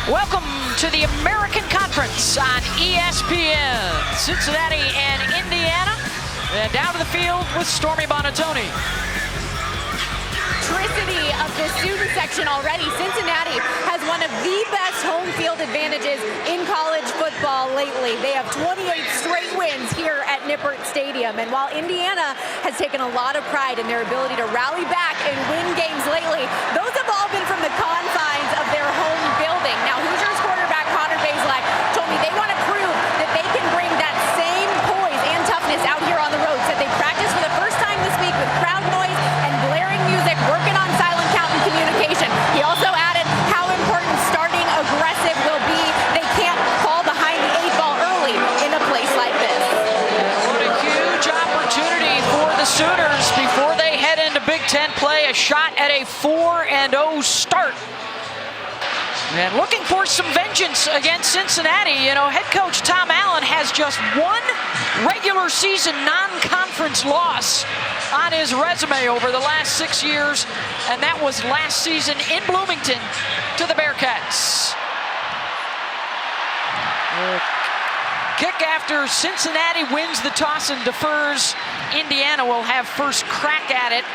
Welcome to the American Conference on ESPN. Cincinnati and Indiana. Down to the field with Stormy Bonatoni. Electricity of the student section already. Cincinnati has one of the best home field advantages in college football lately. They have 28 straight wins here at Nippert Stadium. And while Indiana has taken a lot of pride in their ability to rally back and win games lately, those have all been from the confines of their home building. Now, Hoosiers quarterback Connor Bazelak told me they want to prove that they can bring that same poise and toughness out here on the road. Said they practiced for the first time this week with crowd noise and blaring music, working on silent count and communication. He also added how important starting aggressive will be. They can't fall behind the 8 ball early in a place like this. What a huge opportunity for the Sooners before they head into Big Ten play. A shot at a 4-0 start. And looking for some vengeance against Cincinnati. You know, head coach Tom Allen has just one regular season non-conference loss on his resume over the last 6 years, and that was last season in Bloomington to the Bearcats. Kick after Cincinnati wins the toss and defers. Indiana will have first crack at it.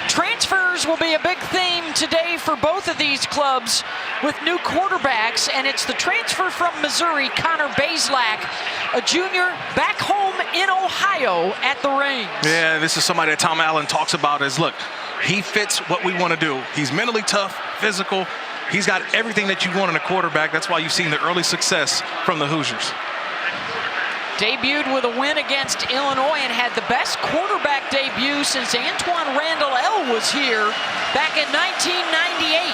Transfers will be a big theme today for both of these clubs with new quarterbacks, and it's the transfer from Missouri, Connor Bazelak, a junior back home in Ohio at the Reins. Yeah, this is somebody that Tom Allen talks about as, look, he fits what we want to do. He's mentally tough, physical. He's got everything that you want in a quarterback. That's why you've seen the early success from the Hoosiers. Debuted with a win against Illinois and had the best quarterback debut since Antoine Randall L. was here back in 1998.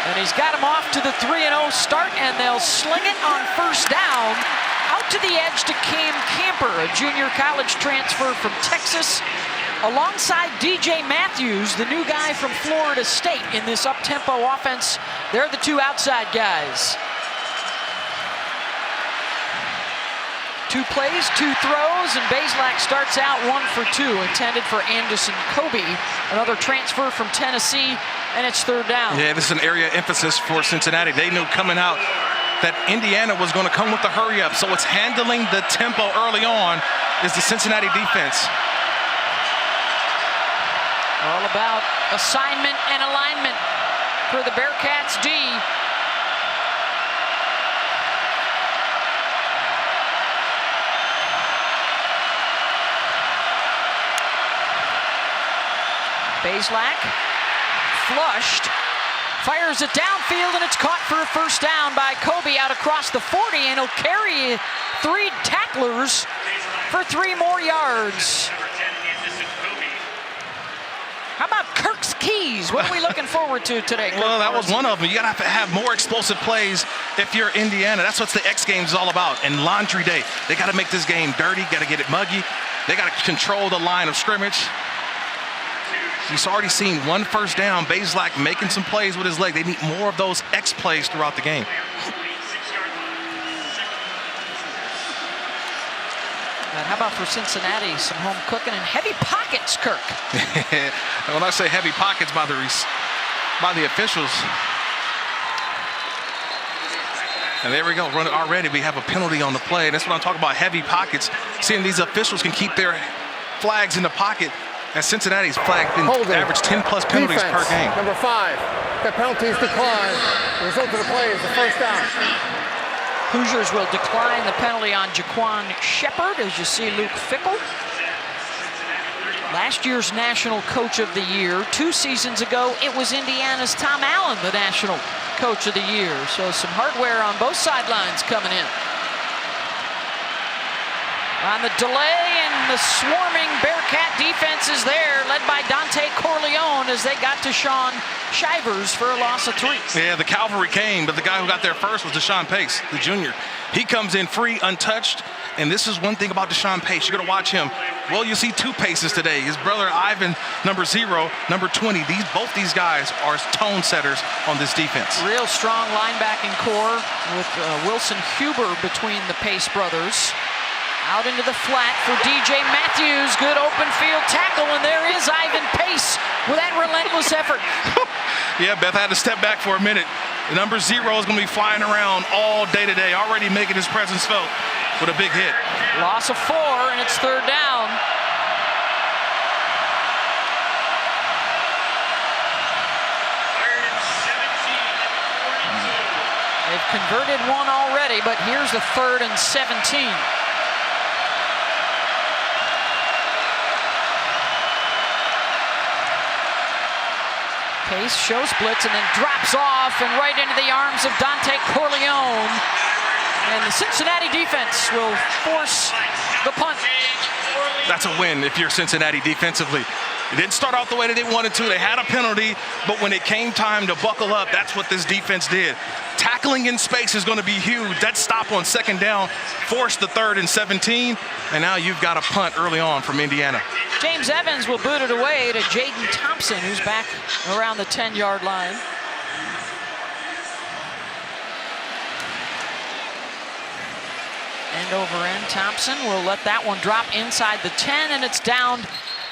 And he's got him off to the 3-0 start, and they'll sling it on first down out to the edge to Cam Camper, a junior college transfer from Texas, alongside DJ Matthews, the new guy from Florida State in this up-tempo offense. They're the two outside guys. 2 plays, 2 throws, and Bazelak starts out 1 for 2, intended for Anderson Kobe, another transfer from Tennessee, and it's third down. Yeah, this is an area of emphasis for Cincinnati. They knew coming out that Indiana was going to come with the hurry up, so it's handling the tempo early on is the Cincinnati defense. All about assignment and alignment for the Bearcats D. Bazelak, flushed, fires it downfield, and it's caught for a first down by Kobe out across the 40, and he'll carry 3 tacklers for 3 more yards. How about Kirk's keys? What are we looking forward to today? Well, that was one of them. You got to have more explosive plays if you're Indiana. That's what the X Games is all about. And Laundry Day, they got to make this game dirty, got to get it muggy. They got to control the line of scrimmage. He's already seen 1 first down. Bazelak making some plays with his leg. They need more of those X plays throughout the game. And how about for Cincinnati, some home cooking and heavy pockets, Kirk? When I say heavy pockets by the officials. And there we go. Run it already. We have a penalty on the play. That's what I'm talking about, heavy pockets. Seeing these officials can keep their flags in the pocket. As Cincinnati's flag been average 10-plus penalties per game. Number 5. The penalties decline. The result of the play is the first down. Hoosiers will decline the penalty on Jaquan Shepard, as you see Luke Fickle. Last year's National Coach of the Year. 2 seasons ago, it was Indiana's Tom Allen, the National Coach of the Year. So some hardware on both sidelines coming in. On the delay, and the swarming Bearcat defense is there, led by Dante Corleone as they got to Sean Shivers for a loss of 3. Yeah, the cavalry came, but the guy who got there first was Deshaun Pace, the junior. He comes in free, untouched, and this is one thing about Deshaun Pace. You're going to watch him. Well, you see 2 Paces today. His brother Ivan, number 0, number 20. Both these guys are tone setters on this defense. Real strong linebacking core with Wilson Huber between the Pace brothers. Out into the flat for DJ Matthews. Good open field tackle, and there is Ivan Pace with that relentless effort. Yeah, Beth had to step back for a minute. Number 0 is going to be flying around all day today, already making his presence felt with a big hit. Loss of 4, and it's 3rd down. They've converted 1 already, but here's the 3rd and 17. Pace shows blitz and then drops off and right into the arms of Dante Corleone. And the Cincinnati defense will force the punt. That's a win if you're Cincinnati defensively. It didn't start out the way that they wanted to. They had a penalty, but when it came time to buckle up, that's what this defense did. Tackling in space is going to be huge. That stop on 2nd down forced the 3rd and 17, and now you've got a punt early on from Indiana. James Evans will boot it away to Jaden Thompson, who's back around the 10-yard line. End over end, Thompson will let that one drop inside the 10, and it's down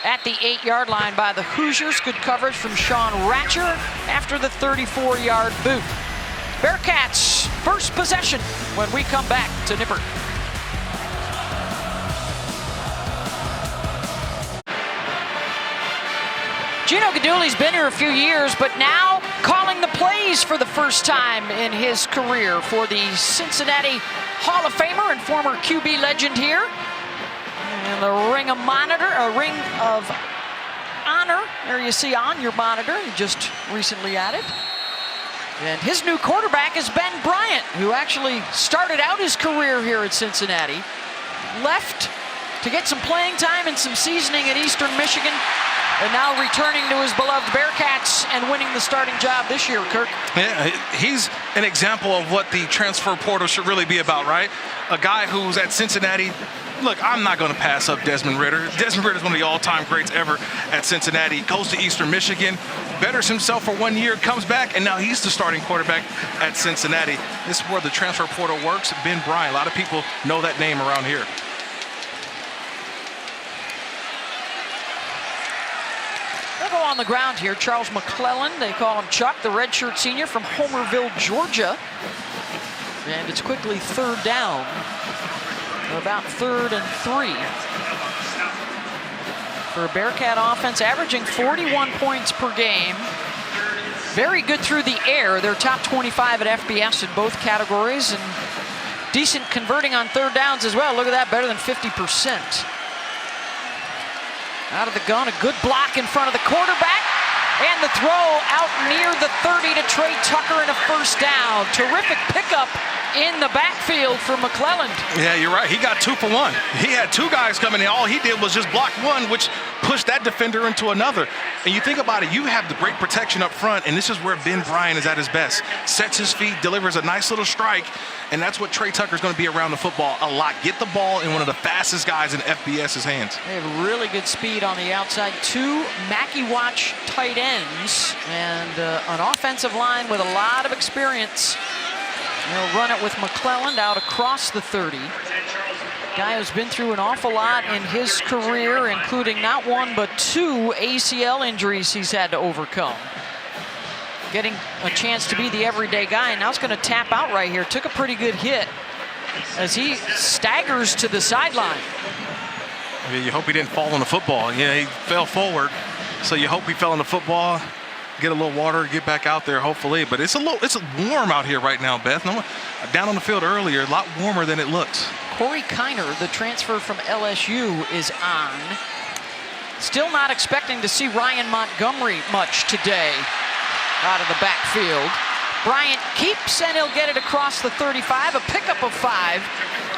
at the 8-yard line by the Hoosiers. Good coverage from Sean Ratcher after the 34-yard boot. Bearcats first possession when we come back to Nippert. Gino Guidugli's been here a few years, but now calling the plays for the first time in his career for the Cincinnati Hall of Famer and former QB legend here. And the ring of honor, there you see on your monitor, just recently added. And his new quarterback is Ben Bryant, who actually started out his career here at Cincinnati, left to get some playing time and some seasoning at Eastern Michigan, and now returning to his beloved Bearcats and winning the starting job this year, Kirk. Yeah, he's an example of what the transfer portal should really be about, right? A guy who's at Cincinnati. Look, I'm not going to pass up Desmond Ridder. Desmond Ridder is one of the all-time greats ever at Cincinnati. Goes to Eastern Michigan, betters himself for 1 year, comes back, and now he's the starting quarterback at Cincinnati. This is where the transfer portal works. Ben Bryant, a lot of people know that name around here. They'll go on the ground here. Charles McClellan, they call him Chuck, the redshirt senior from Homerville, Georgia. And it's quickly 3rd down. About 3rd and 3 for a Bearcat offense, averaging 41 points per game. Very good through the air. They're top 25 at FBS in both categories, and decent converting on 3rd downs as well. Look at that, better than 50%. Out of the gun, a good block in front of the quarterback, and the throw out near the 30 to Trey Tucker and a 1st down. Terrific pickup in the backfield for McClelland. Yeah, you're right. He got 2 for 1. He had 2 guys coming in. All he did was just block one, which pushed that defender into another. And you think about it, you have the great protection up front, and this is where Ben Bryant is at his best. Sets his feet, delivers a nice little strike, and that's what Trey Tucker's going to be around the football a lot. Get the ball in one of the fastest guys in FBS's hands. They have really good speed on the outside. 2 Mackey Watch tight ends and an offensive line with a lot of experience. They'll run it with McClelland out across the 30. Guy who's been through an awful lot in his career, including not 1 but 2 ACL injuries he's had to overcome. Getting a chance to be the everyday guy. Now it's going to tap out right here. Took a pretty good hit as he staggers to the sideline. Yeah, you hope he didn't fall on the football. Yeah, he fell forward, so you hope he fell on the football. Get a little water, get back out there, hopefully. But it's warm out here right now, Beth. Down on the field earlier, a lot warmer than it looks. Corey Kiner, the transfer from LSU, is on. Still not expecting to see Ryan Montgomery much today out of the backfield. Bryant keeps, and he'll get it across the 35, a pickup of 5.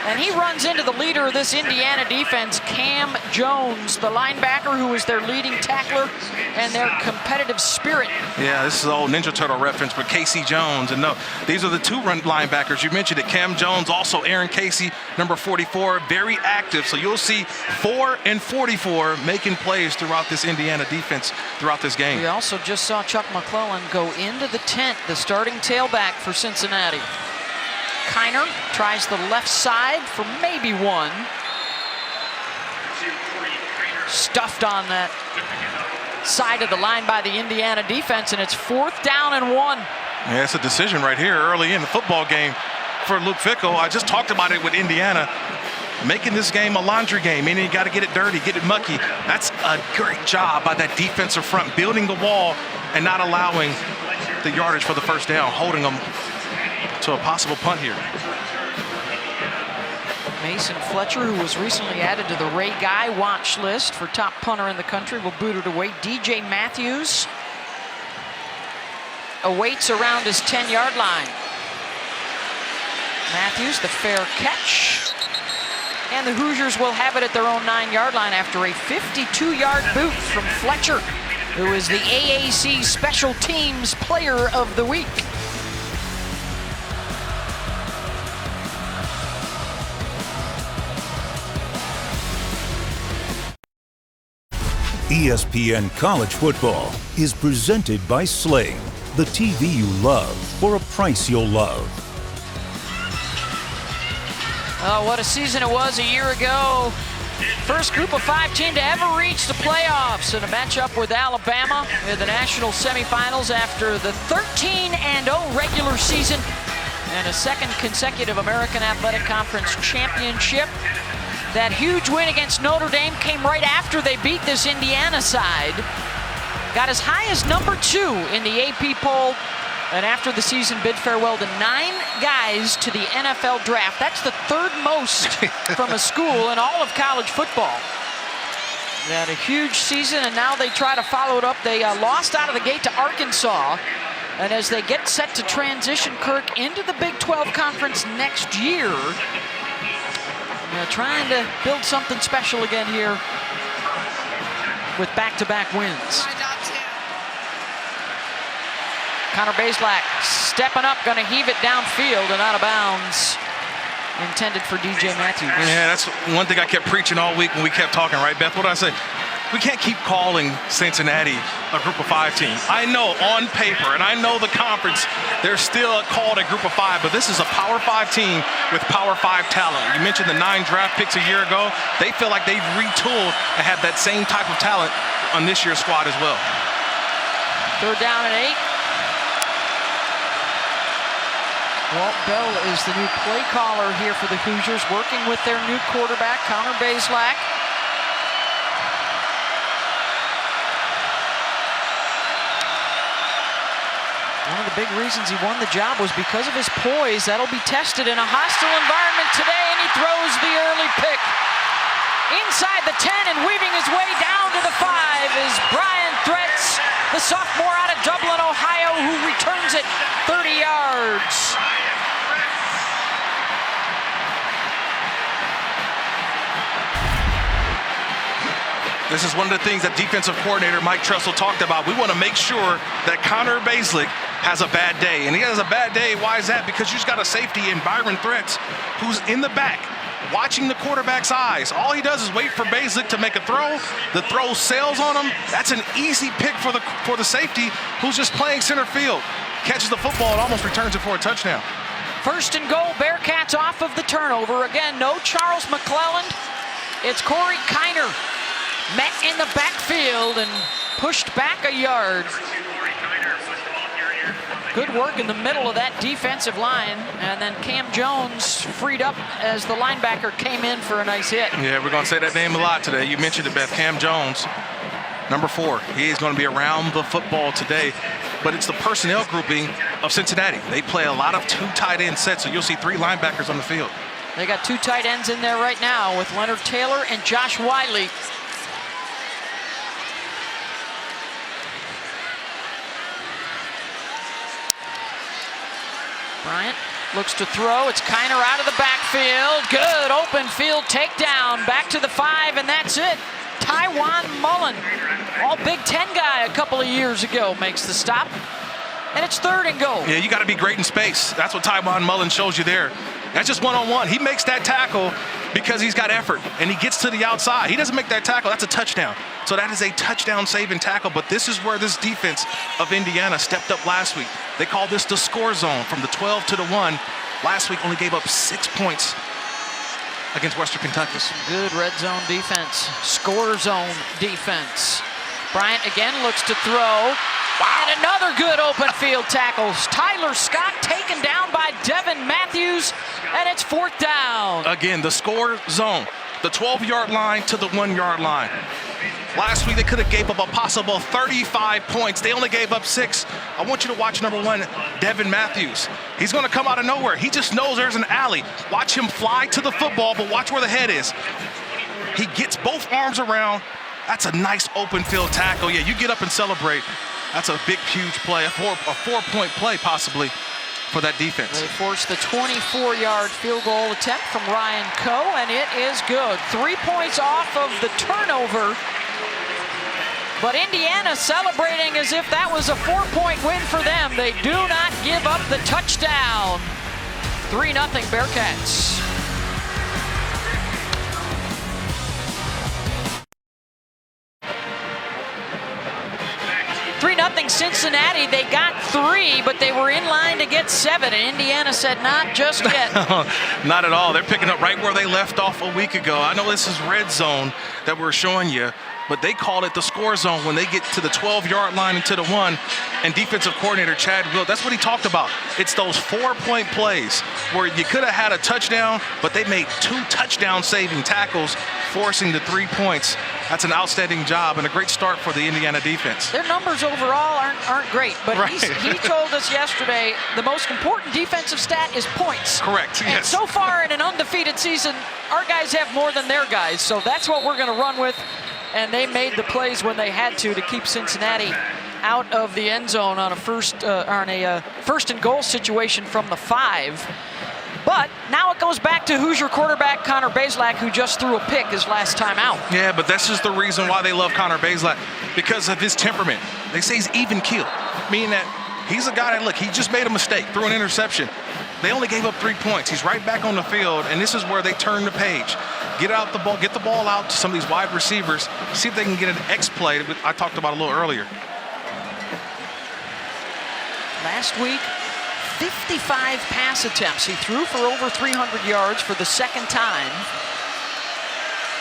And he runs into the leader of this Indiana defense, Cam Jones, the linebacker who is their leading tackler and their competitive spirit. Yeah, this is an old Ninja Turtle reference, but Casey Jones. And no, these are the 2 run linebackers. You mentioned it, Cam Jones, also Aaron Casey, number 44, very active. So you'll see 4 and 44 making plays throughout this Indiana defense throughout this game. We also just saw Chuck McClellan go into the tent, the starting tailback for Cincinnati. Kiner tries the left side for maybe 1. Stuffed on that side of the line by the Indiana defense, and it's 4th down and 1. Yeah, it's a decision right here early in the football game for Luke Fickell. I just talked about it with Indiana. Making this game a laundry game, meaning you got to get it dirty, get it mucky. That's a great job by that defensive front, building the wall and not allowing the yardage for the first down, holding them to a possible punt here. Mason Fletcher, who was recently added to the Ray Guy watch list for top punter in the country, will boot it away. DJ Matthews awaits around his 10-yard line. Matthews, the fair catch. And the Hoosiers will have it at their own 9-yard line after a 52-yard boot from Fletcher, who is the AAC Special Teams Player of the Week. ESPN College Football is presented by Sling, the TV you love for a price you'll love. Oh, what a season it was a year ago. First Group of 5 team to ever reach the playoffs in a matchup with Alabama in the national semifinals after the 13-0 regular season and a second consecutive American Athletic Conference championship. That huge win against Notre Dame came right after they beat this Indiana side. Got as high as number 2 in the AP poll. And after the season, bid farewell to 9 guys to the NFL draft. That's the 3rd most from a school in all of college football. They had a huge season, and now they try to follow it up. They lost out of the gate to Arkansas. And as they get set to transition, Kirk, into the Big 12 Conference next year, they're trying to build something special again here with back-to-back wins. Connor Bazelak stepping up, going to heave it downfield and out of bounds. Intended for DJ Matthews. Yeah, that's one thing I kept preaching all week when we kept talking, right, Beth? What did I say? We can't keep calling Cincinnati a Group of 5 team. I know on paper, and I know the conference, they're still called a Group of 5, but this is a Power 5 team with Power 5 talent. You mentioned the 9 draft picks a year ago. They feel like they've retooled and have that same type of talent on this year's squad as well. 3rd down and 8. Walt Bell is the new play caller here for the Hoosiers, working with their new quarterback, Connor Bazelak. One of the big reasons he won the job was because of his poise. That'll be tested in a hostile environment today, and he throws the early pick. Inside the 10 and weaving his way down to the 5 is Brian Threats, the sophomore out of Dublin, Ohio, who returns it 30 yards. This is one of the things that defensive coordinator Mike Tressel talked about. We want to make sure that Connor Bazelak has a bad day. And he has a bad day. Why is that? Because you just got a safety in Byron Threats who's in the back watching the quarterback's eyes. All he does is wait for Bazelak to make a throw. The throw sails on him. That's an easy pick for the safety who's just playing center field. Catches the football and almost returns it for a touchdown. 1st and goal, Bearcats off of the turnover. Again, no Charles McClelland. It's Corey Kiner. Met in the backfield and pushed back a yard. Good work in the middle of that defensive line. And then Cam Jones freed up as the linebacker came in for a nice hit. Yeah, we're going to say that name a lot today. You mentioned it, Beth. Cam Jones, number 4. He is going to be around the football today. But it's the personnel grouping of Cincinnati. They play a lot of 2 tight end sets, so you'll see 3 linebackers on the field. They got 2 tight ends in there right now with Leonard Taylor and Josh Wiley. Bryant looks to throw. It's Kiner out of the backfield. Good open field takedown. Back to the 5, and that's it. Tywan Mullen, all Big Ten guy a couple of years ago, makes the stop. And it's 3rd and goal. Yeah, you got to be great in space. That's what Tywan Mullen shows you there. That's just one-on-one. He makes that tackle because he's got effort, and he gets to the outside. He doesn't make that tackle. That's a touchdown. So that is a touchdown-saving tackle, but this is where this defense of Indiana stepped up last week. They call this the score zone from the 12 to the 1. Last week only gave up 6 points against Western Kentucky. Good red zone defense, score zone defense. Bryant again looks to throw. And another good open field tackle. Tyler Scott taken down by Devin Matthews, and it's 4th down. Again, the score zone, the 12-yard line to the 1-yard line. Last week, they could have gave up a possible 35 points. They only gave up 6. I want you to watch number 1, Devin Matthews. He's going to come out of nowhere. He just knows there's an alley. Watch him fly to the football, but watch where the head is. He gets both arms around. That's a nice open field tackle. Yeah, you get up and celebrate. That's a big, huge play, a four-point play possibly for that defense. They forced the 24-yard field goal attempt from Ryan Coe, and it is good. 3 points off of the turnover. But Indiana celebrating as if that was a 4-point win for them. They do not give up the touchdown. 3-0 Bearcats. 3-0 Cincinnati. They got 3, but they were in line to get 7. And Indiana said, not just yet. Not at all. They're picking up right where they left off a week ago. I know this is red zone that we're showing you, but they call it the score zone when they get to the 12-yard line and to the 1. And defensive coordinator Chad Will, that's what he talked about. It's those 4-point plays where you could have had a touchdown, but they made 2 touchdown-saving tackles, forcing the 3 points. That's an outstanding job and a great start for the Indiana defense. Their numbers overall aren't great, but right. he told us yesterday the most important defensive stat is points. Correct, And yes. so far in an undefeated season, our guys have more than their guys, so that's what we're going to run with. And they made the plays when they had to keep Cincinnati out of the end zone on a first and goal situation from the 5. But now it goes back to Hoosier quarterback Connor Bazelak, who just threw a pick his last time out. Yeah, but that's just the reason why they love Connor Bazelak, because of his temperament. They say he's even keel, meaning that he's a guy that, look, he just made a mistake, threw an interception. They only gave up 3 points. He's right back on the field, and this is where they turn the page. Get the ball out to some of these wide receivers, see if they can get an X play that I talked about a little earlier. Last week, 55 pass attempts. He threw for over 300 yards for the second time.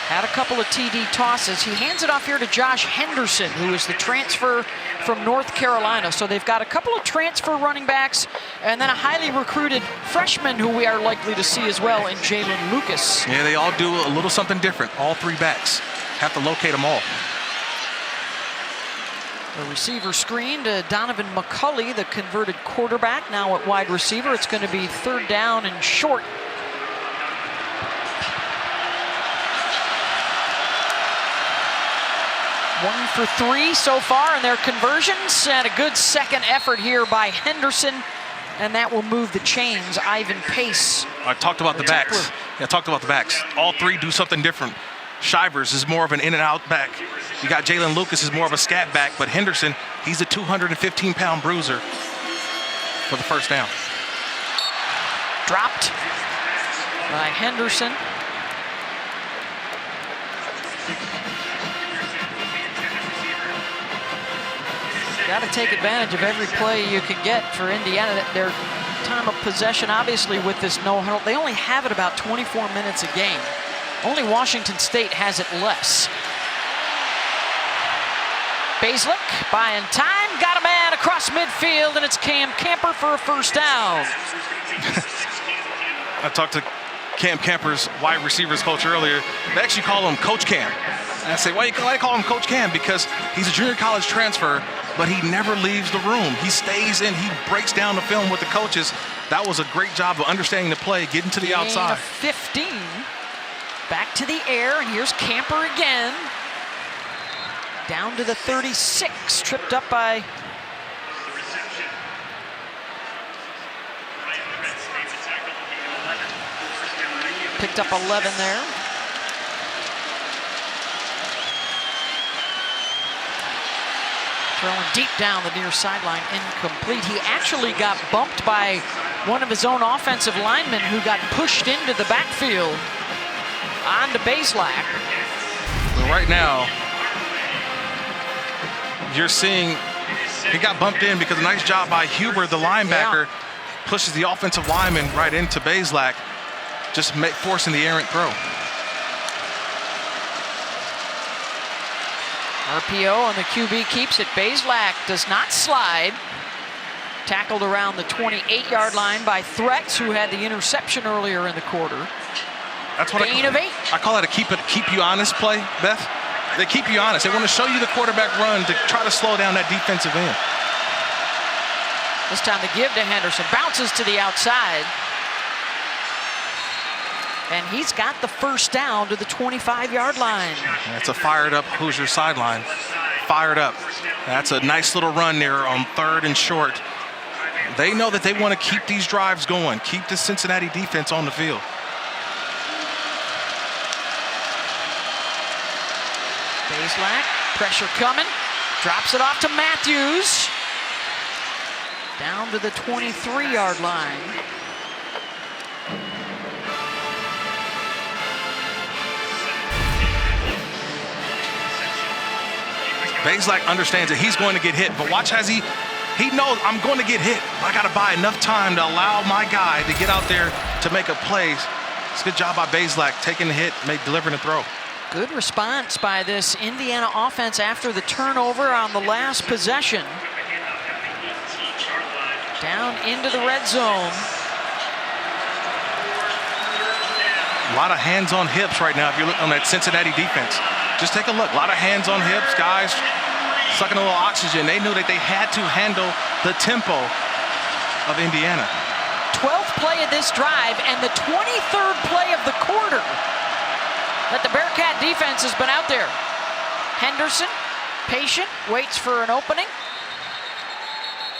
Had a couple of TD tosses. He hands it off here to Josh Henderson, who is the transfer from North Carolina. So they've got a couple of transfer running backs and then a highly recruited freshman who we are likely to see as well in Jalen Lucas. Yeah, they all do a little something different. All 3 backs. Have to locate them all. The receiver screen to Donovan McCulley, the converted quarterback, now at wide receiver. It's going to be 3rd down and short. One for 3 so far in their conversions, and a good second effort here by Henderson, and that will move the chains. Ivan Pace. I talked about the backs. Yeah, I talked about the backs. All 3 do something different. Shivers is more of an in-and-out back. You got Jalen Lucas is more of a scat back, but Henderson, he's a 215-pound bruiser for the first down. Dropped by Henderson. Got to take advantage of every play you can get for Indiana. Their time of possession, obviously, with this no huddle, they only have it about 24 minutes a game. Only Washington State has it less. Bazelak buying time, got a man across midfield, and it's Cam Camper for a first down. I talked to Cam Camper's wide receivers coach earlier. They actually call him Coach Cam. And I say, why you call him Coach Cam? Because he's a junior college transfer, but he never leaves the room. He stays in, he breaks down the film with the coaches. That was a great job of understanding the play, getting to the outside. 15, back to the air, and here's Camper again. Down to the 36, tripped up by picked up 11 there. Throwing deep down the near sideline, incomplete. He actually got bumped by one of his own offensive linemen who got pushed into the backfield on to Bazelak. Well, right now, you're seeing he got bumped in because a nice job by Huber, the linebacker, pushes the offensive lineman right into Bazelak, just forcing the errant throw. RPO and the QB keeps it. Bazelak does not slide. Tackled around the 28-yard line by Threats, who had the interception earlier in the quarter. That's what Gain of 8. I call it a keep you honest play, Beth. They keep you honest. They want to show you the quarterback run to try to slow down that defensive end. This time the give to Henderson. Bounces to the outside. And he's got the first down to the 25-yard line. That's a fired up Hoosier sideline. Fired up. That's a nice little run there on 3rd and short. They know that they want to keep these drives going, keep the Cincinnati defense on the field. Bazelak, pressure coming. Drops it off to Matthews. Down to the 23-yard line. Bazelak understands that he's going to get hit, but watch as he knows I'm going to get hit. I got to buy enough time to allow my guy to get out there to make a play. It's a good job by Bazelak, taking the hit, delivering the throw. Good response by this Indiana offense after the turnover on the last possession. Down into the red zone. A lot of hands on hips right now if you're looking on that Cincinnati defense. Just take a look. A lot of hands on hips, guys sucking a little oxygen. They knew that they had to handle the tempo of Indiana. 12th play of this drive and the 23rd play of the quarter that the Bearcat defense has been out there. Henderson, patient, waits for an opening.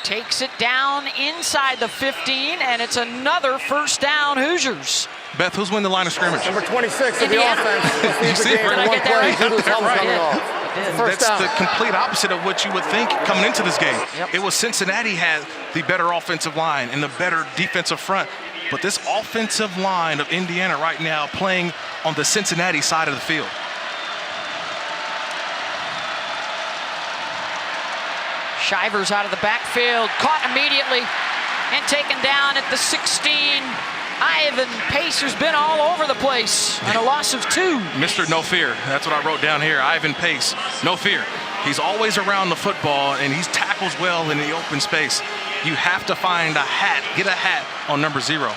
Takes it down inside the 15, and it's another first down Hoosiers. Beth, who's winning the line of scrimmage? Number 26 of the Indiana. offense. You see, Did I get that right? First That's down. the complete opposite of what you would think coming into this game. Yep. It was Cincinnati had the better offensive line and the better defensive front. But this offensive line of Indiana right now playing on the Cincinnati side of the field. Shivers out of the backfield, caught immediately and taken down at the 16. Ivan Pace has been all over the place on a loss of 2. Mr. No Fear, that's what I wrote down here. Ivan Pace, no fear. He's always around the football and he tackles well in the open space. You have to find a hat, get a hat on number 0.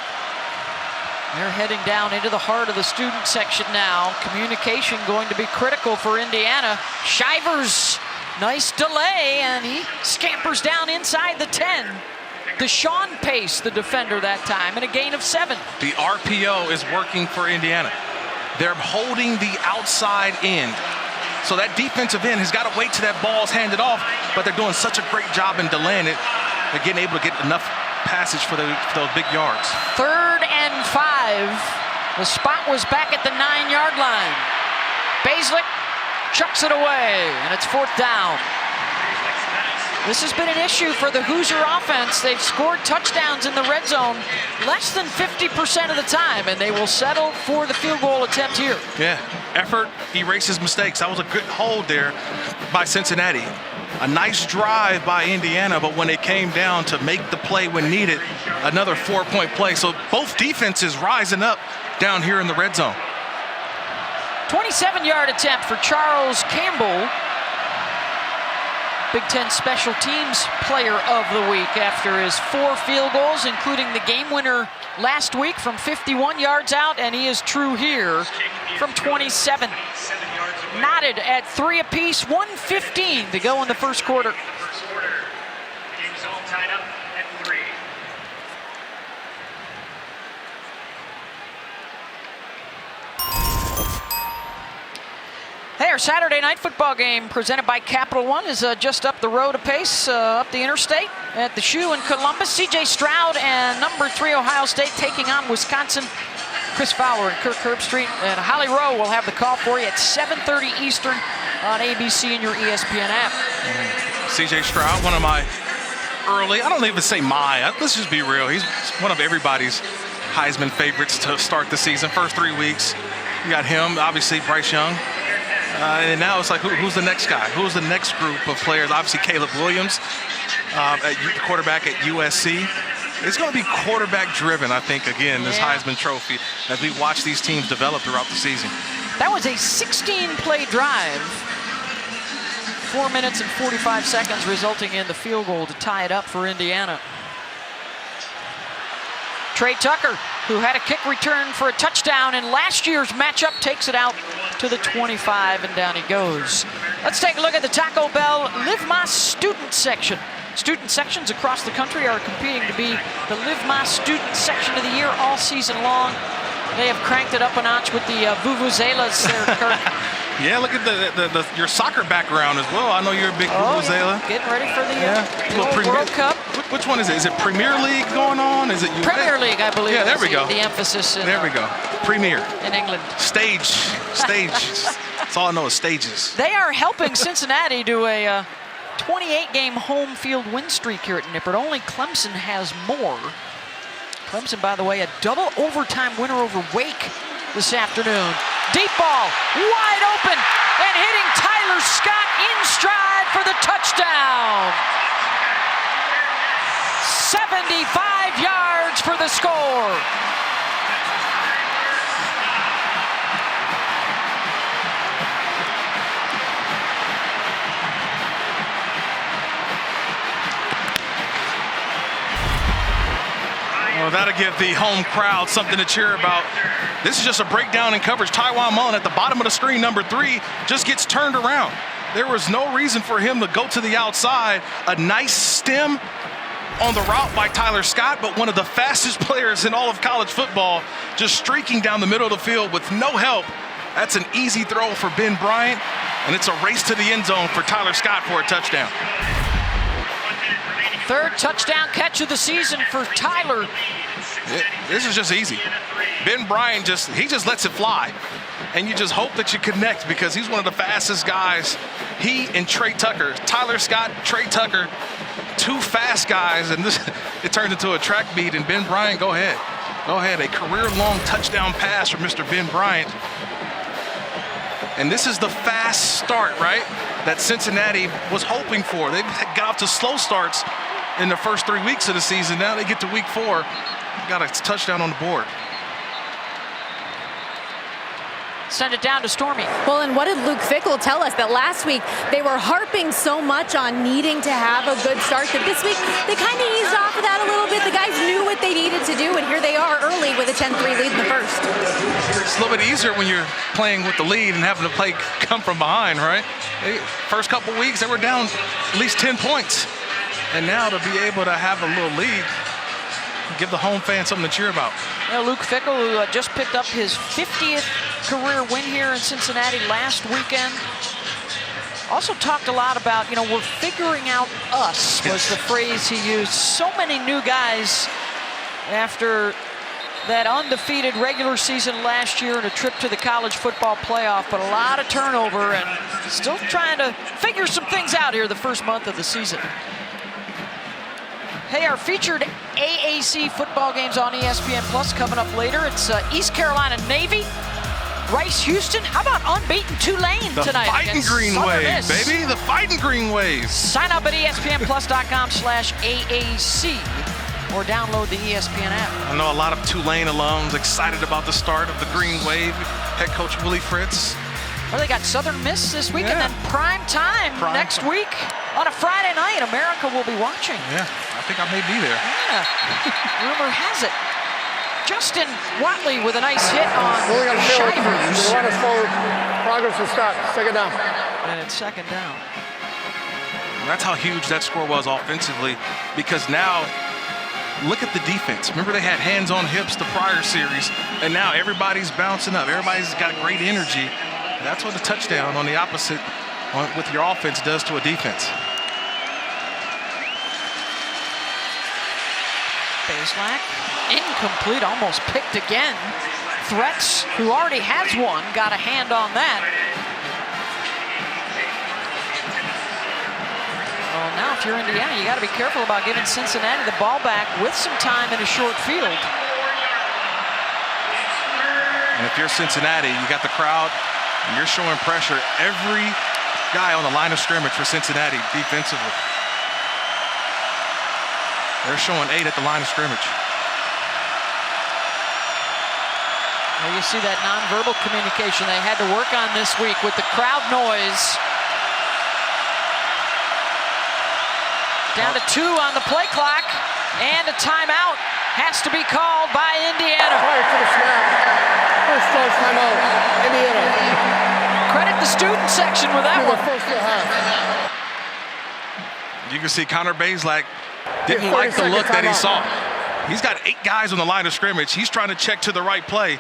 They're heading down into the heart of the student section now. Communication going to be critical for Indiana. Shivers, nice delay, and he scampers down inside the 10. Deshaun Pace, the defender that time, and a gain of 7. The RPO is working for Indiana. They're holding the outside end. So that defensive end has got to wait till that ball's handed off, but they're doing such a great job in delaying it. They're getting able to get enough passage for those big yards. 3rd and 5. The spot was back at the 9-yard line. Bazelak chucks it away, and it's 4th down. This has been an issue for the Hoosier offense. They've scored touchdowns in the red zone less than 50% of the time, and they will settle for the field goal attempt here. Yeah, effort erases mistakes. That was a good hold there by Cincinnati. A nice drive by Indiana, but when it came down to make the play when needed, another 4-point play. So both defenses rising up down here in the red zone. 27-yard attempt for Charles Campbell. Big Ten Special Teams Player of the Week after his 4 field goals, including the game winner last week from 51 yards out, and he is true here from 27. Knotted at 3 apiece, 1:15 to go in the first quarter. Game's all tied up at 3. Hey, our Saturday night football game presented by Capital One is just up the road a pace, up the interstate at the Shoe in Columbus. C.J. Stroud and number 3 Ohio State taking on Wisconsin. Chris Fowler and Kirk Herbstreit and Holly Rowe will have the call for you at 7:30 Eastern on ABC and your ESPN app. C.J. Stroud, one of my early, I don't even say let's just be real. He's one of everybody's Heisman favorites to start the season. First 3 weeks, you got him, obviously Bryce Young. And now it's like, who's the next guy? Who's the next group of players? Obviously, Caleb Williams, quarterback at USC. It's going to be quarterback-driven, I think, again, this Heisman Trophy, as we watch these teams develop throughout the season. That was a 16-play drive 4 minutes and 45 seconds, resulting in the field goal to tie it up for Indiana. Trey Tucker, who had a kick return for a touchdown in last year's matchup, takes it out to the 25, and down he goes. Let's take a look at the Taco Bell Live My Student section. Student sections across the country are competing to be the Live My Student section of the year all season long. They have cranked it up a notch with the vuvuzelas there, Kirk. Yeah, look at your soccer background as well. I know you're a big vuvuzela. Yeah. Getting ready for the little World Cup. Which one is it? Is it Premier League going on? Is it Premier League, I believe. Yeah, there we go. The emphasis in, there we go. Premier. In England. Stage. That's all I know is stages. They are helping Cincinnati do a 28-game home field win streak here at Nippert. Only Clemson has more. Clemson, by the way, a double overtime winner over Wake this afternoon. Deep ball, wide open, and hitting Tyler Scott in stride for the touchdown. 75 yards for the score. Well, that'll give the home crowd something to cheer about. This is just a breakdown in coverage. Tywan Mullen at the bottom of the screen, number 3, just gets turned around. There was no reason for him to go to the outside. A nice stem on the route by Tyler Scott, but one of the fastest players in all of college football, just streaking down the middle of the field with no help. That's an easy throw for Ben Bryant, and it's a race to the end zone for Tyler Scott for a touchdown. Third touchdown catch of the season for Tyler. This is just easy. Ben Bryant just lets it fly. And you just hope that you connect because he's one of the fastest guys. He and Trey Tucker, Tyler Scott, Trey Tucker, 2 fast guys, and it turns into a track meet. And Ben Bryant, go ahead. A career-long touchdown pass from Mr. Ben Bryant. And this is the fast start, right, that Cincinnati was hoping for. They got off to slow starts in the first 3 weeks of the season. Now they get to week 4, got a touchdown on the board. Send it down to Stormy. Well, and what did Luke Fickell tell us? That last week they were harping so much on needing to have a good start that this week they kind of eased off of that a little bit. The guys knew what they needed to do, and here they are early with a 10-3 lead in the first. It's a little bit easier when you're playing with the lead and having to play come from behind, right? First couple weeks they were down at least 10 points. And now to be able to have a little lead, give the home fans something to cheer about. Yeah, Luke Fickell, who just picked up his 50th career win here in Cincinnati last weekend, also talked a lot about, we're figuring out us, was the phrase he used. So many new guys after that undefeated regular season last year and a trip to the college football playoff, but a lot of turnover and still trying to figure some things out here the first month of the season. Hey, our featured AAC football games on ESPN Plus coming up later. It's East Carolina Navy, Rice Houston. How about unbeaten Tulane tonight? The Fighting Green Wave, baby. The Fighting Green Wave. Sign up at ESPNplus.com/AAC or download the ESPN app. I know a lot of Tulane alums excited about the start of the Green Wave. Head coach Willie Fritz. Well, they got Southern Miss this week and then prime time next week on a Friday night. America will be watching. Yeah, I think I may be there. Yeah, rumor has it. Justin Watley with a nice hit on Shivers. Run us forward. Progress will stop. Second down. And it's second down. That's how huge that score was offensively, because now look at the defense. Remember they had hands on hips the prior series, and now everybody's bouncing up. Everybody's got great energy. That's what the touchdown on the opposite with your offense does to a defense. Baselak, incomplete, almost picked again. Threats, who already has one, got a hand on that. Well, now if you're Indiana, you got to be careful about giving Cincinnati the ball back with some time in a short field. And if you're Cincinnati, you got the crowd, and you're showing pressure. Every guy on the line of scrimmage for Cincinnati defensively. They're showing 8 at the line of scrimmage. Well, you see that nonverbal communication they had to work on this week with the crowd noise. down to 2 on the play clock, and a timeout has to be called by Indiana. Prior to the snap, first charge timeout, Indiana. Credit the student section with that Do the one. first full half. You can see Connor Bazelak didn't Yeah, like the 30-second look that he timeout. saw. He's got 8 guys on the line of scrimmage. He's trying to check to the right play.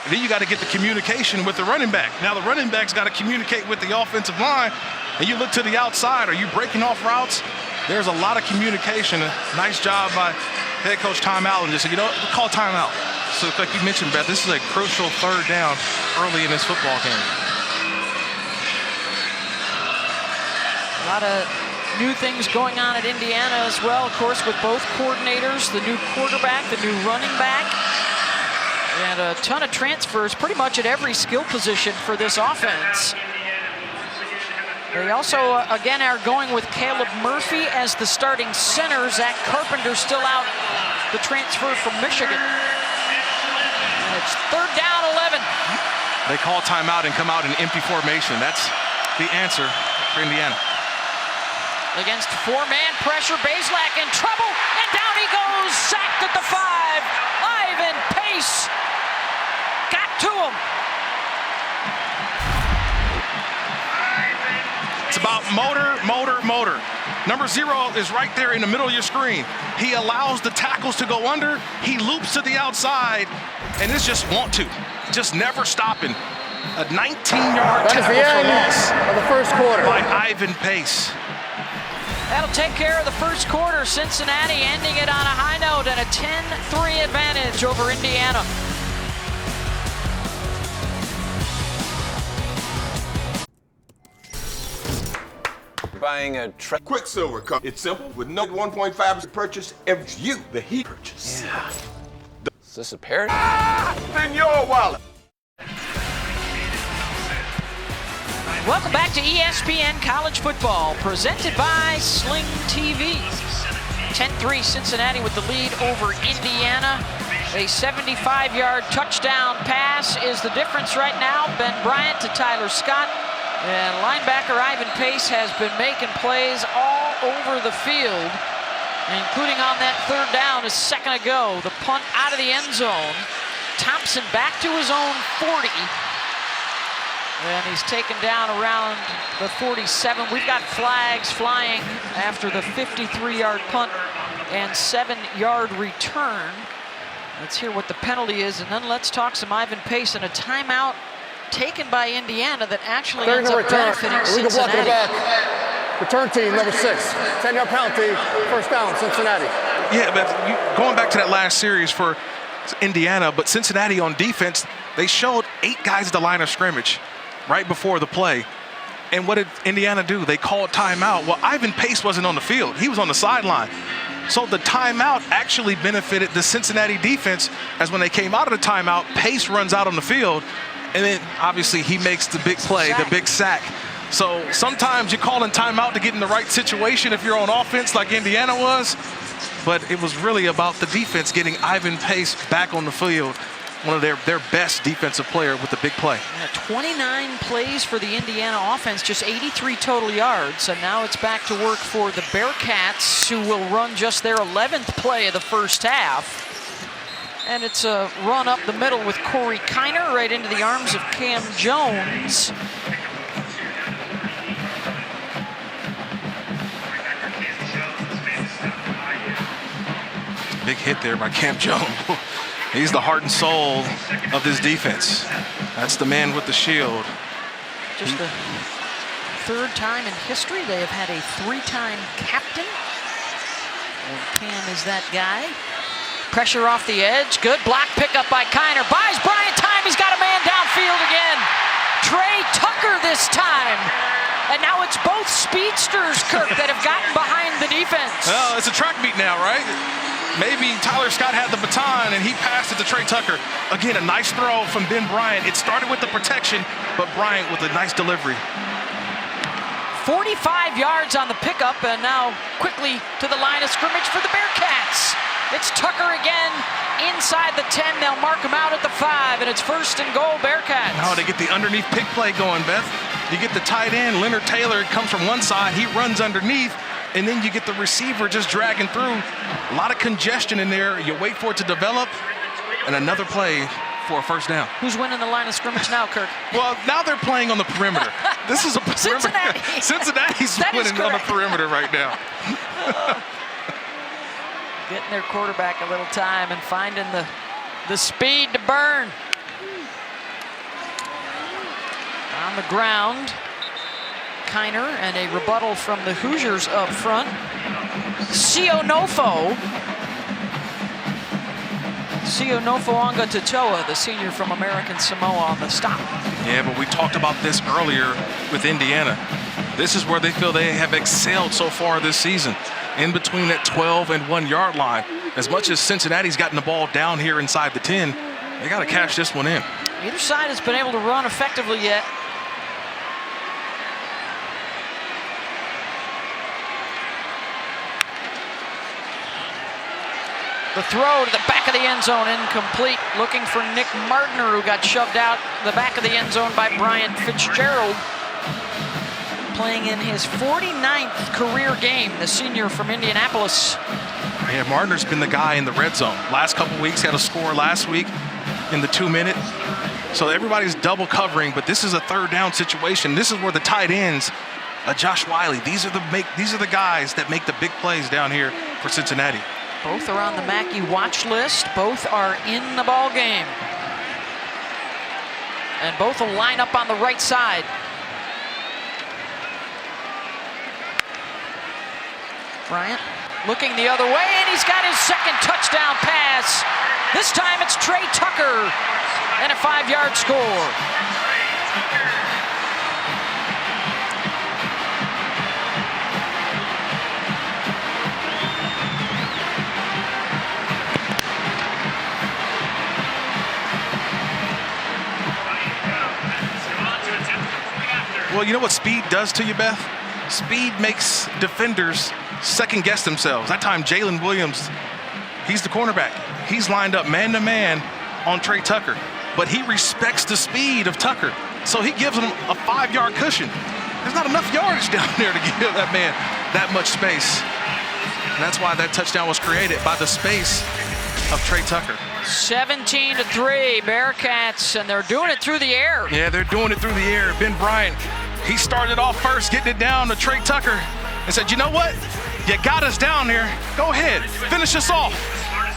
And then you got to get the communication with the running back. Now the running back's got to communicate with the offensive line, and you look to the outside. Are you breaking off routes? There's a lot of communication. Nice job by head coach Tom Allen. Just said, you know what, we'll call timeout. So like you mentioned, Beth, this is a crucial 3rd down early in this football game. A lot of new things going on at Indiana as well, of course, with both coordinators, the new quarterback, the new running back, and a ton of transfers pretty much at every skill position for this offense. They also, again, are going with Caleb Murphy as the starting center. Zach Carpenter still out, the transfer from Michigan. And it's 3rd down, 11. They call timeout and come out in empty formation. That's the answer for Indiana. Against 4-man pressure, Bazelak in trouble, and down he goes, sacked at the 5. Ivan Pace got to him. It's about motor. Number 0 is right there in the middle of your screen. He allows the tackles to go under. He loops to the outside, and it's just just never stopping. A 19-yard That is tackle the for end loss of the first quarter. by Ivan Pace. That'll take care of the first quarter. Cincinnati ending it on a high note and a 10-3 advantage over Indiana. Buying a truck. Quicksilver Cup. It's simple. With no 1.5 purchase, it's you, the heat purchase. Yeah. Is this a parody? In your wallet. Welcome back to ESPN College Football, presented by Sling TV. 10-3 Cincinnati with the lead over Indiana. A 75-yard touchdown pass is the difference right now. Ben Bryant to Tyler Scott. And linebacker Ivan Pace has been making plays all over the field, including on that 3rd down a second ago. The punt out of the end zone. Thompson back to his own 40. And he's taken down around the 47. We've got flags flying after the 53-yard punt and 7-yard return. Let's hear what the penalty is, and then let's talk some Ivan Pace and a timeout taken by Indiana that actually ends up benefiting Illegal block in the Cincinnati. back. Return team, number 6. 10-yard penalty, 1st down, Cincinnati. Yeah, but going back to that last series for Indiana, but Cincinnati on defense, they showed 8 guys at the line of scrimmage right before the play. And what did Indiana do? They called timeout. Well, Ivan Pace wasn't on the field. He was on the sideline. So the timeout actually benefited the Cincinnati defense, as when they came out of the timeout, Pace runs out on the field, and then obviously he makes the big play, the big sack. So sometimes you're calling timeout to get in the right situation if you're on offense like Indiana was, but it was really about the defense getting Ivan Pace back on the field, one of their best defensive player with the big play. 29 plays for the Indiana offense, just 83 total yards. And now it's back to work for the Bearcats, who will run just their 11th play of the first half. And it's a run up the middle with Corey Kiner right into the arms of Cam Jones. Big hit there by Cam Jones. He's the heart and soul of this defense. That's the man with the shield. Just the 3rd time in history they have had a 3-time captain. And Cam is that guy. Pressure off the edge. Good block pickup by Kiner. Buys Bryant time. He's got a man downfield again. Trey Tucker this time. And now it's both speedsters, Kirk, that have gotten behind the defense. Well, it's a track meet now, right? Maybe Tyler Scott had the baton and he passed it to Trey Tucker. Again, a nice throw from Ben Bryant. It started with the protection, but Bryant with a nice delivery. 45 yards on the pickup, and now quickly to the line of scrimmage for the Bearcats. It's Tucker again inside the 10. They'll mark him out at the 5, and it's 1st and goal, Bearcats. Now they get the underneath pick play going, Beth. You get the tight end, Leonard Taylor, comes from one side. He runs underneath. and then you get the receiver just dragging through. A lot of congestion in there. You wait for it to develop, and another play for a first down. Who's winning the line of scrimmage now, Kirk? Well, now they're playing on the perimeter. This is a perimeter. Cincinnati. Cincinnati's winning on the perimeter right now. Getting their quarterback a little time and finding the speed to burn. On the ground, Kiner, and a rebuttal from the Hoosiers up front. Sionofo Anga-Tatoa, the senior from American Samoa, on the stop. Yeah, but we talked about this earlier with Indiana. This is where they feel they have excelled so far this season, in between that 12 and 1 yard line. As much as Cincinnati's gotten the ball down here inside the 10, they got to cash this one in. Neither side has been able to run effectively yet. The throw to the back of the end zone, incomplete. Looking for Nick Martiner, who got shoved out the back of the end zone by Bryant Fitzgerald. Playing in his 49th career game, the senior from Indianapolis. Yeah, Martiner's been the guy in the red zone. Last couple weeks, had a score last week in the 2-minute. So everybody's double covering, but this is a third down situation. This is where the tight ends, Josh Wiley, these are the guys that make the big plays down here for Cincinnati. Both are on the Mackey watch list. Both are in the ball game. And both will line up on the right side. Bryant looking the other way, and he's got his second touchdown pass. This time it's Trey Tucker, and a 5-yard score. Well, you know what speed does to you, Beth? Speed makes defenders second guess themselves. That time, Jalen Williams, he's the cornerback. He's lined up man-to-man on Trey Tucker, but he respects the speed of Tucker, so he gives him a 5-yard cushion. There's not enough yardage down there to give that man that much space. And that's why that touchdown was created, by the space of Trey Tucker. 17-3, Bearcats, and they're doing it through the air. Yeah, they're doing it through the air. Ben Bryant, he started off first, getting it down to Trey Tucker, and said, you know what? You got us down there. Go ahead, finish us off.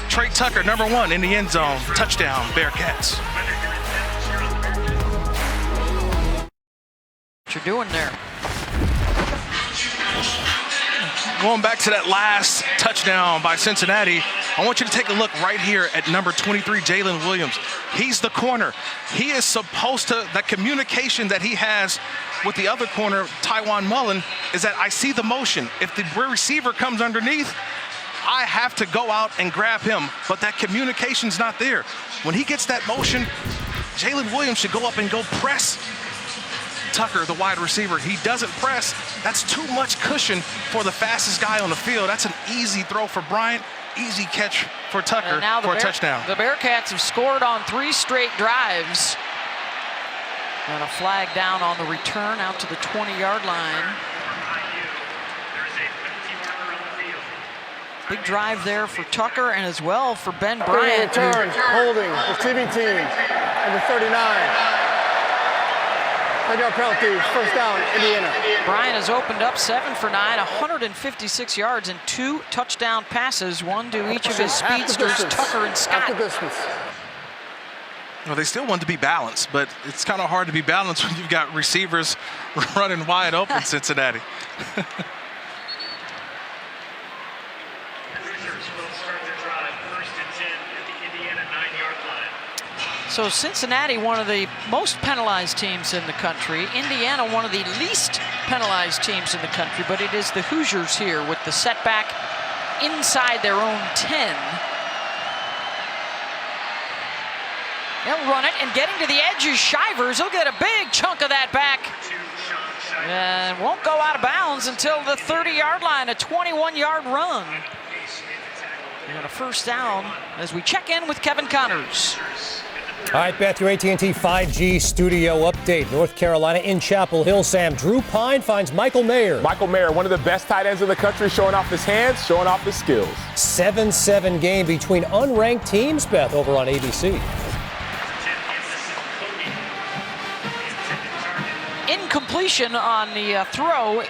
Trey Tucker, number 1 in the end zone. Touchdown, Bearcats. What you're doing there? Going back to that last touchdown by Cincinnati, I want you to take a look right here at number 23, Jalen Williams. He's the corner. He is supposed to, that communication that he has with the other corner, Tywan Mullen, is that I see the motion. If the receiver comes underneath, I have to go out and grab him, but that communication's not there. When he gets that motion, Jalen Williams should go up and go press Tucker, the wide receiver. He doesn't press. That's too much cushion for the fastest guy on the field. That's an easy throw for Bryant, easy catch for Tucker for a touchdown. The Bearcats have scored on 3 straight drives. And a flag down on the return out to the 20-yard line. Big drive there for Tucker and as well for Ben Bryant. Return, holding, receiving team, number 39. 10-yard penalty, first down, Indiana. Bryant has opened up 7 for 9, 156 yards and 2 touchdown passes, one to each of his speedsters, Tucker and Scott. Well, they still want to be balanced, but it's kind of hard to be balanced when you've got receivers running wide open, Cincinnati. So Cincinnati, one of the most penalized teams in the country. Indiana, one of the least penalized teams in the country, but it is the Hoosiers here with the setback inside their own 10. They'll run it, and getting to the edge is Shivers. He'll get a big chunk of that back. And won't go out of bounds until the 30-yard line, a 21-yard run. And a first down as we check in with Kevin Connors. All right, Beth, your AT&T 5G studio update. North Carolina in Chapel Hill. Sam, Drew Pine finds Michael Mayer. Michael Mayer, one of the best tight ends in the country, showing off his hands, showing off his skills. 7-7 game between unranked teams, Beth, over on ABC. Incompletion on the throw,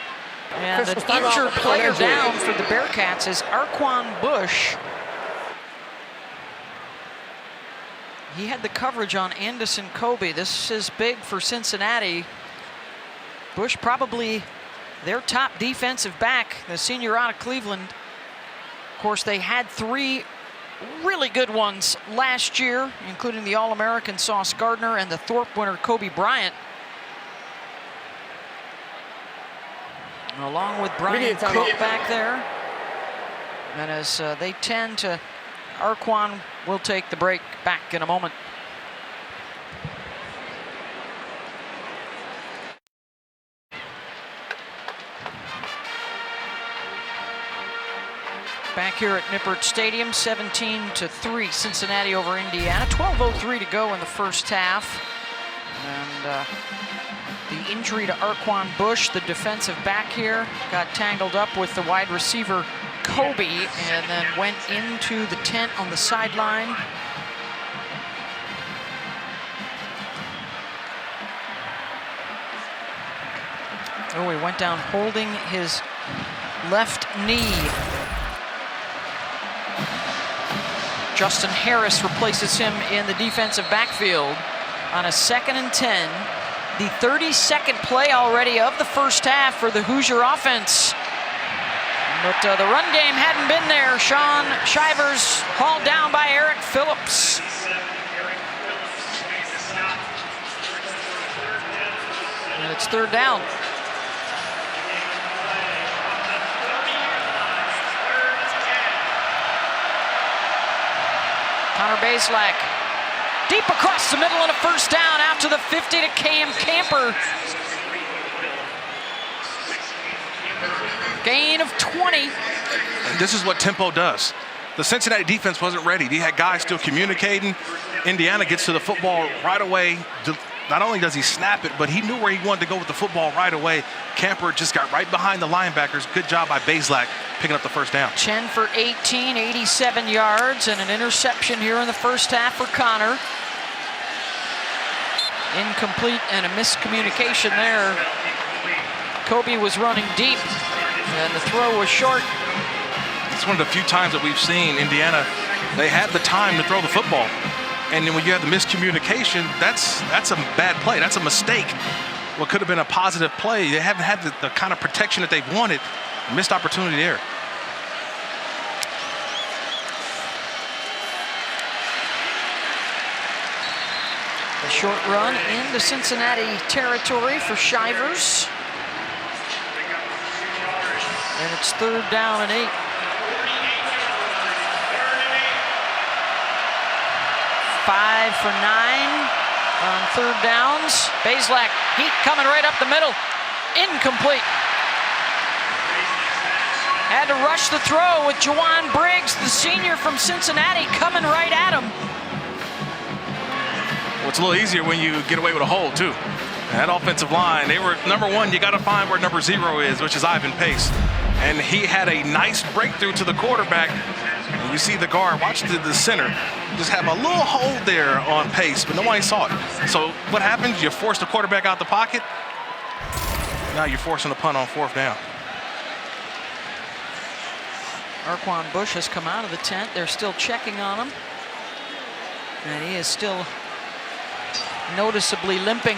and an injured player down for the Bearcats is Arquan Bush. He had the coverage on Anderson Kobe. This is big for Cincinnati. Bush probably their top defensive back, the senior out of Cleveland. Of course, they had 3 really good ones last year, including the All-American Sauce Gardner and the Thorpe winner Kobe Bryant. Along with Brian Cook back there. And as they tend to, Arquan will take the break. Back in a moment. Back here at Nippert Stadium, 17-3, Cincinnati over Indiana. 12:03 to go in the first half. And the injury to Arquan Bush, the defensive back here, got tangled up with the wide receiver Kobe and then went into the tent on the sideline. Oh, he went down holding his left knee. Justin Harris replaces him in the defensive backfield on a 2nd and 10. The 32nd play already of the first half for the Hoosier offense. But the run game hadn't been there. Sean Shivers hauled down by Eric Phillips. And it's 3rd down. Connor Bazelak deep across the middle and a 1st down out to the 50 to Cam Camper. Gain of 20. And this is what tempo does. The Cincinnati defense wasn't ready. They had guys still communicating. Indiana gets to the football right away. Not only does he snap it, but he knew where he wanted to go with the football right away. Camper just got right behind the linebackers. Good job by Bazelak picking up the 1st down. 10 for 18, 87 yards, and an interception here in the first half for Connor. Incomplete and a miscommunication there. Kobe was running deep, and the throw was short. It's one of the few times that we've seen Indiana, they had the time to throw the football. And then when you have the miscommunication, that's a bad play. That's a mistake. What could have been a positive play. They haven't had the kind of protection that they've wanted. Missed opportunity there. A short run into Cincinnati territory for Shivers. And it's 3rd down and 8. Five for 9 on 3rd downs. Bazelak, heat coming right up the middle. Incomplete. Had to rush the throw with Juwan Briggs, the senior from Cincinnati, coming right at him. Well, it's a little easier when you get away with a hold, too. That offensive line, they were number 1. You got to find where number 0 is, which is Ivan Pace. And he had a nice breakthrough to the quarterback. And you see the guard, watch the center, just have a little hold there on Pace, but nobody saw it. So what happens? You force the quarterback out the pocket. Now you're forcing a punt on 4th down. Arquan Bush has come out of the tent. They're still checking on him. And he is still noticeably limping.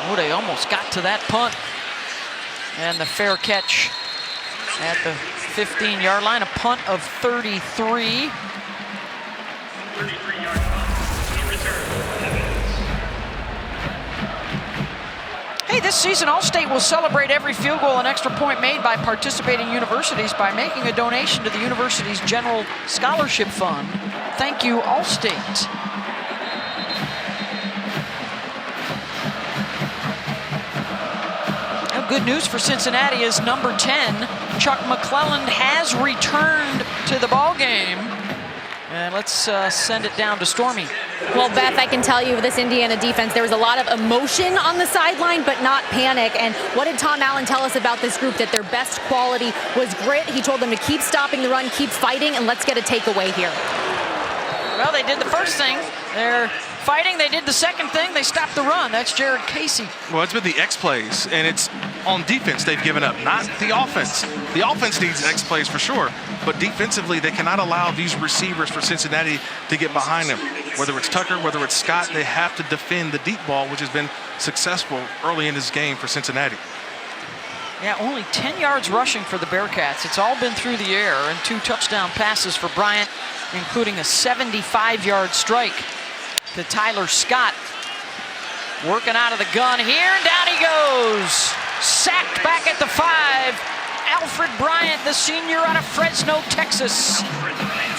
Oh, they almost got to that punt. And the fair catch at the 15-yard line, a punt of 33. Hey, this season, Allstate will celebrate every field goal and extra point made by participating universities by making a donation to the university's General Scholarship Fund. Thank you, Allstate. Good news for Cincinnati is number 10, Chuck McClelland, has returned to the ball game. And let's send it down to Stormy. Well, Beth, I can tell you this Indiana defense, there was a lot of emotion on the sideline, but not panic. And what did Tom Allen tell us about this group? That their best quality was grit. He told them to keep stopping the run, keep fighting, and let's get a takeaway here. Well, they did the first thing. They're fighting. They did the second thing. They stopped the run. That's Jared Casey. Well, it's been the X plays, and it's on defense they've given up, not the offense. The offense needs X plays for sure, but defensively they cannot allow these receivers for Cincinnati to get behind them. Whether it's Tucker, whether it's Scott, they have to defend the deep ball, which has been successful early in this game for Cincinnati. Yeah, only 10 yards rushing for the Bearcats. It's all been through the air, and 2 touchdown passes for Bryant, including a 75-yard strike to Tyler Scott. Working out of the gun here, and down he goes. Sacked back at the 5. Alfred Bryant, the senior out of Fresno, Texas.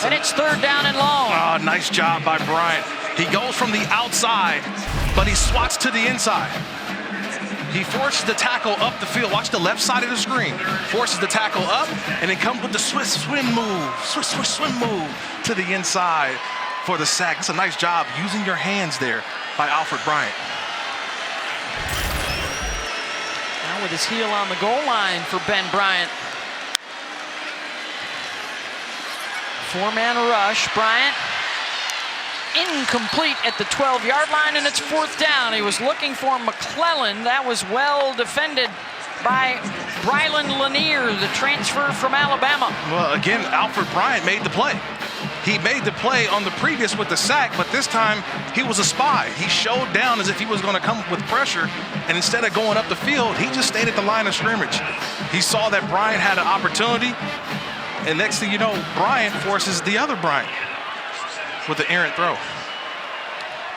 And it's 3rd down and long. Oh, nice job by Bryant. He goes from the outside, but he swats to the inside. He forces the tackle up the field. Watch the left side of the screen. Forces the tackle up, and then comes with the Swiss swim move. Swiss swim move to the inside for the sack. That's a nice job using your hands there by Alfred Bryant. Now with his heel on the goal line for Ben Bryant. 4-man rush. Bryant incomplete at the 12-yard line, and it's 4th down. He was looking for McClellan. That was well defended by Brylan Lanier, the transfer from Alabama. Well, again, Alfred Bryant made the play. He made the play on the previous with the sack, but this time he was a spy. He showed down as if he was going to come with pressure, and instead of going up the field, he just stayed at the line of scrimmage. He saw that Bryant had an opportunity, and next thing you know, Bryant forces the other Bryant with the errant throw.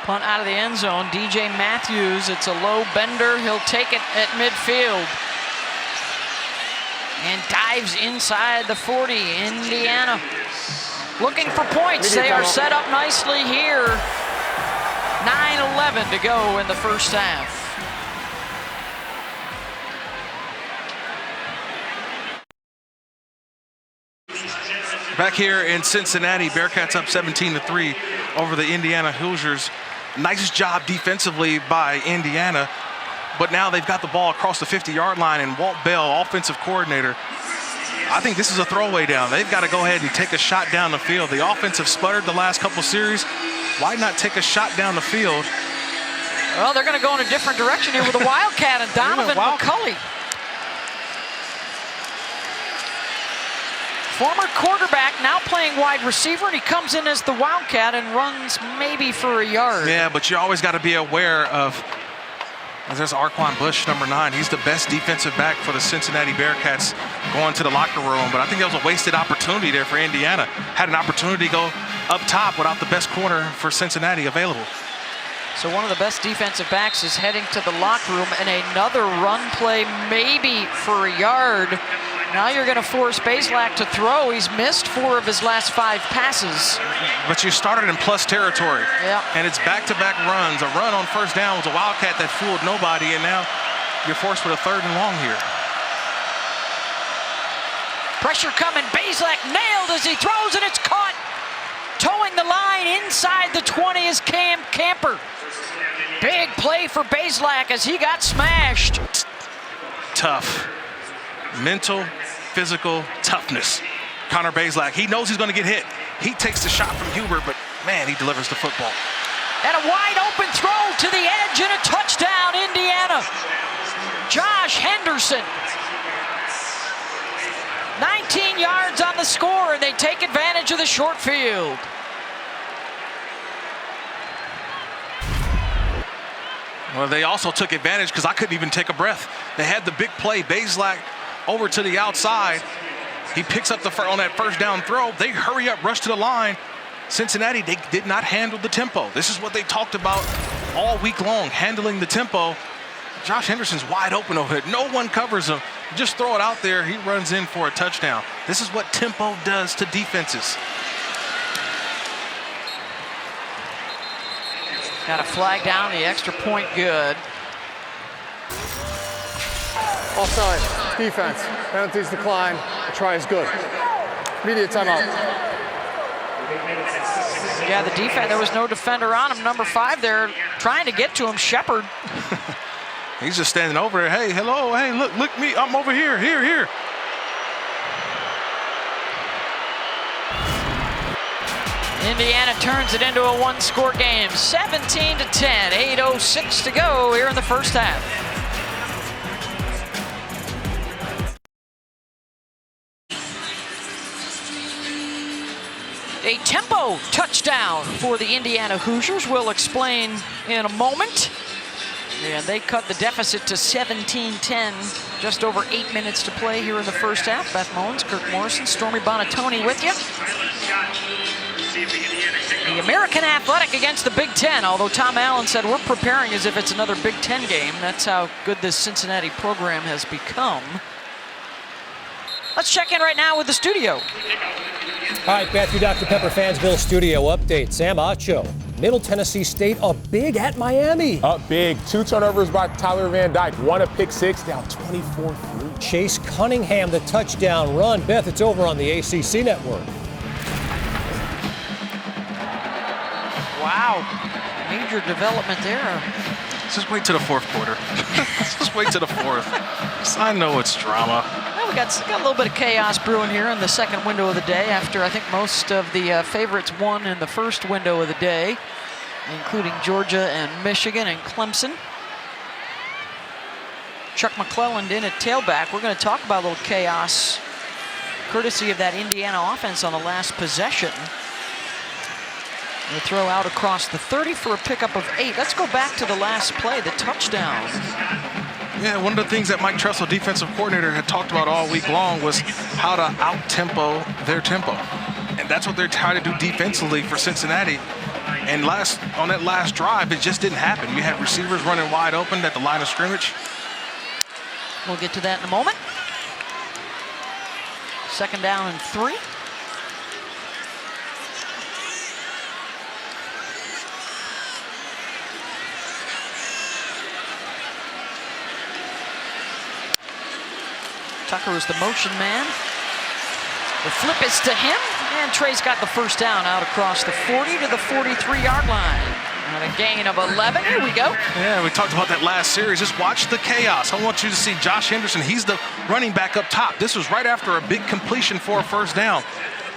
Punt out of the end zone. DJ Matthews, it's a low bender. He'll take it at midfield. And dives inside the 40. Indiana looking for points. They are set up nicely here. 9:11 to go in the first half. Back here in Cincinnati, Bearcats up 17-3 over the Indiana Hoosiers. Nice job defensively by Indiana, but now they've got the ball across the 50-yard line, and Walt Bell, offensive coordinator, I think this is a throwaway down. They've got to go ahead and take a shot down the field. The offense have sputtered the last couple series. Why not take a shot down the field? Well, they're going to go in a different direction here with a Wildcat and Donovan McCulley. Former quarterback, now playing wide receiver, and he comes in as the Wildcat and runs maybe for a yard. Yeah, but you always got to be aware of, there's Arquan Bush, number 9. He's the best defensive back for the Cincinnati Bearcats going to the locker room, but I think that was a wasted opportunity there for Indiana. Had an opportunity to go up top without the best corner for Cincinnati available. So one of the best defensive backs is heading to the locker room, and another run play maybe for a yard. Now you're going to force Bazelak to throw. He's missed 4 of his last 5 passes. But you started in plus territory. Yeah. And it's back-to-back runs. A run on first down was a Wildcat that fooled nobody, and now you're forced with a 3rd and long here. Pressure coming. Bazelak nailed as he throws, and it's caught. Towing the line inside the 20 is Cam Camper. Big play for Bazelak as he got smashed. Tough. Mental, physical toughness. Connor Bazelak, he knows he's going to get hit. He takes the shot from Hubert, but man, he delivers the football. And a wide open throw to the edge and a touchdown, Indiana. Josh Henderson. 19 yards on the score, and they take advantage of the short field. Well, they also took advantage because I couldn't even take a breath. They had the big play. Bazelak over to the outside. He picks up on that first down throw. They hurry up, rush to the line. Cincinnati, they did not handle the tempo. This is what they talked about all week long, handling the tempo. Josh Henderson's wide open over there. No one covers him. Just throw it out there. He runs in for a touchdown. This is what tempo does to defenses. Got a flag down, the extra point good. Offside, defense, penalties decline, the try is good. Immediate timeout. Yeah, the defense, there was no defender on him. Number 5 there trying to get to him, Shepard. He's just standing over there. Hey, hello, hey, look me, I'm over here, here. Indiana turns it into a one-score game, 17-10, 8:06 to go here in the first half. A tempo touchdown for the Indiana Hoosiers. We'll explain in a moment. And they cut the deficit to 17-10, just over 8 minutes to play here in the first half. Beth Mullins, Kirk Morrison, Stormy Bonatoni with you. The American Athletic against the Big Ten, although Tom Allen said we're preparing as if it's another Big Ten game. That's how good this Cincinnati program has become. Let's check in right now with the studio. All right, Matthew Dr. Pepper Fansville studio update. Sam Acho, Middle Tennessee State up big at Miami. Up big. 2 turnovers by Tyler Van Dyke. 1 a pick 6, down 24-3. Chase Cunningham, the touchdown run. Beth, it's over on the ACC network. Wow, major development there. Just wait to the fourth quarter. Just wait to the fourth. I know it's drama. Well, we got a little bit of chaos brewing here in the second window of the day after I think most of the favorites won in the first window of the day, including Georgia and Michigan and Clemson. Chuck McClelland in at tailback. We're going to talk about a little chaos courtesy of that Indiana offense on the last possession. They throw out across the 30 for a pickup of 8. Let's go back to the last play, the touchdown. Yeah, one of the things that Mike Tressel, defensive coordinator, had talked about all week long was how to out-tempo their tempo. And that's what they're trying to do defensively for Cincinnati. And on that last drive, it just didn't happen. You had receivers running wide open at the line of scrimmage. We'll get to that in a moment. 2nd down and 3. Tucker is the motion man. The flip is to him, and Trey's got the first down out across the 40 to the 43-yard line. And a gain of 11. Here we go. Yeah, we talked about that last series. Just watch the chaos. I want you to see Josh Henderson. He's the running back up top. This was right after a big completion for a first down.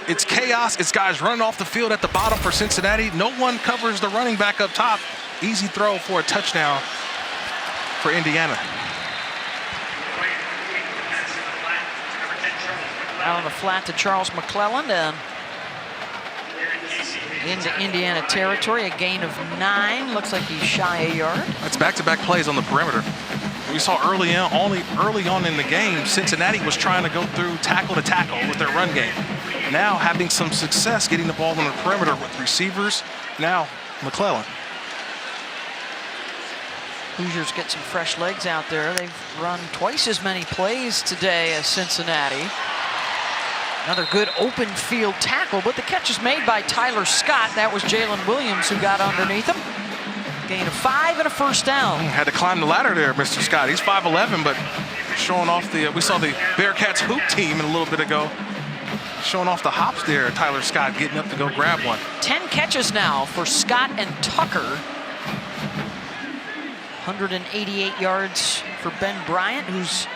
It's chaos. It's guys running off the field at the bottom for Cincinnati. No one covers the running back up top. Easy throw for a touchdown for Indiana. Out on the flat to Charles McClelland and into Indiana territory. A gain of 9. Looks like he's shy a yard. That's back-to-back plays on the perimeter. We saw early on in the game, Cincinnati was trying to go through tackle to tackle with their run game. Now having some success getting the ball on the perimeter with receivers. Now McClelland. Hoosiers get some fresh legs out there. They've run twice as many plays today as Cincinnati. Another good open field tackle, but the catch is made by Tyler Scott. That was Jalen Williams who got underneath him. Gain of 5 and a first down. Had to climb the ladder there, Mr. Scott. He's 5'11", but showing off the, we saw the Bearcats hoop team a little bit ago, showing off the hops there. Tyler Scott getting up to go grab one. 10 catches now for Scott and Tucker. 188 yards for Ben Bryant, who's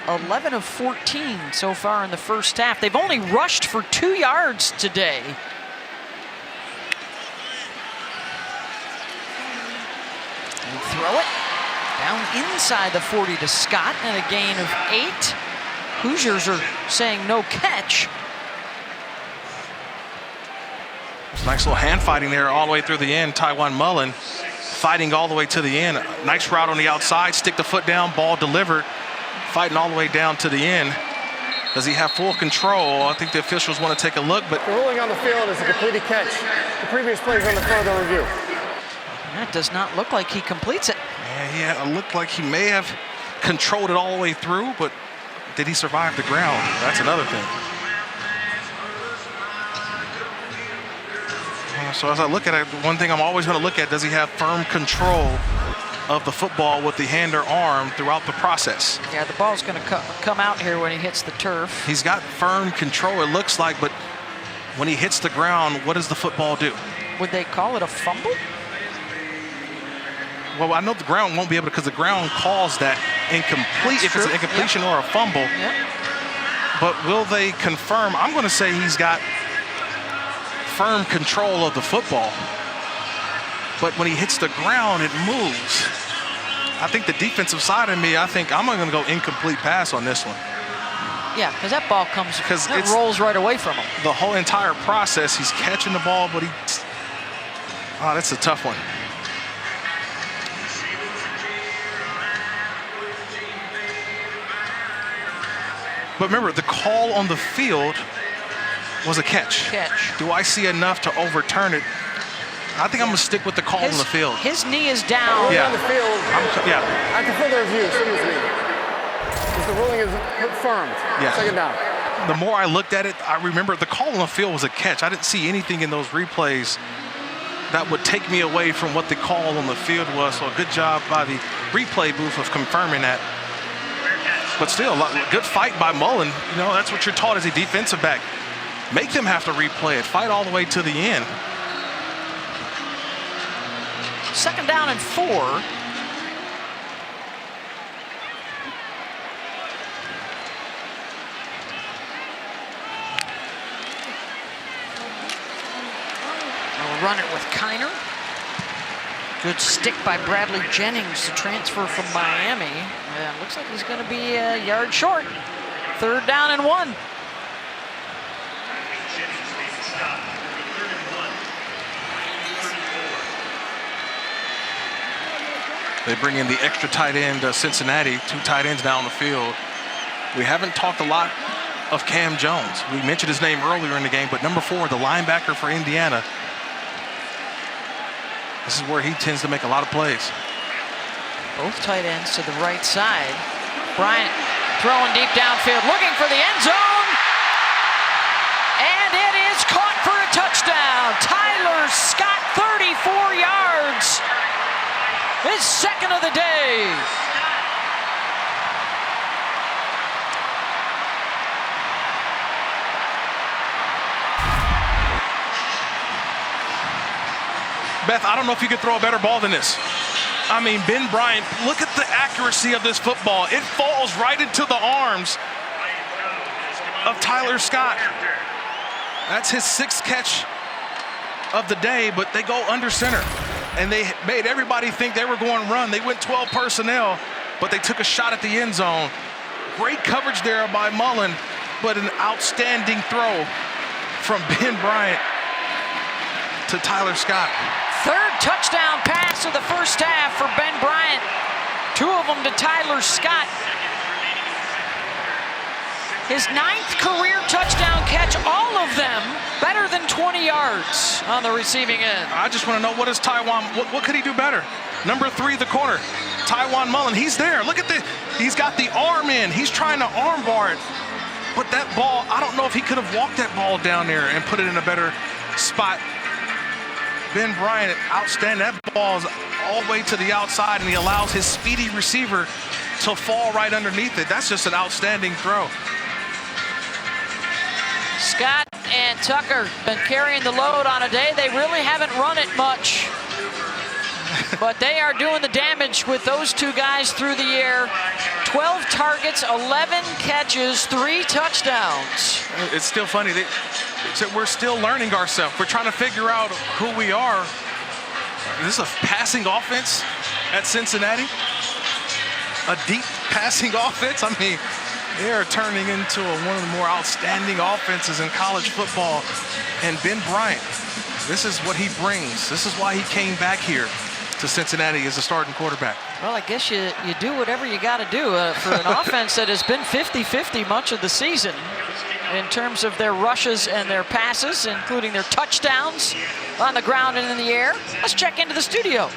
11 of 14 so far in the first half. They've only rushed for 2 yards today. And throw it down inside the 40 to Scott, and a gain of 8. Hoosiers are saying no catch. Nice little hand fighting there all the way through the end. Tywan Mullen fighting all the way to the end. Nice route on the outside, stick the foot down, ball delivered. Fighting all the way down to the end. Does he have full control? I think the officials want to take a look, but The ruling on the field is a completed catch. The previous play is under further review. That does not look like he completes it. yeah, it looked like he may have controlled it all the way through, but did he survive the ground? That's another thing. So as I look at it, one thing I'm always going to look at, does he have firm control of the football with the hand or arm throughout the process? Yeah, the ball's going to come out here when he hits the turf. He's got firm control, it looks like, but when he hits the ground, what does the football do? Would they call it a fumble? Well, I know the ground won't be able to, because the ground calls that incomplete if it's an incompletion or a fumble. But will they confirm? I'm going to say he's got firm control of the football. But when he hits the ground, it moves. I think the defensive side of me, I think I'm going to go incomplete pass on this one. Yeah, because that ball comes, it rolls right away from him. The whole entire process, he's catching the ball, but that's a tough one. But remember, the call on the field was a catch. Do I see enough to overturn it? I think I'm going to stick with the call on the field. His knee is down. On the field. After further review, excuse me. Because the ruling is confirmed. Second down. The more I looked at it, I remember the call on the field was a catch. I didn't see anything in those replays that would take me away from what the call on the field was. So a good job by the replay booth of confirming that. But still, good fight by Mullen. You know, that's what you're taught as a defensive back. Make them have to replay it. Fight all the way to the end. Second down and 4. We'll run it with Kiner. Good stick by Bradley Jennings, the transfer from Miami. Looks like he's going to be a yard short. Third down and 1. They bring in the extra tight end, Cincinnati, 2 tight ends now on the field. We haven't talked a lot of Cam Jones. We mentioned his name earlier in the game, but number 4, the linebacker for Indiana. This is where he tends to make a lot of plays. Both tight ends to the right side. Bryant throwing deep downfield, looking for the end zone. And it is caught for a touchdown. Tyler Scott, 34 yards. His second of the day. Beth, I don't know if you could throw a better ball than this. I mean, Ben Bryant, look at the accuracy of this football. It falls right into the arms of Tyler Scott. That's his 6th catch of the day, but they go under center. And they made everybody think they were going to run. They went 12 personnel, but they took a shot at the end zone. Great coverage there by Mullen, but an outstanding throw from Ben Bryant to Tyler Scott. Third touchdown pass of the first half for Ben Bryant. 2 of them to Tyler Scott. His 9th career touchdown catch, all of them better than 20 yards on the receiving end. I just want to know, what could he do better? Number 3, the corner, Tywan Mullen, he's there. Look at he's got the arm in. He's trying to arm bar it. But that ball, I don't know if he could have walked that ball down there and put it in a better spot. Ben Bryant, outstanding. That ball is all the way to the outside, and he allows his speedy receiver to fall right underneath it. That's just an outstanding throw. Scott and Tucker been carrying the load on a day. They really haven't run it much. But they are doing the damage with those 2 guys through the air. 12 targets, 11 catches, 3 touchdowns. It's still funny. We're still learning ourselves. We're trying to figure out who we are. Is this a passing offense at Cincinnati? A deep passing offense? I mean, they are turning into one of the more outstanding offenses in college football. And Ben Bryant, this is what he brings. This is why he came back here to Cincinnati as a starting quarterback. Well, I guess you do whatever you got to do for an offense that has been 50-50 much of the season in terms of their rushes and their passes, including their touchdowns on the ground and in the air. Let's check into the studio.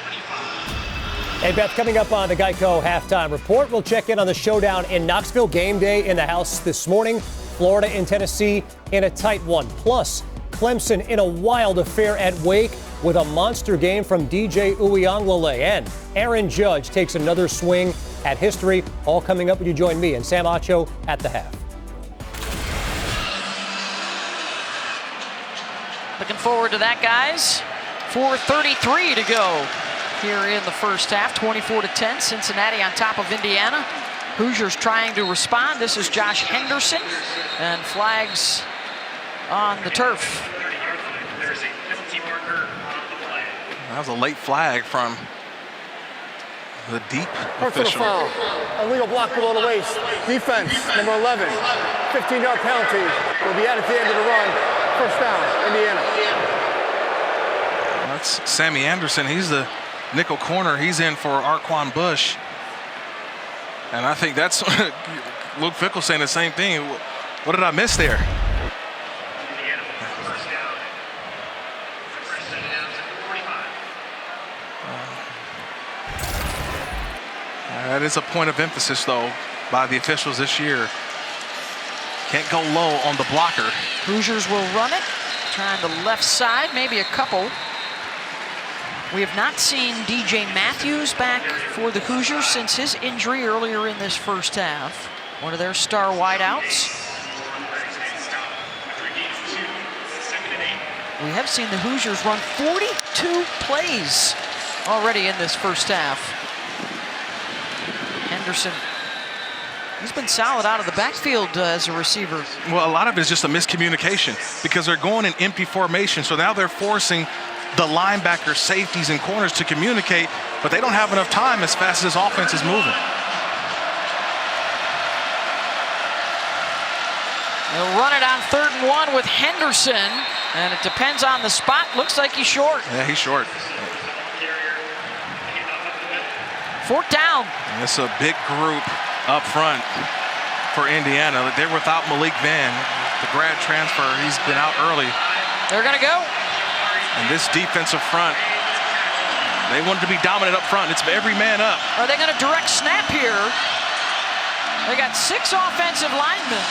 Hey, Beth, coming up on the Geico Halftime Report, we'll check in on the showdown in Knoxville. Game day in the house this morning. Florida and Tennessee in a tight one. Plus, Clemson in a wild affair at Wake with a monster game from DJ Uiagalelei. And Aaron Judge takes another swing at history. All coming up when you join me and Sam Acho at the half. Looking forward to that, guys. 4:33 to go here in the first half. 24-10, Cincinnati on top of Indiana. Hoosiers trying to respond. This is Josh Henderson, and flags on the turf. There's a penalty marker on the flag. That was a late flag from the deep Personal official. foul. Illegal block below the waist. Defense, number 11. 15-yard penalty will be added at the end of the run. First down, Indiana. That's Sammy Anderson. He's the nickel corner. He's in for Arquan Bush. And I think that's Luke Fickell saying the same thing. What did I miss there? Indiana first down. First set down to 45. That is a point of emphasis, though, by the officials this year. Can't go low on the blocker. Hoosiers will run it. Trying the left side, maybe a couple. We have not seen DJ Matthews back for the Hoosiers since his injury earlier in this first half. One of their star wideouts. We have seen the Hoosiers run 42 plays already in this first half. Henderson, he's been solid out of the backfield as a receiver. Well, a lot of it is just a miscommunication because they're going in empty formation. So now they're forcing the linebackers, safeties, and corners to communicate, but they don't have enough time as fast as this offense is moving. They'll run it on 3rd and 1 with Henderson, and it depends on the spot. Looks like he's short. Yeah, he's short. 4th down. And it's a big group up front for Indiana. They're without Malik Van, the grad transfer. He's been out early. They're going to go. And this defensive front, they wanted to be dominant up front. It's every man up. Are they going to direct snap here? They got 6 offensive linemen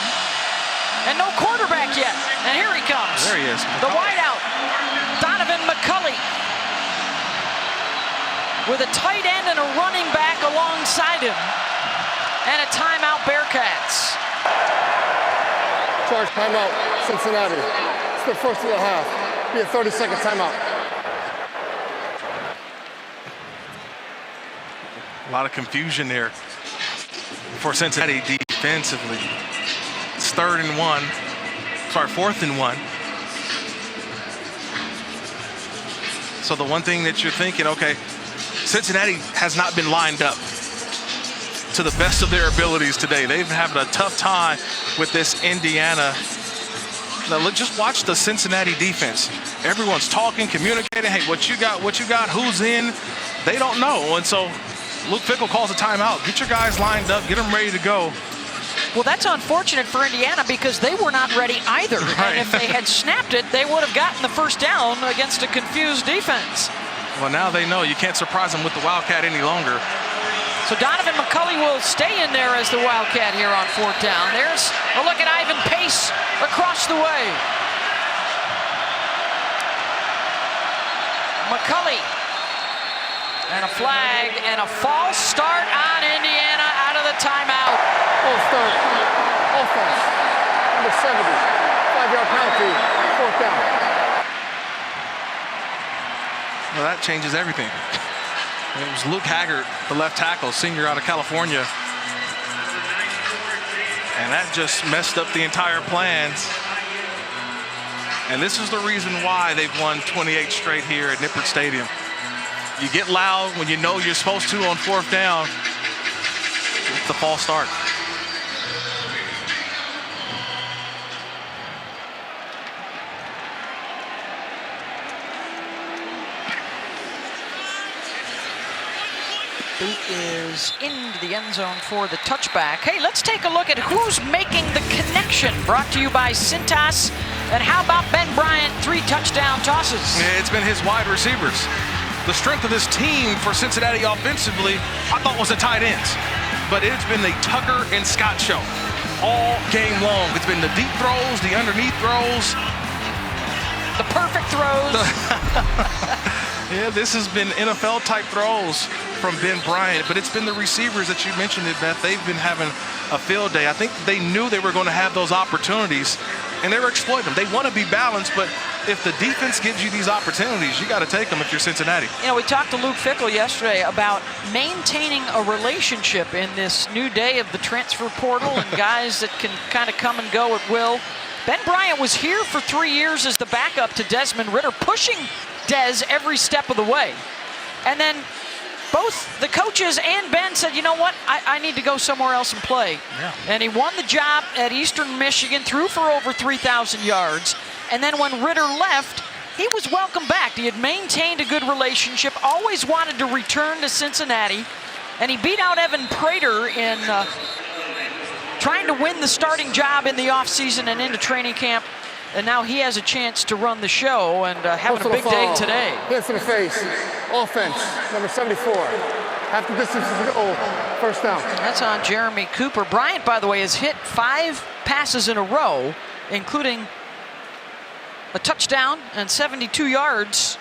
and no quarterback yet. And here he comes. There he is. The wideout, Donovan McCulley. With a tight end and a running back alongside him. And a timeout, Bearcats. Charge timeout, Cincinnati. It's the first of the half. Be a 30-second timeout. A lot of confusion there for Cincinnati defensively. It's 4th and 1. So the one thing that you're thinking, okay, Cincinnati has not been lined up to the best of their abilities today. They've been having a tough time with this Indiana. Now, just watch the Cincinnati defense. Everyone's talking, communicating. Hey, what you got? Who's in? They don't know. And so Luke Fickell calls a timeout. Get your guys lined up. Get them ready to go. Well, that's unfortunate for Indiana because they were not ready either. Right. And if they had snapped it, they would have gotten the first down against a confused defense. Well, now they know you can't surprise them with the Wildcat any longer. So Donovan McCulley will stay in there as the Wildcat here on 4th down. There's a look at Ivan Pace across the way. McCulley. And a flag and a false start on Indiana out of the timeout. False start. Offense. Number 70. 5-yard penalty. 4th down. Well, that changes everything. It was Luke Haggard, the left tackle, senior out of California. And that just messed up the entire plans. And this is the reason why they've won 28 straight here at Nippert Stadium. You get loud when you know you're supposed to on 4th down. It's the false start. Boot is into the end zone for the touchback. Hey, let's take a look at who's making the connection. Brought to you by Cintas. And how about Ben Bryant, 3 touchdown tosses? It's been his wide receivers. The strength of this team for Cincinnati offensively, I thought was the tight ends. But it's been the Tucker and Scott show all game long. It's been the deep throws, the underneath throws. The perfect throws. Yeah, this has been NFL-type throws from Ben Bryant, but it's been the receivers that you mentioned, Beth. They've been having a field day. I think they knew they were going to have those opportunities, and they were exploiting them. They want to be balanced, but if the defense gives you these opportunities, you got to take them if you're Cincinnati. You know, we talked to Luke Fickell yesterday about maintaining a relationship in this new day of the transfer portal and guys that can kind of come and go at will. Ben Bryant was here for 3 years as the backup to Desmond Ridder, pushing Des every step of the way. And then both the coaches and Ben said, you know what, I need to go somewhere else and play. Yeah. And he won the job at Eastern Michigan, threw for over 3,000 yards. And then when Ridder left, he was welcomed back. He had maintained a good relationship, always wanted to return to Cincinnati. And he beat out Evan Prater in trying to win the starting job in the offseason and into training camp. And now he has a chance to run the show and having a big day today. Hits in the face. Offense, number 74. Half the distance to the goal. First down. That's on Jeremy Cooper. Bryant, by the way, has hit 5 passes in a row, including a touchdown and 72 yards.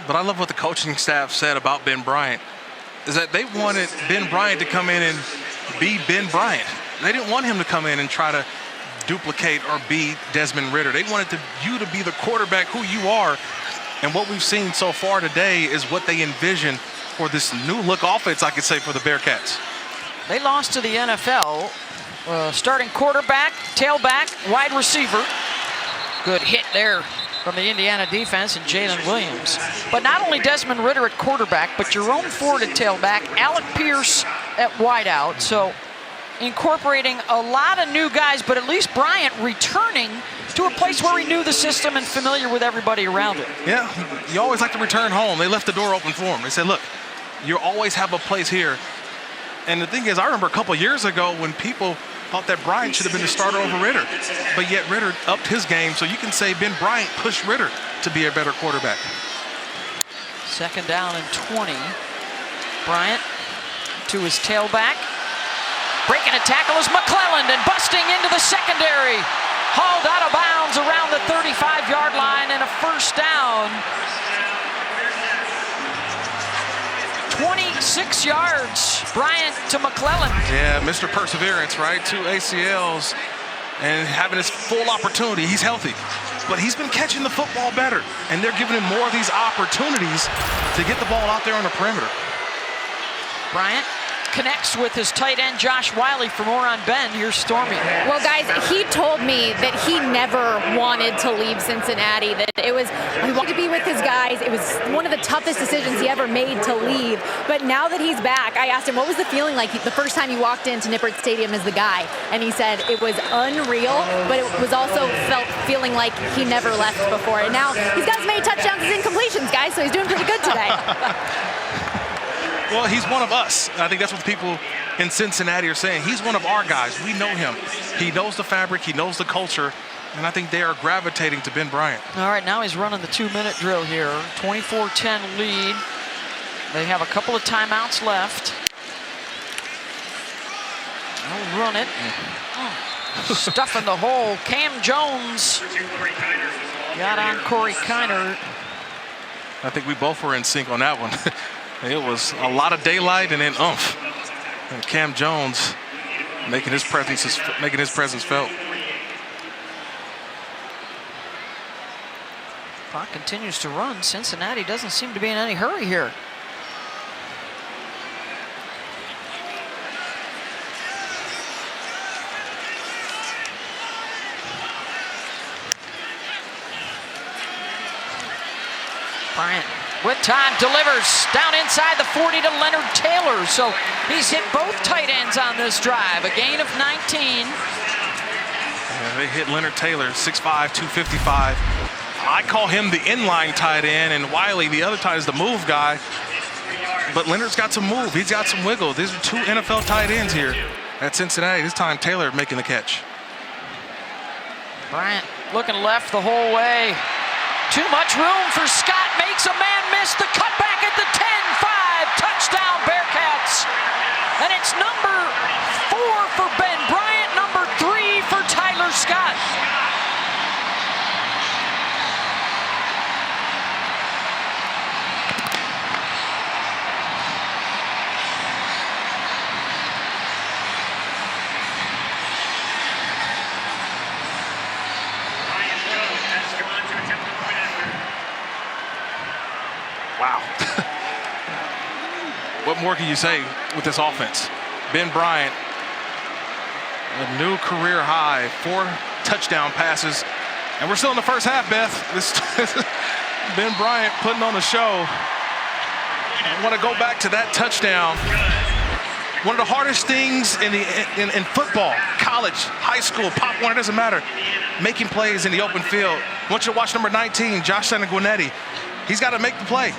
But I love what the coaching staff said about Ben Bryant, is that they wanted Ben Bryant to come in and be Ben Bryant. They didn't want him to come in and try to duplicate or be Desmond Ridder. They wanted you to be the quarterback who you are. And what we've seen so far today is what they envision for this new look offense, I could say, for the Bearcats. They lost to the NFL. Starting quarterback, tailback, wide receiver. Good hit there from the Indiana defense and Jalen Williams. But not only Desmond Ridder at quarterback, but Jerome Ford at tailback, Alec Pierce at wideout. So incorporating a lot of new guys, but at least Bryant returning to a place where he knew the system and familiar with everybody around it. Yeah, you always like to return home. They left the door open for him. They said, look, you always have a place here. And the thing is, I remember a couple years ago when people thought that Bryant should have been the starter over Ridder. But yet Ridder upped his game, so you can say Ben Bryant pushed Ridder to be a better quarterback. Second down and 20. Bryant to his tailback. Breaking a tackle is McClelland and busting into the secondary. Hauled out of bounds around the 35-yard line and a first down. 26 yards, Bryant to McClelland. Yeah, Mr. Perseverance, right? 2 ACLs and having his full opportunity. He's healthy, but he's been catching the football better, and they're giving him more of these opportunities to get the ball out there on the perimeter. Bryant connects with his tight end Josh Wiley for more on Ben. Here's Stormy. Well, guys, he told me that he never wanted to leave Cincinnati, that he wanted to be with his guys. It was one of the toughest decisions he ever made to leave. But now that he's back, I asked him, what was the feeling like the first time you walked into Nippert Stadium as the guy? And he said it was unreal, but it was also feeling like he never left before. And now he's got as many touchdowns as incompletions, guys, so he's doing pretty good today. Well, he's one of us. I think that's what people in Cincinnati are saying. He's one of our guys. We know him. He knows the fabric. He knows the culture. And I think they are gravitating to Ben Bryant. All right, now he's running the 2-minute drill here. 24-10 lead. They have a couple of timeouts left. They'll run it. Stuffing the hole. Cam Jones got on Corey Kiner. I think we both were in sync on that one. It was a lot of daylight and then oomph. And Cam Jones making his presence felt. Clock continues to run. Cincinnati doesn't seem to be in any hurry here. Bryant with time delivers down inside the 40 to Leonard Taylor. So he's hit both tight ends on this drive. A gain of 19. Yeah, they hit Leonard Taylor, 6'5", 255. I call him the inline tight end, and Wiley, the other tight, is the move guy. But Leonard's got some move. He's got some wiggle. These are 2 NFL tight ends here at Cincinnati. This time Taylor making the catch. Bryant looking left the whole way. Too much room for Scott. Makes a man miss the cutback at the 10-5. Touchdown Bearcats. And it's number 4 for Ben Bryant, number 3 for Tyler Scott. Wow. What more can you say with this offense? Ben Bryant, a new career high, 4 touchdown passes. And we're still in the first half, Beth. Ben Bryant putting on a show. I want to go back to that touchdown. One of the hardest things in football, college, high school, Pop Warner, doesn't matter. Making plays in the open field. I want you to watch number 19, Josh Sanguinetti. He's got to make the play.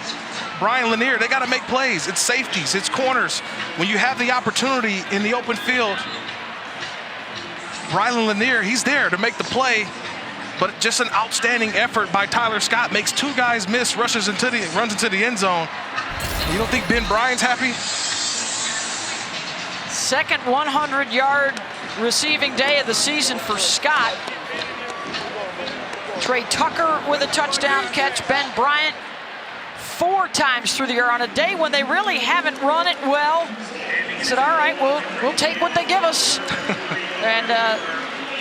Brian Lanier, they got to make plays. It's safeties, it's corners. When you have the opportunity in the open field, Brian Lanier, he's there to make the play. But just an outstanding effort by Tyler Scott. Makes 2 guys miss, runs into the end zone. You don't think Ben Bryant's happy? Second 100-yard receiving day of the season for Scott. Trey Tucker with a touchdown catch. Ben Bryant 4 times through the air on a day when they really haven't run it well. He said, all right, we'll take what they give us. And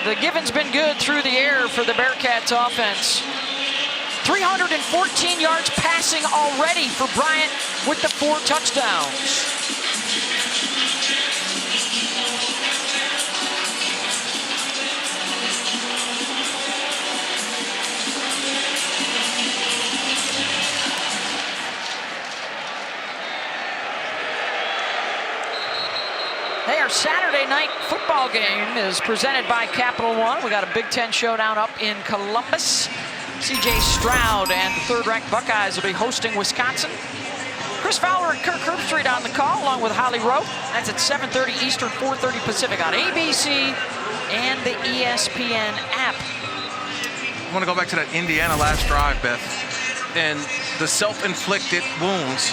the giving's been good through the air for the Bearcats offense. 314 yards passing already for Bryant with the 4 touchdowns. Hey, our Saturday night football game is presented by Capital One. We got a Big Ten showdown up in Columbus. C.J. Stroud and the 3rd-ranked Buckeyes will be hosting Wisconsin. Chris Fowler and Kirk Herbstreit on the call, along with Holly Rowe. That's at 7:30 Eastern, 4:30 Pacific on ABC and the ESPN app. I want to go back to that Indiana last drive, Beth, and the self-inflicted wounds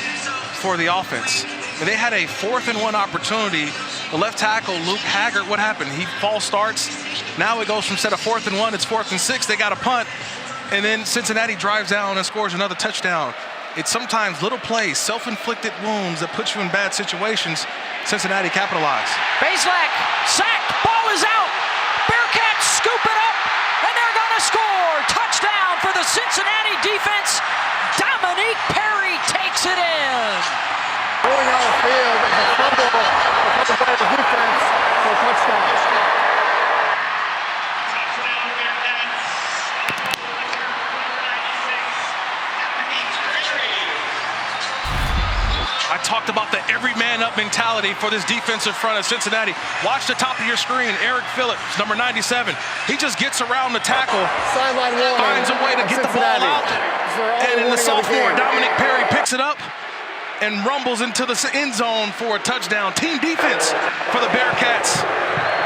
for the offense. And they had a 4th-and-1 opportunity. The left tackle, Luke Haggard, what happened? He false starts. Now it goes from instead of 4th-and-1, it's 4th-and-6. They got a punt. And then Cincinnati drives down and scores another touchdown. It's sometimes little plays, self-inflicted wounds that put you in bad situations. Cincinnati capitalized. Bazelak sacked, ball is out. Bearcats scoop it up, and they're gonna score. Touchdown for the Cincinnati defense. Dominique Perry takes it in. Going out of the field, it's a fumble by the defense for a touchdown. I talked about the every man up mentality for this defensive front of Cincinnati. Watch the top of your screen. Eric Phillips, number 97. He just gets around the tackle, finds a way to get the ball out. And then the sophomore, Dominic Perry, picks it up and rumbles into the end zone for a touchdown. Team defense for the Bearcats.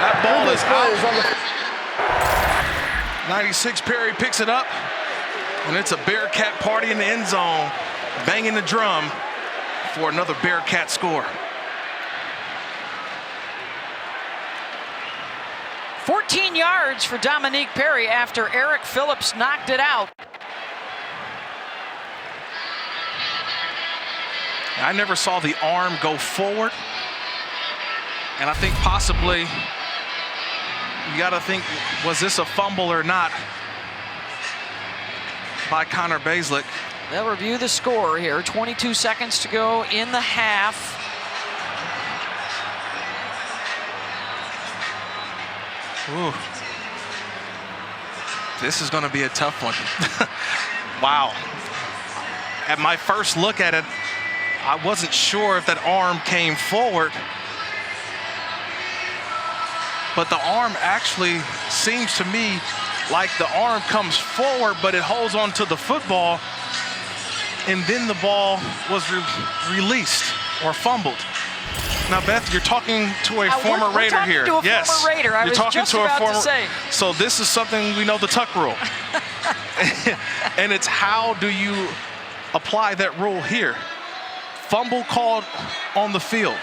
That ball is out. 96, Perry picks it up. And it's a Bearcat party in the end zone, banging the drum for another Bearcat score. 14 yards for Dominique Perry after Eric Phillips knocked it out. I never saw the arm go forward. And I think possibly you got to think, was this a fumble or not by Connor Bazelak? They'll review the score here. 22 seconds to go in the half. Ooh. This is going to be a tough one. Wow. At my first look at it, I wasn't sure if that arm came forward. But the arm actually seems to me like the arm comes forward, but it holds onto the football. And then the ball was released or fumbled. Now, Beth, you're talking to a former Raider here. To a former Raider. I was just about to say. So this is something we know, the tuck rule. And it's how do you apply that rule here? Fumble called on the field.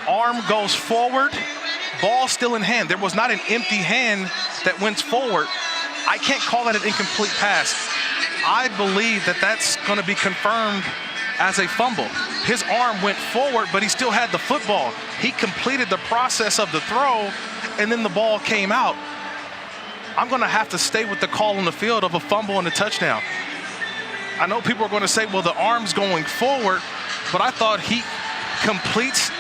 Arm goes forward, ball still in hand. There was not an empty hand that went forward. I can't call that an incomplete pass. I believe that that's going to be confirmed as a fumble. His arm went forward, but he still had the football. He completed the process of the throw, and then the ball came out. I'm going to have to stay with the call on the field of a fumble and a touchdown. I know people are going to say, well, the arm's going forward, but I thought he completes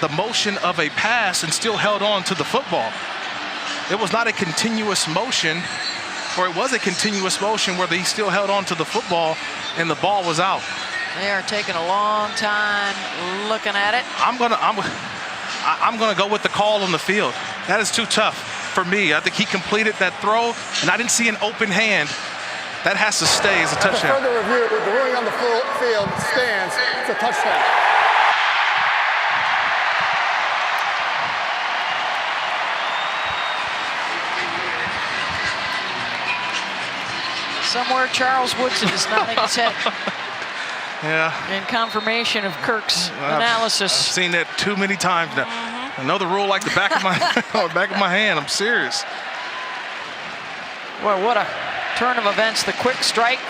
the motion of a pass and still held on to the football. It was not a continuous motion, or it was a continuous motion where he still held on to the football and the ball was out. They are taking a long time looking at it. I'm gonna go with the call on the field. That is too tough for me. I think he completed that throw, and I didn't see an open hand. That has to stay as a touchdown. After further review, the ruling on the field stands. It's a touchdown. Somewhere Charles Woodson is nodding his head. Yeah. In confirmation of Kirk's analysis. I've seen that too many times now. I know the rule like the back of my back of my hand. I'm serious. Well, what a turn of events. The quick strike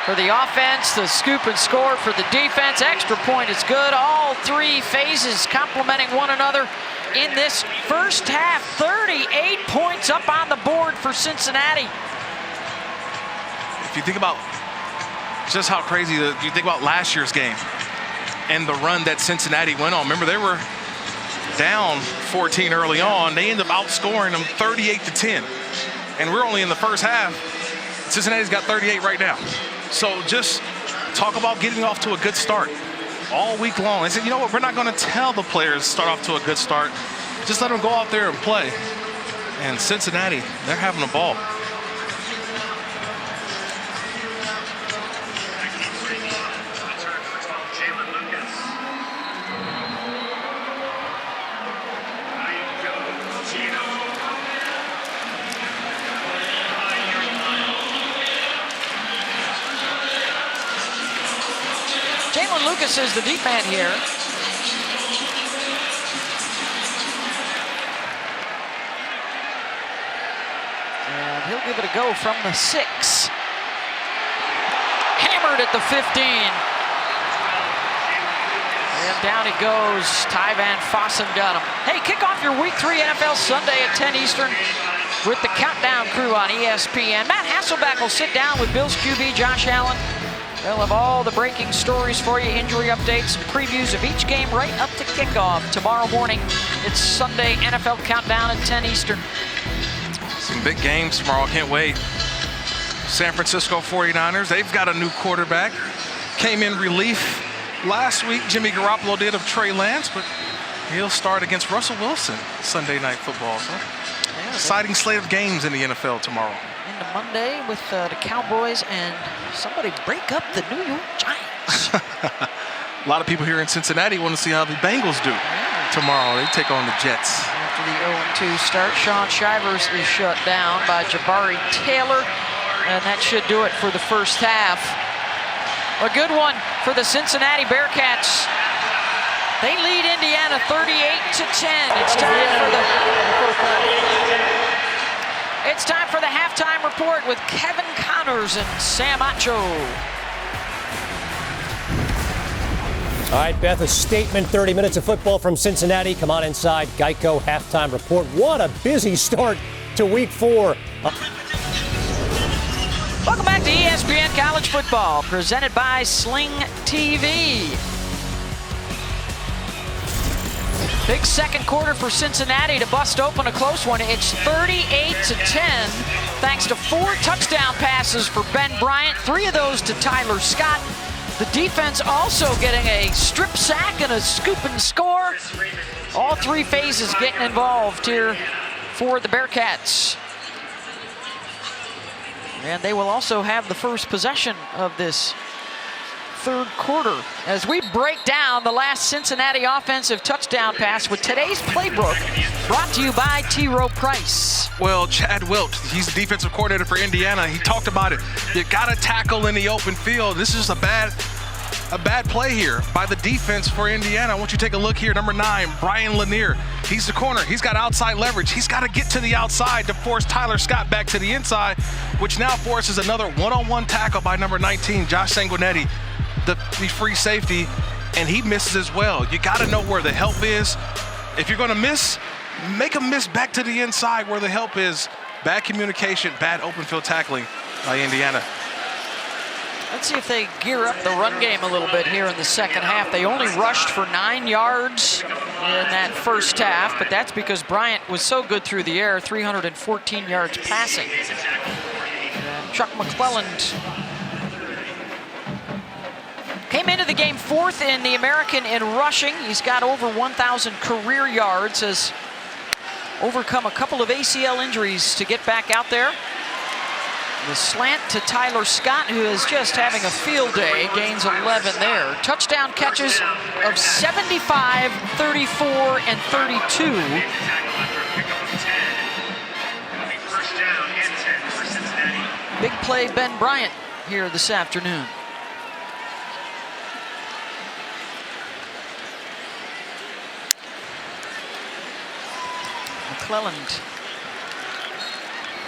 for the offense, the scoop and score for the defense. Extra point is good. All three phases complementing one another in this first half. 38 points up on the board for Cincinnati. If you think about just how crazy, you think about last year's game and the run that Cincinnati went on. Remember, they were down 14 early on. They ended up outscoring them 38-10. And we're only in the first half. Cincinnati's got 38 right now. So just talk about getting off to a good start all week long. They said, you know what, we're not going to tell the players to start off to a good start. Just let them go out there and play. And Cincinnati, they're having a ball. Lucas is the deep man here. And he'll give it a go from the 6. Hammered at the 15. And down he goes. Ty Van Fossen got him. Hey, kick off your Week 3 NFL Sunday at 10 Eastern with the Countdown crew on ESPN. Matt Hasselbeck will sit down with Bills QB Josh Allen. They'll have all the breaking stories for you, injury updates, and previews of each game right up to kickoff. Tomorrow morning, it's Sunday NFL Countdown at 10 Eastern. Some big games tomorrow, can't wait. San Francisco 49ers, they've got a new quarterback. Came in relief last week, Jimmy Garoppolo did, of Trey Lance, but he'll start against Russell Wilson Sunday Night Football. So exciting slate of games in the NFL tomorrow. Into Monday with the Cowboys and somebody break up the New York Giants. A lot of people here in Cincinnati want to see how the Bengals do tomorrow. They take on the Jets. After the 0-2 start, Sean Shivers is shut down by Jabari Taylor, and that should do it for the first half. A good one for the Cincinnati Bearcats. They lead Indiana 38-10. It's time for the halftime report with Kevin Connors and Sam Acho. All right, Beth, a statement 30 minutes of football from Cincinnati. Come on inside. Geico halftime report. What a busy start to Week 4. Welcome back to ESPN College Football, presented by Sling TV. Big second quarter for Cincinnati to bust open a close one. It's 38-10, thanks to 4 touchdown passes for Ben Bryant, 3 of those to Tyler Scott. The defense also getting a strip sack and a scoop and score. All 3 phases getting involved here for the Bearcats. And they will also have the first possession of this third quarter as we break down the last Cincinnati offensive touchdown pass with today's playbook, brought to you by T. Rowe Price. Well, Chad Wilt, he's the defensive coordinator for Indiana. He talked about it. You got to tackle in the open field. This is a bad play here by the defense for Indiana. I want you to take a look here. Number 9, Brian Lanier. He's the corner. He's got outside leverage. He's got to get to the outside to force Tyler Scott back to the inside, which now forces another one-on-one tackle by number 19, Josh Sanguinetti, the free safety, and he misses as well. You got to know where the help is. If you're going to miss, make him miss back to the inside where the help is. Bad communication, bad open field tackling by Indiana. Let's see if they gear up the run game a little bit here in the second half. They only rushed for 9 yards in that first half, but that's because Bryant was so good through the air, 314 yards passing. And Chuck McClelland came into the game 4th in the American in rushing. He's got over 1,000 career yards, has overcome a couple of ACL injuries to get back out there. The slant to Tyler Scott, who is just having a field day, gains 11 there. Touchdown catches of 75, 34, and 32. Big play Ben Bryant here this afternoon. McClelland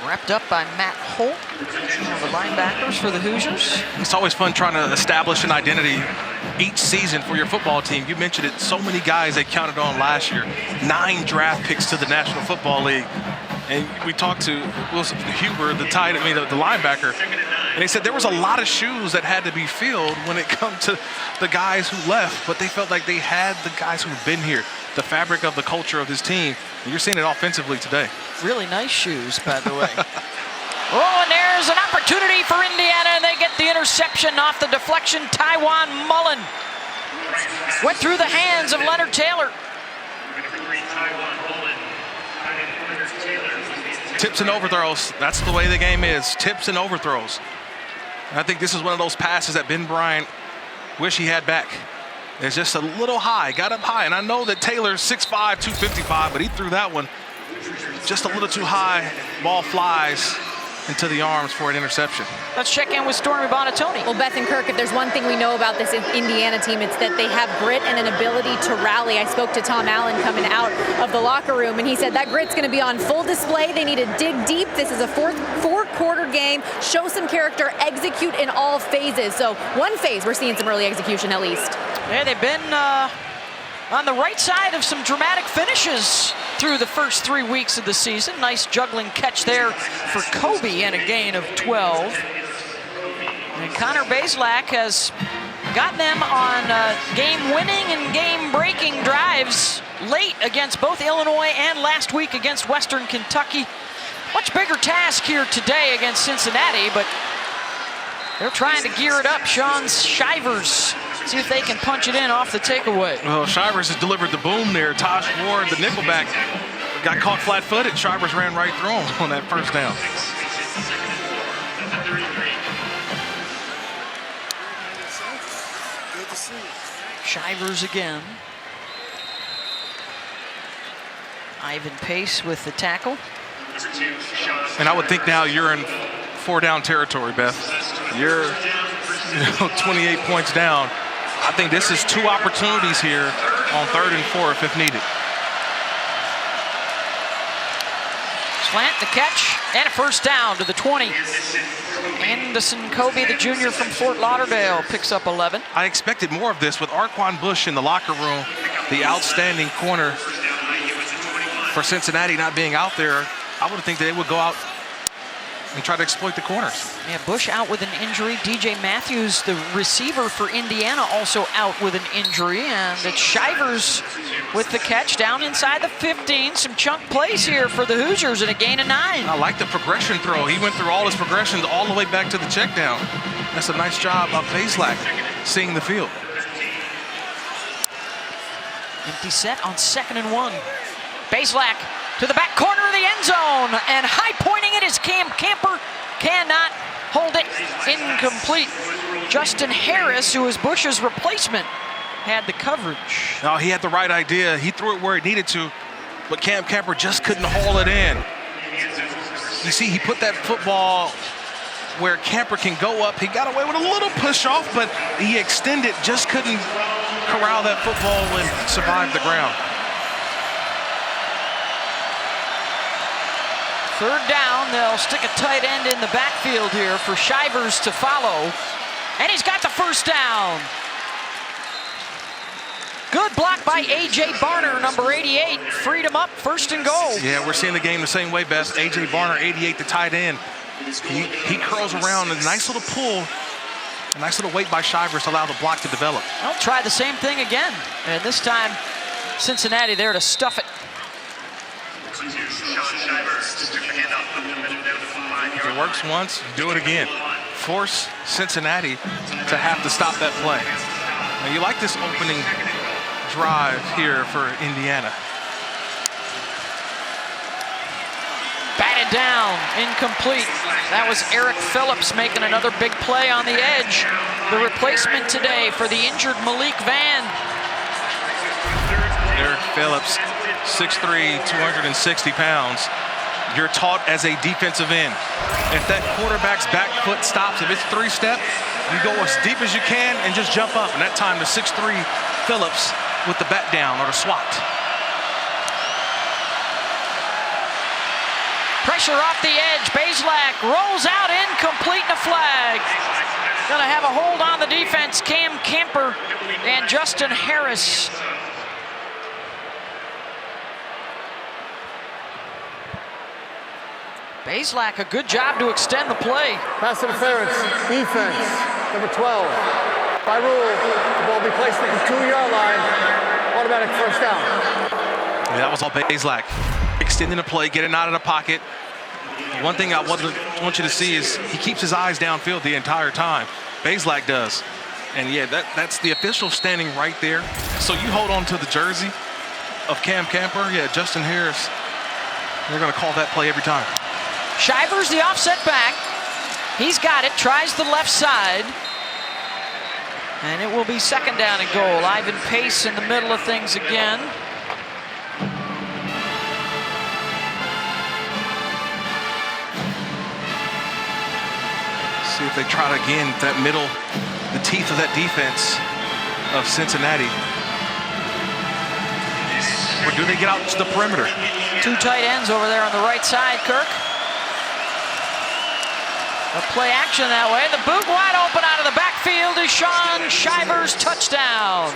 wrapped up by Matt Holt, the linebackers for the Hoosiers. It's always fun trying to establish an identity each season for your football team. You mentioned it, so many guys they counted on last year. 9 draft picks to the National Football League. And we talked to Wilson Huber, the linebacker, and they said there was a lot of shoes that had to be filled when it comes to the guys who left, but they felt like they had the guys who've been here, the fabric of the culture of this team. And you're seeing it offensively today. Really nice shoes, by the way. Oh, and there's an opportunity for Indiana, and they get the interception off the deflection. Tywan Mullen went through the hands of Leonard Taylor. Tips and overthrows. That's the way the game is. Tips and overthrows. And I think this is one of those passes that Ben Bryant wish he had back. It's just a little high, got up high. And I know that Taylor's 6'5", 255, but he threw that one just a little too high. Ball flies into the arms for an interception. Let's check in with Stormy Bonatoni. Well, Beth and Kirk, if there's one thing we know about this Indiana team, it's that they have grit and an ability to rally. I spoke to Tom Allen coming out of the locker room, and he said that grit's going to be on full display. They need to dig deep. This is a four-quarter game. Show some character, execute in all phases. So one phase, we're seeing some early execution at least. Yeah, they've been on the right side of some dramatic finishes through the first 3 weeks of the season. Nice juggling catch there for Kobe and a gain of 12. And Connor Bazelak has gotten them on game-winning and game-breaking drives late against both Illinois and last week against Western Kentucky. Much bigger task here today against Cincinnati, but they're trying to gear it up. Sean Shivers, see if they can punch it in off the takeaway. Well, Shivers has delivered the boom there. Tosh Ward, the nickelback, got caught flat-footed. Shivers ran right through him on that first down. Shivers again. Ivan Pace with the tackle. And I would think now you're in 4-down territory, Beth. You're 28 points down. I think this is 2 opportunities here on 3rd and 4 if needed. Slant, the catch, and a first down to the 20. Anderson Kobe, the junior from Fort Lauderdale, picks up 11. I expected more of this with Arquan Bush in the locker room, the outstanding corner for Cincinnati not being out there. I would think that they would go out and try to exploit the corners. Yeah, Bush out with an injury. DJ Matthews, the receiver for Indiana, also out with an injury. And it's Shivers with the catch down inside the 15. Some chunk plays here for the Hoosiers and a gain of 9. I like the progression throw. He went through all his progressions all the way back to the check down. That's a nice job of Bazelak seeing the field. Empty set on 2nd and 1. Bazelak to the back corner of the end zone, and high pointing it is Cam Camper, cannot hold it, incomplete. Justin Harris, who is Bush's replacement, had the coverage. No, he had the right idea. He threw it where he needed to, but Cam Camper just couldn't haul it in. You see, he put that football where Camper can go up. He got away with a little push off, but he extended, just couldn't corral that football and survive the ground. 3rd down, they'll stick a tight end in the backfield here for Shivers to follow. And he's got the first down. Good block by A.J. Barner, number 88. Freed him up, first and goal. Yeah, we're seeing the game the same way, Beth. A.J. Barner, 88, the tight end. He curls around, a nice little pull, a nice little weight by Shivers to allow the block to develop. I'll try the same thing again. And this time, Cincinnati there to stuff it. If it works once, do it again. Force Cincinnati to have to stop that play. Now, you like this opening drive here for Indiana. Batted down, incomplete. That was Eric Phillips making another big play on the edge. The replacement today for the injured Malik Van. Eric Phillips, 6'3", 260 pounds. You're taught as a defensive end. If that quarterback's back foot stops, if it's three-step, you go as deep as you can and just jump up. And that time, the 6'3" Phillips with the bat down or the swat. Pressure off the edge. Bazelak rolls out, incomplete, and a flag. Gonna have a hold on the defense. Cam Camper and Justin Harris. Bazelak, a good job to extend the play. Pass interference, defense, number 12. By rule, the ball will be placed at the 2-yard line. Automatic first down. Yeah, that was all Bazelak. Extending the play, getting out of the pocket. One thing I want you to see is he keeps his eyes downfield the entire time. Bazelak does. And yeah, that's the official standing right there. So you hold on to the jersey of Cam Camper. Yeah, Justin Harris. They're going to call that play every time. Shivers the offset back. He's got it, tries the left side. And it will be second down and goal. Ivan Pace in the middle of things again. See if they try it again, that middle, the teeth of that defense of Cincinnati. Or do they get out to the perimeter? Two tight ends over there on the right side, Kirk. A play action that way. The boot wide open out of the backfield is Sean Shivers, touchdown.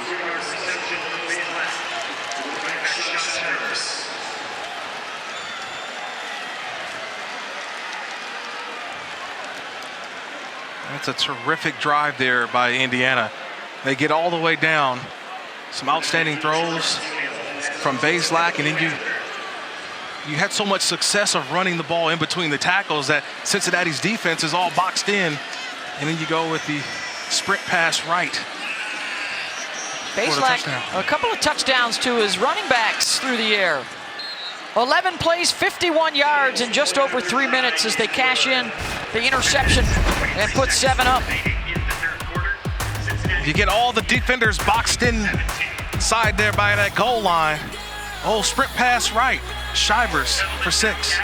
That's a terrific drive there by Indiana. They get all the way down. Some outstanding throws from Bazelak, and then you had so much success of running the ball in between the tackles that Cincinnati's defense is all boxed in, and then you go with the sprint pass right. Bazelak, a couple of touchdowns to his running backs through the air. 11 plays, 51 yards in just over 3 minutes as they cash in the interception and put 7 up. You get all the defenders boxed inside there by that goal line. Oh, sprint pass right. Shivers for 6.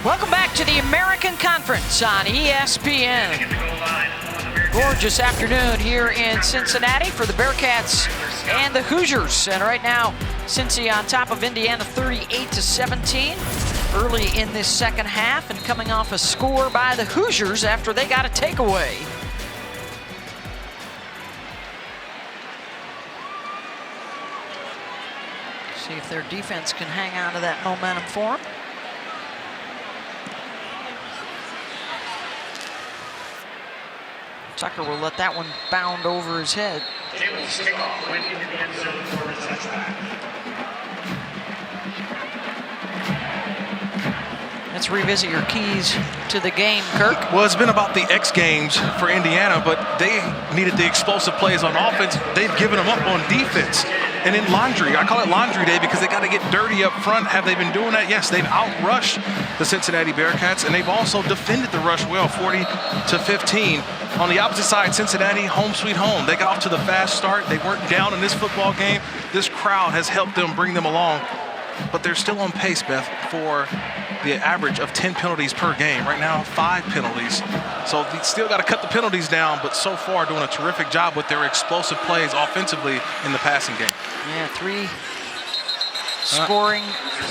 Welcome back to the American Conference on ESPN. Gorgeous afternoon here in Cincinnati for the Bearcats and the Hoosiers. And right now, Cincy on top of Indiana 38-17 early in this second half, and coming off a score by the Hoosiers after they got a takeaway. See if their defense can hang on to that momentum for them. Tucker will let that one bound over his head. Let's revisit your keys to the game, Kirk. Well, it's been about the X Games for Indiana, but they needed the explosive plays on offense. They've given them up on defense. And in laundry, I call it laundry day because they got to get dirty up front. Have they been doing that? Yes, they've outrushed the Cincinnati Bearcats, and they've also defended the rush well, 40-15. On the opposite side, Cincinnati, home sweet home. They got off to the fast start. They weren't down in this football game. This crowd has helped them bring them along. But they're still on pace, Beth, for the average of 10 penalties per game. Right now, 5 penalties. So they still got to cut the penalties down, but so far doing a terrific job with their explosive plays offensively in the passing game. Yeah, scoring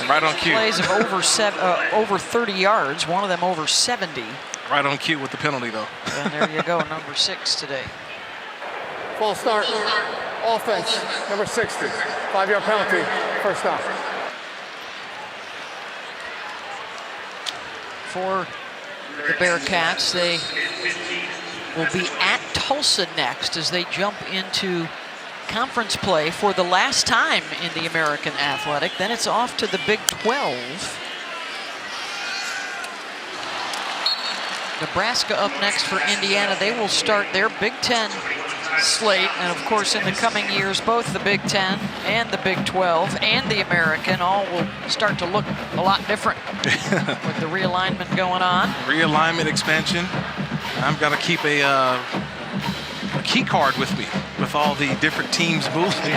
right on cue. plays of over 30 yards, one of them over 70. Right on cue with the penalty, though. And there you go, number 6 today. False start. Offense, number 60. 5-yard penalty, first down. For the Bearcats, they will be at Tulsa next as they jump into conference play for the last time in the American Athletic. Then it's off to the Big 12. Nebraska up next for Indiana. They will start their Big 10 slate, and of course in the coming years both the Big 10 and the Big 12 and the American all will start to look a lot different with the realignment going on. Realignment, expansion. I'm gonna keep a key card with me with all the different teams moving.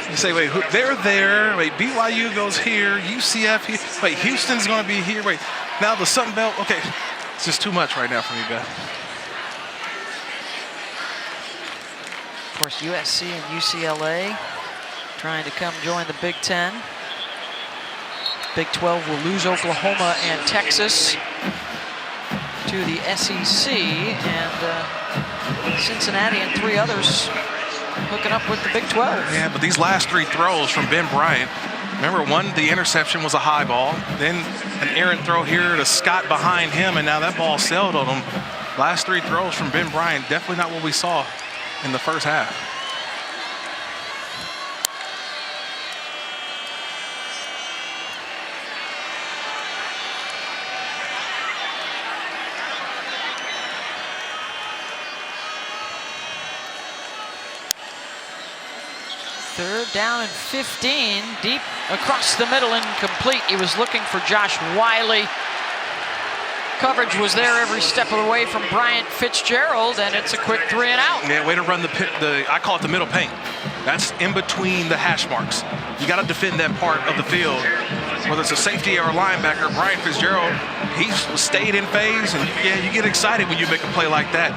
You say, wait, they're there. Wait, BYU goes here. UCF here. Wait, Houston's gonna be here. Wait, now the Sun Belt. Okay, it's just too much right now for me, Beth. Of course, USC and UCLA trying to come join the Big 10. Big 12 will lose Oklahoma and Texas to the SEC, and Cincinnati and 3 others hooking up with the Big 12. Yeah, but these last 3 throws from Ben Bryant, remember the interception was a high ball, then an errant throw here to Scott behind him, and now that ball sailed on him. Last 3 throws from Ben Bryant, definitely not what we saw in the first half. Third down and 15, deep across the middle, incomplete. He was looking for Josh Wiley. Coverage was there every step of the way from Bryant Fitzgerald, and it's a quick 3 and out. Yeah, way to run I call it the middle paint. That's in between the hash marks. You got to defend that part of the field. Whether it's a safety or a linebacker, Bryant Fitzgerald, he stayed in phase, and yeah, you get excited when you make a play like that.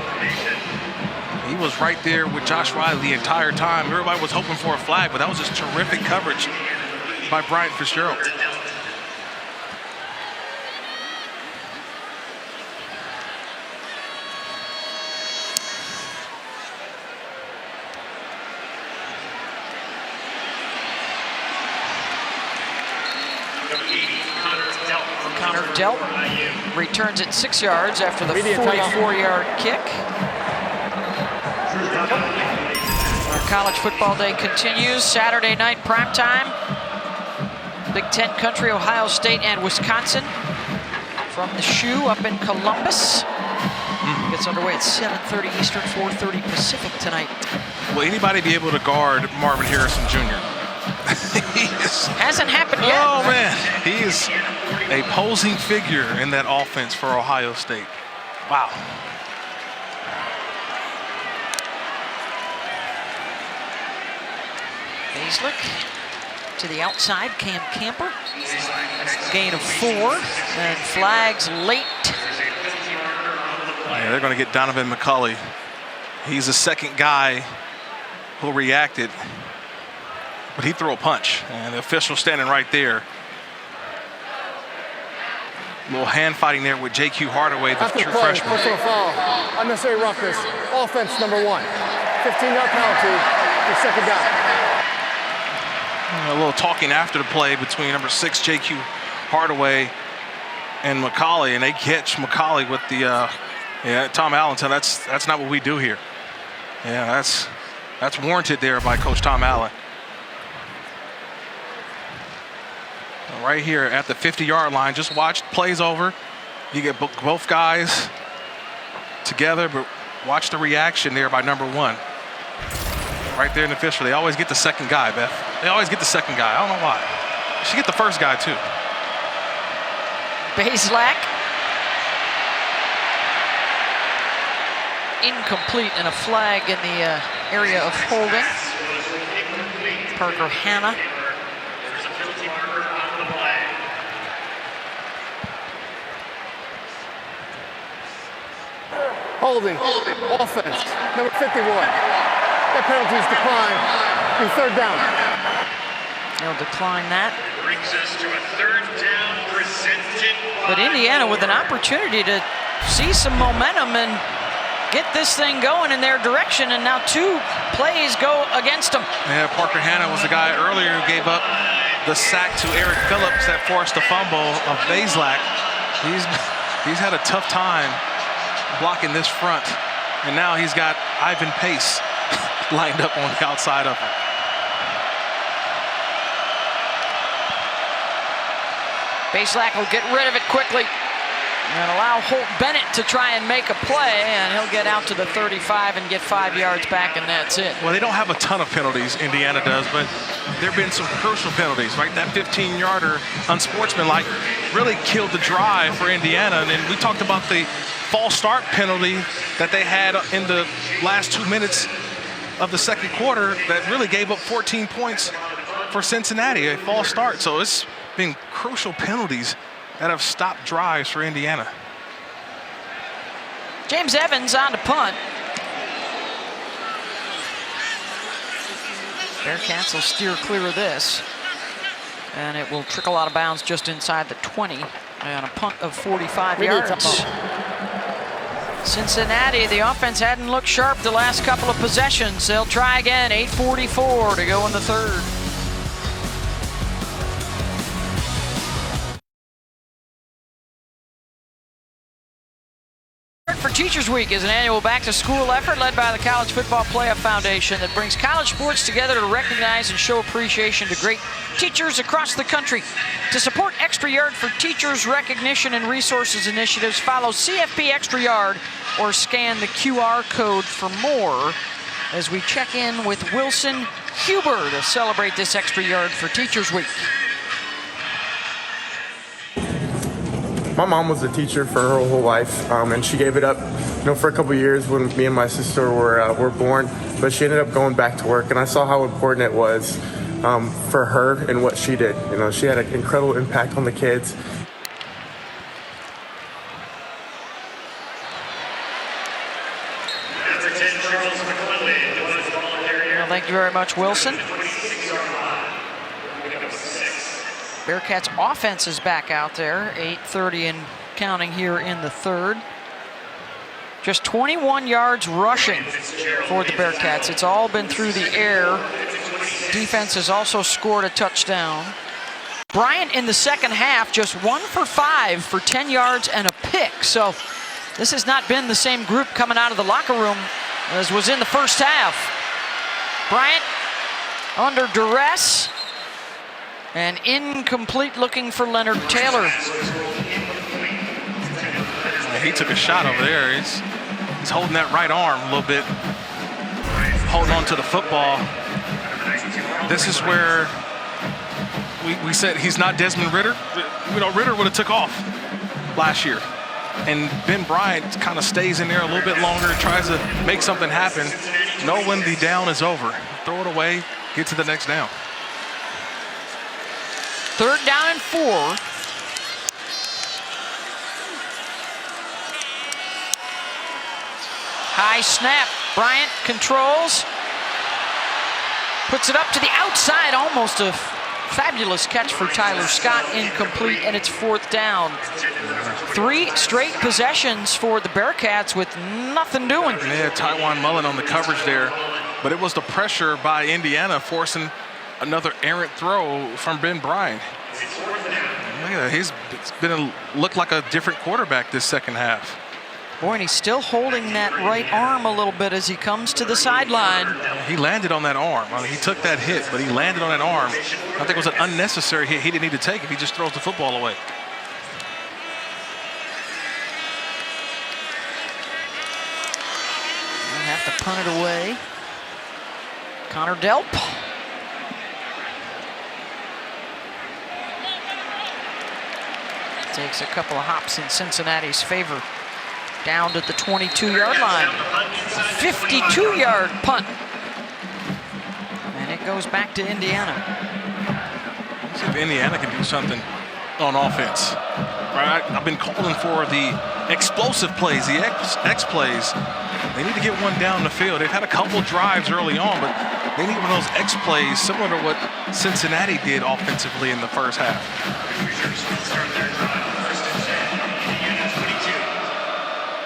He was right there with Josh Wiley the entire time. Everybody was hoping for a flag, but that was just terrific coverage by Bryant Fitzgerald. Connor Delp returns it 6 yards after the 44-yard kick. Our college football day continues. Saturday night primetime. Big Ten country, Ohio State and Wisconsin. From the Shoe up in Columbus. Gets underway at 7:30 Eastern, 4:30 Pacific tonight. Will anybody be able to guard Marvin Harrison Jr.? Hasn't happened yet. Oh, man. He is a posing figure in that offense for Ohio State. Wow. Baislick to the outside, Cam Camper. Gain of 4, and flags late. Yeah, they're going to get Donovan McCulley. He's the second guy who reacted, but he threw a punch, and the official standing right there. A little hand fighting there with J.Q. Hardaway, the true freshman. Personal foul, unnecessary roughness, offense number 1. 15-yard penalty, your second down. A little talking after the play between number 6, J.Q. Hardaway, and McCauley, and they catch McCauley with the, Tom Allen said that's not what we do here. Yeah, that's warranted there by Coach Tom Allen. Right here at the 50-yard line, just watch, plays over. You get both guys together, but watch the reaction there by number 1. Right there in the official. They always get the second guy, Beth. They always get the second guy. I don't know why. You should get the first guy, too. Bazelak. Incomplete, and a flag in the area of holding. Parker Hanna. Holding, offense, number 51. That penalty is declined. Your third down. They'll decline that. brings us to a third down presented by... But Indiana with an opportunity to see some momentum and get this thing going in their direction, and now 2 plays go against them. Yeah, Parker Hanna was the guy earlier who gave up the sack to Eric Phillips that forced the fumble of Bazelak. He's had a tough time blocking this front, and now he's got Ivan Pace lined up on the outside of him. Bazelak will get rid of it quickly and allow Holt Bennett to try and make a play, and he'll get out to the 35 and get 5 yards back, and that's it. Well, they don't have a ton of penalties, Indiana does, but there have been some crucial penalties, right? That 15-yarder, unsportsmanlike, really killed the drive for Indiana. And then we talked about the false start penalty that they had in the last 2 minutes of the second quarter that really gave up 14 points for Cincinnati, a false start. So it's been crucial penalties that have stopped drives for Indiana. James Evans on to punt. Bearcats will steer clear of this, and it will trickle out of bounds just inside the 20 and a punt of 45 yards. Cincinnati, the offense hadn't looked sharp the last couple of possessions. They'll try again. 8:44 to go in the third. For Teachers Week is an annual back-to-school effort led by the College Football Playoff Foundation that brings college sports together to recognize and show appreciation to great teachers across the country. To support Extra Yard for Teachers Recognition and Resources initiatives, follow CFP Extra Yard or scan the QR code for more as we check in with Wilson Huber to celebrate this Extra Yard for Teachers Week. My mom was a teacher for her whole life, and she gave it up, for a couple of years when me and my sister were born. But she ended up going back to work, and I saw how important it was for her and what she did. She had an incredible impact on the kids. Well, thank you very much, Wilson. Bearcats offense is back out there, 8:30 and counting here in the third. Just 21 yards rushing for the Bearcats. It's all been through the air. Defense has also scored a touchdown. Bryant in the second half, just 1 for 5 for 10 yards and a pick. So this has not been the same group coming out of the locker room as was in the first half. Bryant under duress. And incomplete looking for Leonard Taylor. Yeah, he took a shot over there. He's holding that right arm a little bit, holding on to the football. This is where we said he's not Desmond Ridder. Ridder would have took off last year. And Ben Bryant kind of stays in there a little bit longer, tries to make something happen. Know when the down is over. Throw it away, get to the next down. 3rd down and 4. High snap. Bryant controls. Puts it up to the outside. Almost a fabulous catch for Tyler Scott. Incomplete, and it's 4th down. 3 straight possessions for the Bearcats with nothing doing. Yeah, Taiwan Mullen on the coverage there. But it was the pressure by Indiana forcing another errant throw from Ben Bryant. Look at that. He's looked like a different quarterback this second half. Boy, and he's still holding that right arm a little bit as he comes to the sideline. He landed on that arm. He took that hit, but he landed on that arm. I think it was an unnecessary hit he didn't need to take if he just throws the football away. They'll have to punt it away. Connor Delp. Takes a couple of hops in Cincinnati's favor. Down to the 22-yard line. 52-yard punt. And it goes back to Indiana. See if Indiana can do something on offense. Right? I've been calling for the explosive plays, the X plays. They need to get one down the field. They've had a couple drives early on, but They need one of those X plays similar to what Cincinnati did offensively in the first half.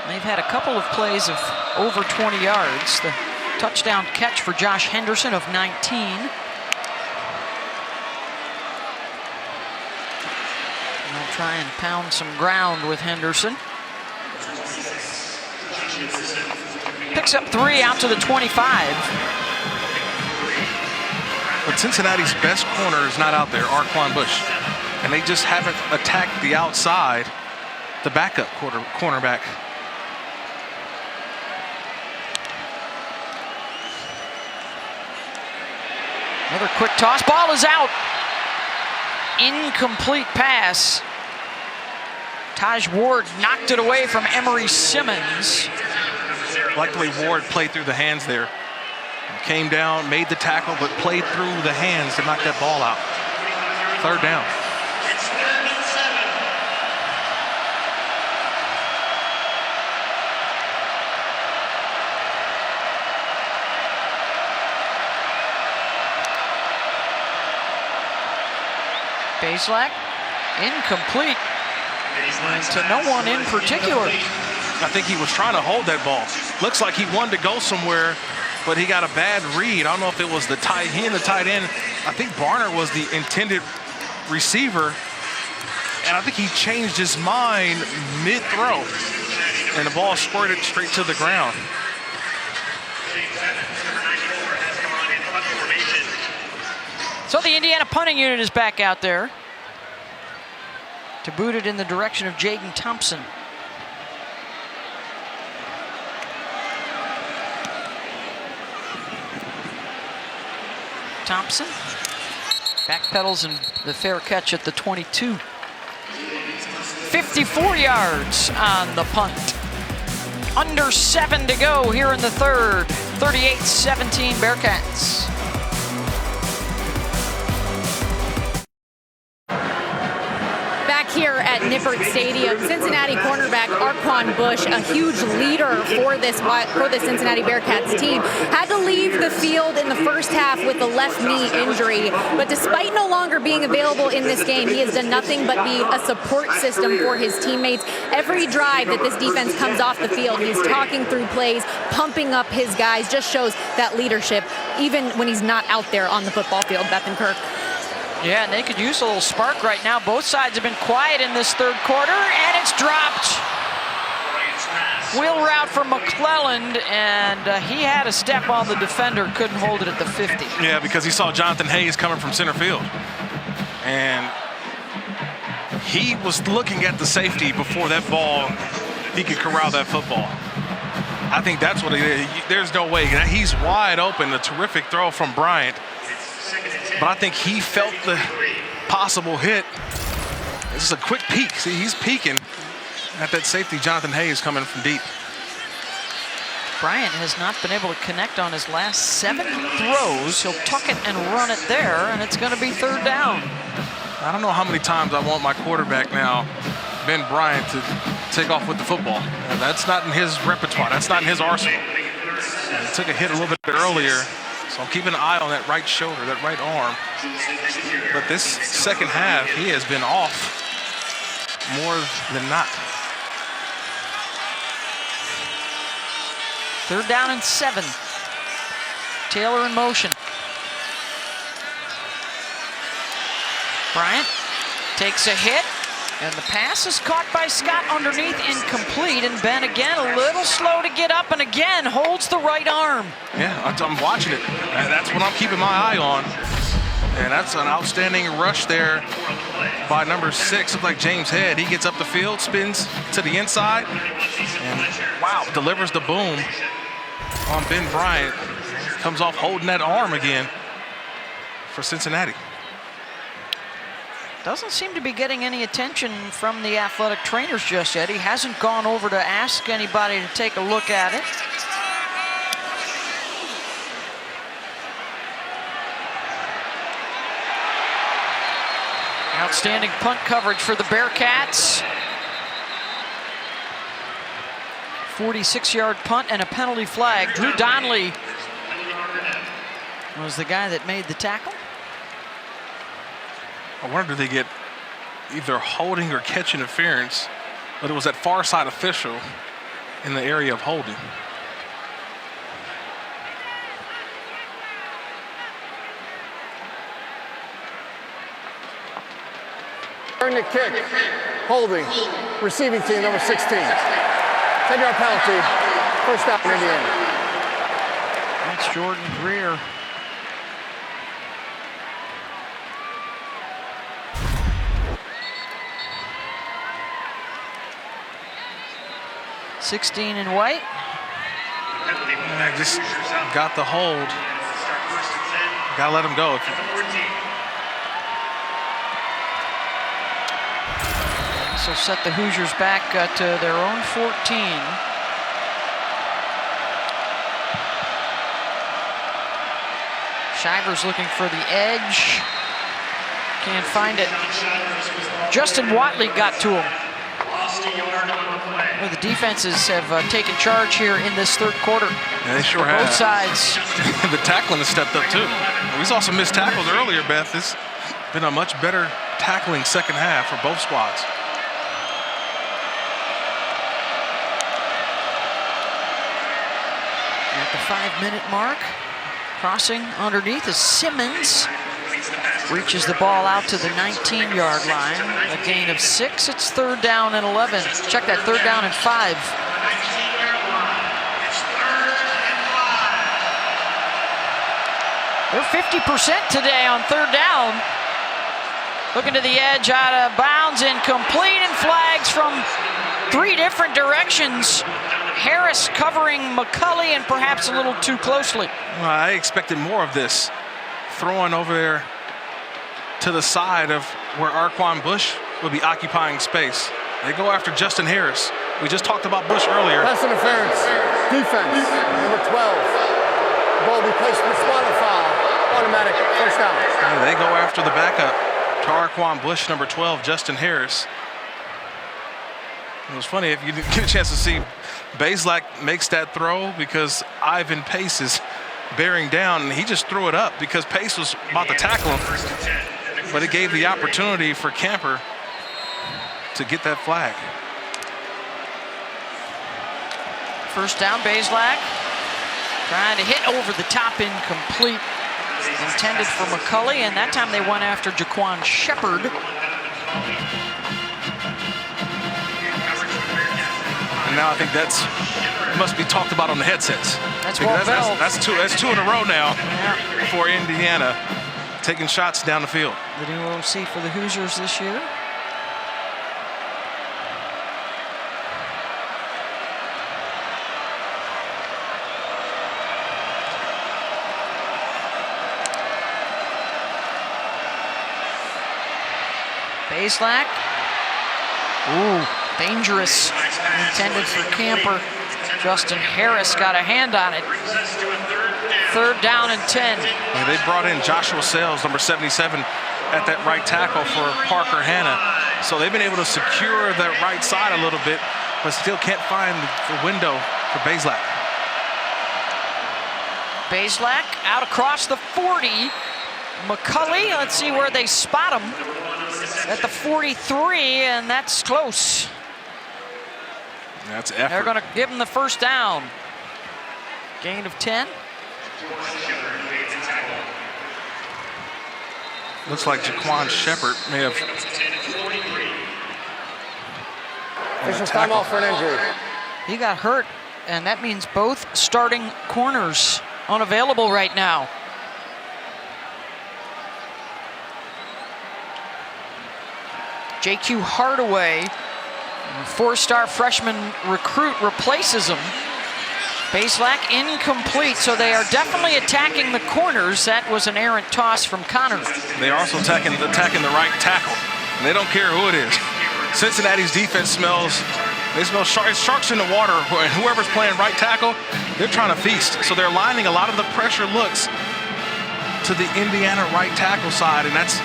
They've had a couple of plays of over 20 yards. The touchdown catch for Josh Henderson of 19. They'll try and pound some ground with Henderson. Picks up 3 out to the 25. But Cincinnati's best corner is not out there, Arquon Bush. And they just haven't attacked the outside, the backup cornerback. Another quick toss, ball is out. Incomplete pass. Taj Ward knocked it away from Emery Simmons. Luckily, Ward played through the hands there. Came down, made the tackle, but played through the hands to knock that ball out. 3rd down. Bazelak, incomplete. And to no one in particular. I think he was trying to hold that ball. Looks like he wanted to go somewhere, but he got a bad read. I don't know if it was the tight end. I think Barner was the intended receiver, and I think he changed his mind mid-throw, and the ball squirted straight to the ground. So the Indiana punting unit is back out there to boot it in the direction of Jaden Thompson. Thompson backpedals and the fair catch at the 22. 54 yards on the punt. Under 7 to go here in the 3rd. 38-17 Bearcats. Here at Nippert Stadium, Cincinnati cornerback Arquon Bush, a huge leader for the Cincinnati Bearcats team, had to leave the field in the first half with a left knee injury. But despite no longer being available in this game, he has done nothing but be a support system for his teammates. Every drive that this defense comes off the field, he's talking through plays, pumping up his guys, just shows that leadership, even when he's not out there on the football field. Bethencourt. Yeah, and they could use a little spark right now. Both sides have been quiet in this 3rd quarter, and it's dropped. Wheel route for McClelland, and he had a step on the defender, couldn't hold it at the 50. Yeah, because he saw Jonathan Hayes coming from center field. And he was looking at the safety before that ball, he could corral that football. I think that's what it is. There's no way. He's wide open, a terrific throw from Bryant. But I think he felt the possible hit. It's just a quick peek. See, he's peeking at that safety, Jonathan Hayes, coming from deep. Bryant has not been able to connect on his last 7 throws. He'll tuck it and run it there, and it's going to be 3rd down. I don't know how many times I want my quarterback now, Ben Bryant, to take off with the football. And that's not in his repertoire. That's not in his arsenal. He took a hit a little bit earlier. So I'm keeping an eye on that right shoulder, that right arm. But this second half, he has been off more than not. 3rd down and 7. Taylor in motion. Bryant takes a hit, and the pass is caught by Scott underneath, incomplete, and Ben again a little slow to get up, and again holds the right arm. Yeah, I'm watching it. That's what I'm keeping my eye on. And that's an outstanding rush there by number 6. Looks like James Head. He gets up the field, spins to the inside, and wow, delivers the boom on Ben Bryant. Comes off holding that arm again for Cincinnati. Doesn't seem to be getting any attention from the athletic trainers just yet. He hasn't gone over to ask anybody to take a look at it. Outstanding punt coverage for the Bearcats. 46-yard punt and a penalty flag. Drew Donnelly was the guy that made the tackle. I wonder, did they get either holding or catch interference, but it was that far side official in the area of holding. During the kick, holding, receiving team number 16. 10-yard penalty, first down Indiana. That's Jordan Greer. $16 in white. Yeah, just got the hold. Gotta let him go. So set the Hoosiers back to their own 14. Shivers looking for the edge. Can't find it. Justin Watley got to him. Well, the defenses have taken charge here in this third quarter. Yeah, they sure have. Both sides. The tackling has stepped up too. We saw some missed tackles earlier, Beth. It's been a much better tackling second half for both squads. At the 5-minute mark, crossing underneath is Simmons. Reaches the ball out to the 19-yard line. A gain of 6. It's 3rd down and 11. Check that, 3rd down and 5. They're 50% today on 3rd down. Looking to the edge, out of bounds, incomplete, and flags from 3 different directions. Harris covering McCulley and perhaps a little too closely. Well, I expected more of this. Throwing over there to the side of where Arquan Bush will be occupying space. They go after Justin Harris. We just talked about Bush earlier. Pass interference, defense, number 12. The ball will be placed in the spot of foul. Automatic first down. And they go after the backup to Arquan Bush, number 12, Justin Harris. It was funny if you didn't get a chance to see Bazelak makes that throw because Ivan Pace is bearing down, and he just threw it up because Pace was about to tackle him, but it gave the opportunity for Camper to get that flag. First down, Bazelak trying to hit over the top, incomplete. Intended for McCulley, and that time they went after Jaquan Shepard. And now I think that's must be talked about on the headsets. That's two in a row now for Indiana, taking shots down the field. The new OC for the Hoosiers this year. Bazelak. Ooh, dangerous. Intended for Camper. Justin Harris got a hand on it. 3rd down and 10. Yeah, they brought in Joshua Sales, number 77, at that right tackle for Parker Hanna. So they've been able to secure that right side a little bit, but still can't find the window for Bazelak. Bazelak out across the 40. McCulley, let's see where they spot him. At the 43, and that's close. That's effort. They're going to give him the first down. Gain of 10. Looks like Jaquan Shepard may have. Officials time off for an injury. He got hurt, and that means both starting corners unavailable right now. J.Q. Hardaway, four-star freshman recruit, replaces him. Bazelak incomplete, so they are definitely attacking the corners. That was an errant toss from Connor. They're also attacking the right tackle. And they don't care who it is. Cincinnati's defense smells sharks in the water, and whoever's playing right tackle, they're trying to feast. So they're lining a lot of the pressure looks to the Indiana right tackle side, and that's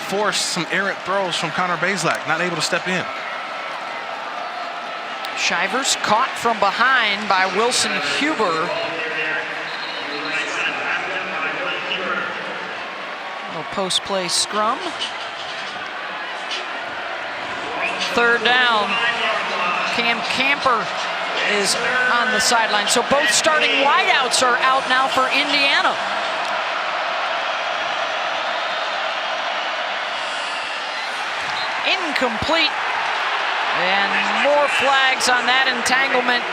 forced some errant throws from Connor Bazelak, not able to step in. Shivers caught from behind by Wilson Huber. Little post-play scrum. Third down. Cam Camper is on the sideline. So both starting wideouts are out now for Indiana. Incomplete. And more flags on that entanglement.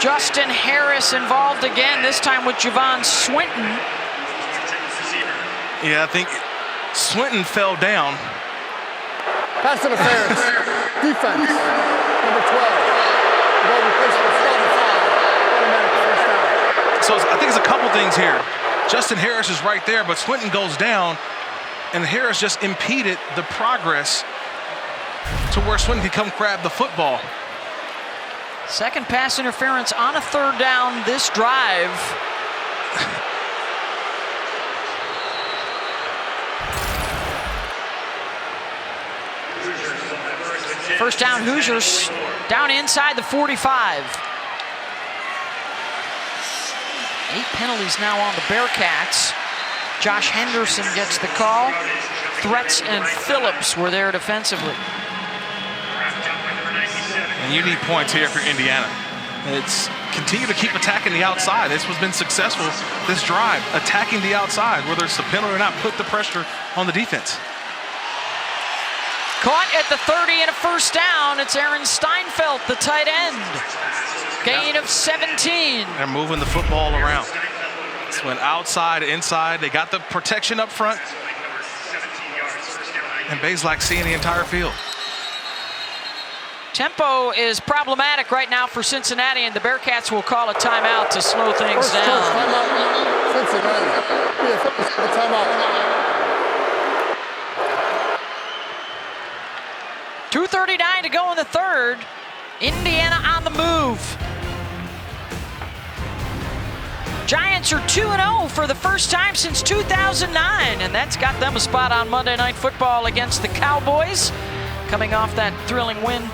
Justin Harris involved again, this time with Javon Swinton. Yeah, I think Swinton fell down. Pass interference. Defense. Number 12. Goal replacement, start the foul. Automatic first down. So I think it's a couple things here. Justin Harris is right there, but Swinton goes down, and Harris just impeded the progress to where Swinton can come grab the football. Second pass interference on a third down this drive. First down, Hoosiers down inside the 45. 8 penalties now on the Bearcats. Josh Henderson gets the call. Threats and Phillips were there defensively. And you need points here for Indiana. It's continue to keep attacking the outside. This has been successful this drive, attacking the outside, whether it's the penalty or not, put the pressure on the defense. Caught at the 30 and a first down. It's Aaron Steinfeld, the tight end. Gain of 17. They're moving the football around. It's went outside, inside. They got the protection up front. And Bazelak seeing the entire field. Tempo is problematic right now for Cincinnati, and the Bearcats will call a timeout to slow things down. Cincinnati. Yeah, timeout. 2:39 to go in the third. Indiana on the move. Giants are 2-0 for the first time since 2009, and that's got them a spot on Monday Night Football against the Cowboys. Coming off that thrilling win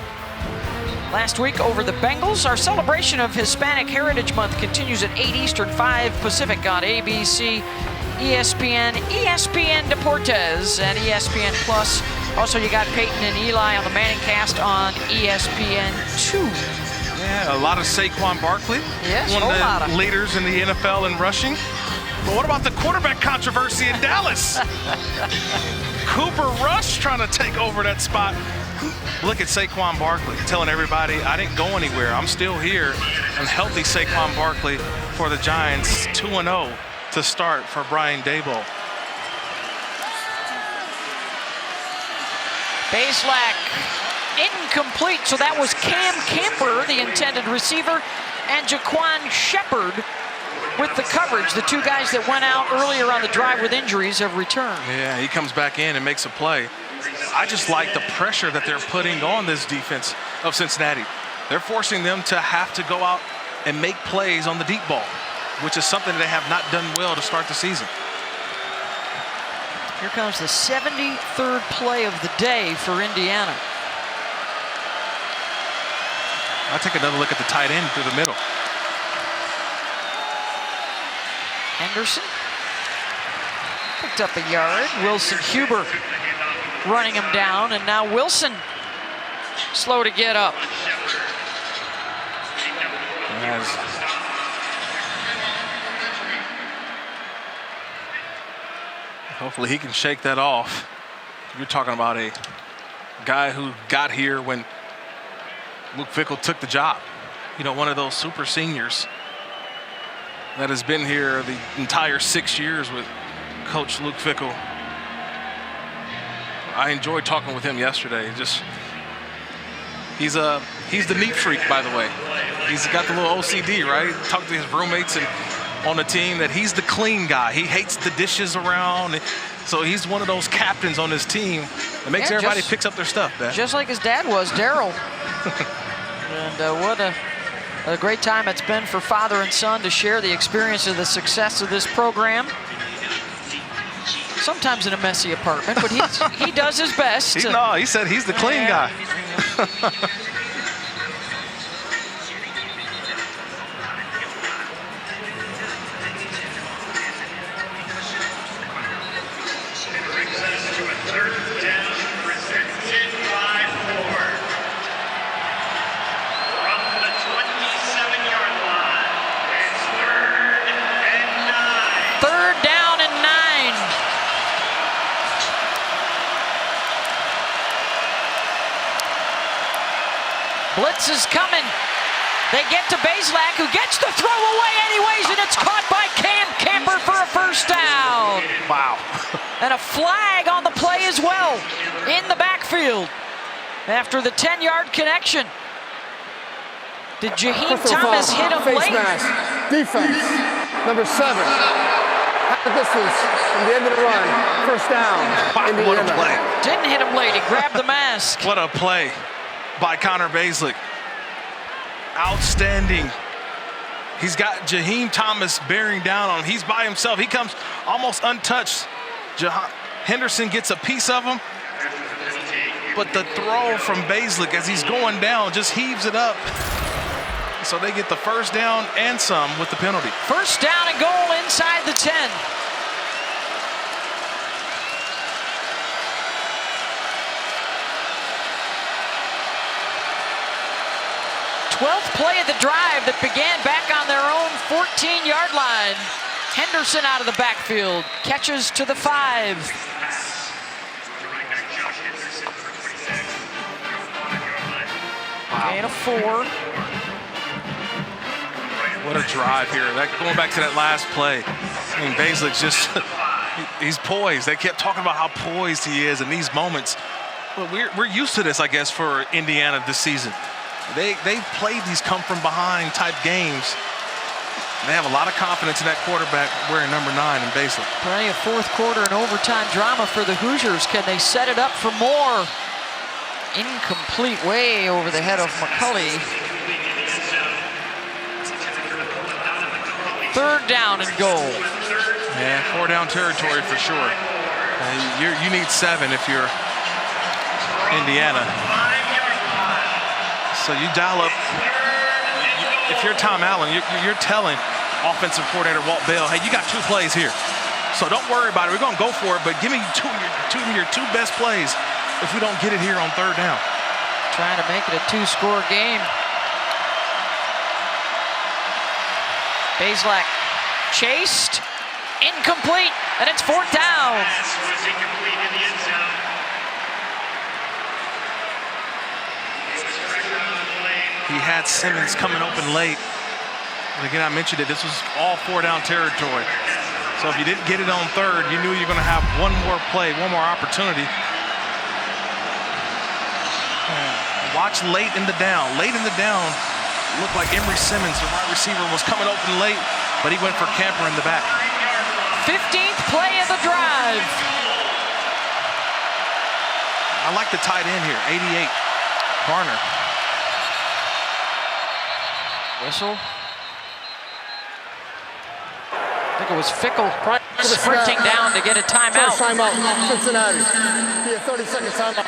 last week over the Bengals. Our celebration of Hispanic Heritage Month continues at 8 Eastern, 5 Pacific on ABC, ESPN, ESPN Deportes, and ESPN Plus. Also, you got Peyton and Eli on the Manning Cast on ESPN2. Yeah, a lot of Saquon Barkley. Yes, one of the leaders in the NFL in rushing. But what about the quarterback controversy in Dallas? Cooper Rush trying to take over that spot. Look at Saquon Barkley telling everybody, I didn't go anywhere. I'm still here. And healthy Saquon Barkley for the Giants, 2-0 to start for Brian Daboll. Bazelak incomplete, so that was Cam Camper, the intended receiver, and Jaquan Shepard with the coverage. The two guys that went out earlier on the drive with injuries have returned. Yeah, he comes back in and makes a play. I just like the pressure that they're putting on this defense of Cincinnati. They're forcing them to have to go out and make plays on the deep ball, which is something they have not done well to start the season. Here comes the 73rd play of the day for Indiana. I'll take another look at the tight end through the middle. Henderson picked up a yard. Wilson Huber running him down, and now Wilson slow to get up. Hopefully he can shake that off. You're talking about a guy who got here when Luke Fickell took the job. You know, one of those super seniors that has been here the entire 6 years with Coach Luke Fickell. I enjoyed talking with him yesterday. He's the neat freak, by the way. He's got the little OCD, right? Talk to his roommates and on the team that he's the clean guy. He hates the dishes around. So he's one of those captains on his team that makes everybody picks up their stuff, man. Just like his dad was, Daryl. And what a great time it's been for father and son to share the experience of the success of this program. Sometimes in a messy apartment, but he does his best. No, he said he's the clean guy. Blitz is coming. They get to Bazelak, who gets the throw away anyways, and it's caught by Cam Camper for a first down. Wow. And a flag on the play as well in the backfield after the 10-yard connection. Did Jaheim Thomas hit him Face late? mask. Defense. Number 7. Half the distance from the end of the run. First down. Wow, what a play. Didn't hit him late. He grabbed the mask. What a play by Connor Bazelak. Outstanding. He's got Jaheim Thomas bearing down on him. He's by himself. He comes almost untouched. Henderson gets a piece of him. But the throw from Bazelak as he's going down just heaves it up. So they get the first down and some with the penalty. First down and goal inside the 10. 12th play of the drive that began back on their own 14-yard line. Henderson out of the backfield, catches to the 5. Gain of 4. What a drive here. Going back to that last play. I mean, Bazelak's just, he's poised. They kept talking about how poised he is in these moments. But we're used to this, I guess, for Indiana this season. They've played these come-from-behind type games. They have a lot of confidence in that quarterback wearing number 9 in Bazelak. Plenty of fourth quarter and overtime drama for the Hoosiers. Can they set it up for more? Incomplete, way over the head of McCulley. 3rd down and goal. Yeah, 4-down territory for sure. You need 7 if you're Indiana. So you dial up. If you're Tom Allen, you're telling offensive coordinator Walt Bell, hey, you got 2 plays here. So don't worry about it. We're going to go for it, but give me two of your 2 best plays if we don't get it here on 3rd down. Trying to make it a 2-score game. Bazelak chased, incomplete, and it's 4th down. He had Simmons coming open late. And again, I mentioned it, this was all 4-down territory. So if you didn't get it on 3rd, you knew you were going to have one more play, one more opportunity. Watch late in the down. Late in the down, looked like Emory Simmons, the wide receiver, was coming open late, but he went for Camper in the back. 15th play of the drive. I like the tight end here, 88, Barner. Whistle. I think it was Fickle sprinting down to get a timeout. First timeout, Cincinnati. Be a 30-second timeout.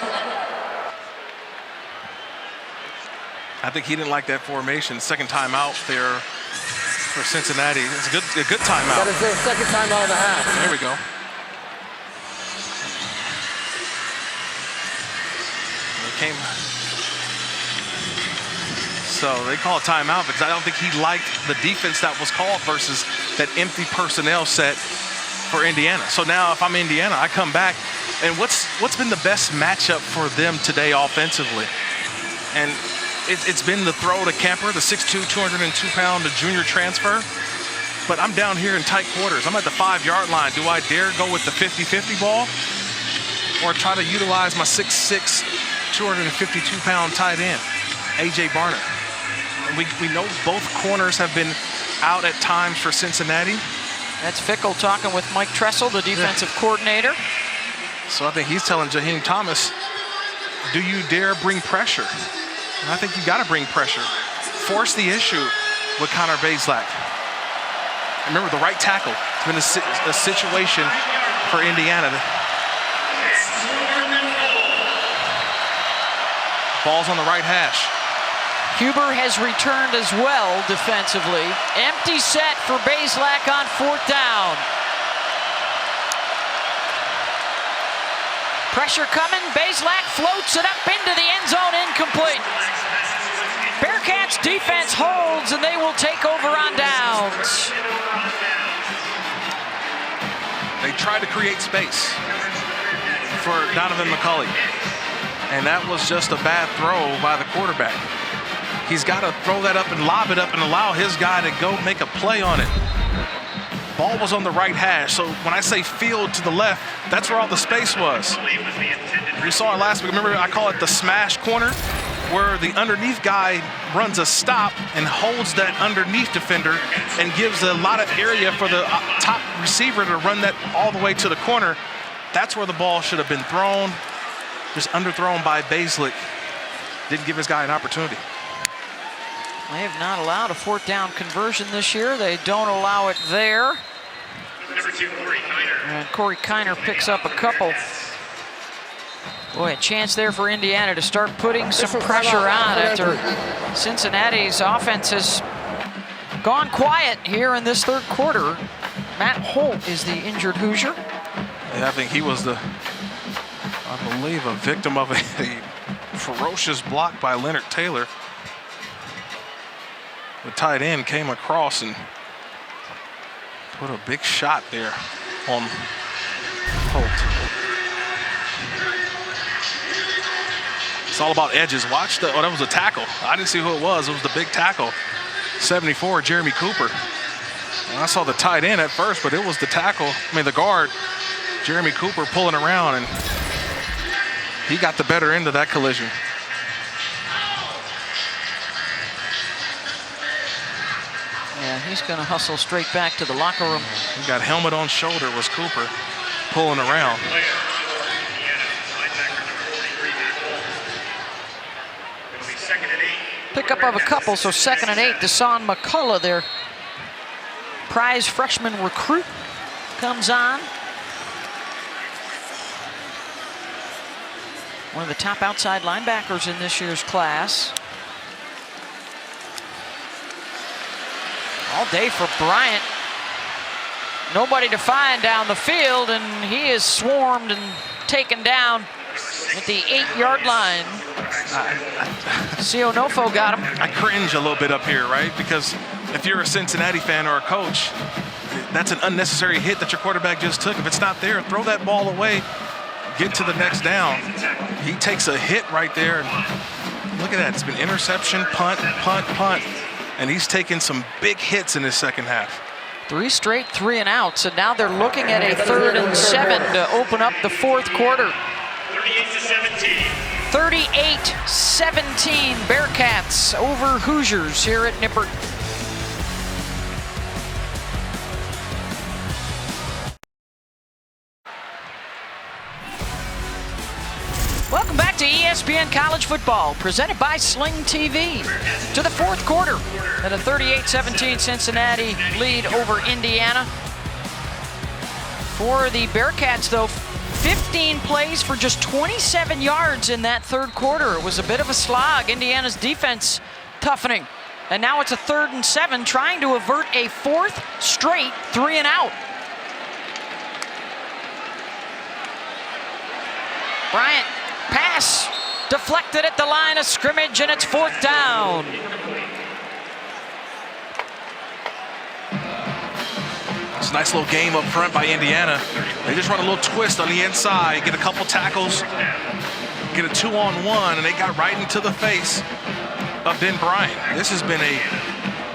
I think he didn't like that formation. 2nd timeout there for Cincinnati. It's a good timeout. That is their 2nd timeout of the half. There we go. They came. So they call a timeout because I don't think he liked the defense that was called versus that empty personnel set for Indiana. So now if I'm Indiana, I come back, and what's been the best matchup for them today offensively? And it's been the throw to Camper, the 6'2", 202-pound junior transfer. But I'm down here in tight quarters. I'm at the 5-yard line. Do I dare go with the 50-50 ball or try to utilize my 6'6", 252-pound tight end, A.J. Barner? And we know both corners have been out at times for Cincinnati. That's Fickle talking with Mike Tressel, the defensive coordinator. So I think he's telling Jaheim Thomas, do you dare bring pressure? And I think you got to bring pressure. Force the issue with Connor Bazelak. Remember, the right tackle. It's been a situation for Indiana. Ball's on the right hash. Huber has returned as well defensively. Empty set for Bazelak on 4th down. Pressure coming. Bazelak floats it up into the end zone, incomplete. Bearcats defense holds, and they will take over on downs. They tried to create space for Donovan McCulley, and that was just a bad throw by the quarterback. He's got to throw that up and lob it up and allow his guy to go make a play on it. Ball was on the right hash, so when I say field to the left, that's where all the space was. We saw it last week. Remember, I call it the smash corner, where the underneath guy runs a stop and holds that underneath defender and gives a lot of area for the top receiver to run that all the way to the corner. That's where the ball should have been thrown. Just underthrown by Baselick. Didn't give his guy an opportunity. They have not allowed a 4th down conversion this year. They don't allow it there. And Corey Kiner picks up a couple. Boy, a chance there for Indiana to start putting some pressure on after Cincinnati's offense has gone quiet here in this 3rd quarter. Matt Holt is the injured Hoosier. Yeah, I think he was I believe, a victim of a ferocious block by Leonard Taylor. The tight end came across and put a big shot there on Holt. It's all about edges. Watch the, that was a tackle. I didn't see who it was. It was the big tackle, 74, Jeremy Cooper. And I saw the tight end at first, but it was the tackle, the guard, Jeremy Cooper, pulling around, and he got the better end of that collision. Yeah, he's going to hustle straight back to the locker room. He got helmet on shoulder, was Cooper, pulling around. Pickup of a couple, so 2nd and 8. Deshaun McCullough, their prize freshman recruit, comes on. One of the top outside linebackers in this year's class. All day for Bryant. Nobody to find down the field, and he is swarmed and taken down at the 8-yard line. Sionofo got him. I cringe a little bit up here, right? Because if you're a Cincinnati fan or a coach, that's an unnecessary hit that your quarterback just took. If it's not there, throw that ball away, get to the next down. He takes a hit right there. And look at that. It's been interception, punt, punt, punt. And he's taken some big hits in his second half. 3 straight 3 and outs, and now they're looking at a 3rd and 7 to open up the 4th quarter. 38-17, Bearcats over Hoosiers here at Nippert. Welcome back to ESPN College Football, presented by Sling TV. To the 4th quarter, and a 38-17 Cincinnati lead over Indiana. For the Bearcats, though, 15 plays for just 27 yards in that 3rd quarter. It was a bit of a slog. Indiana's defense toughening. And now it's a 3rd and 7, trying to avert a 4th straight 3 and out. Bryant, pass deflected at the line of scrimmage, and it's 4th down. It's a nice little game up front by Indiana. They just run a little twist on the inside, get a couple tackles, get a 2-on-1, and they got right into the face of Ben Bryant. This has been a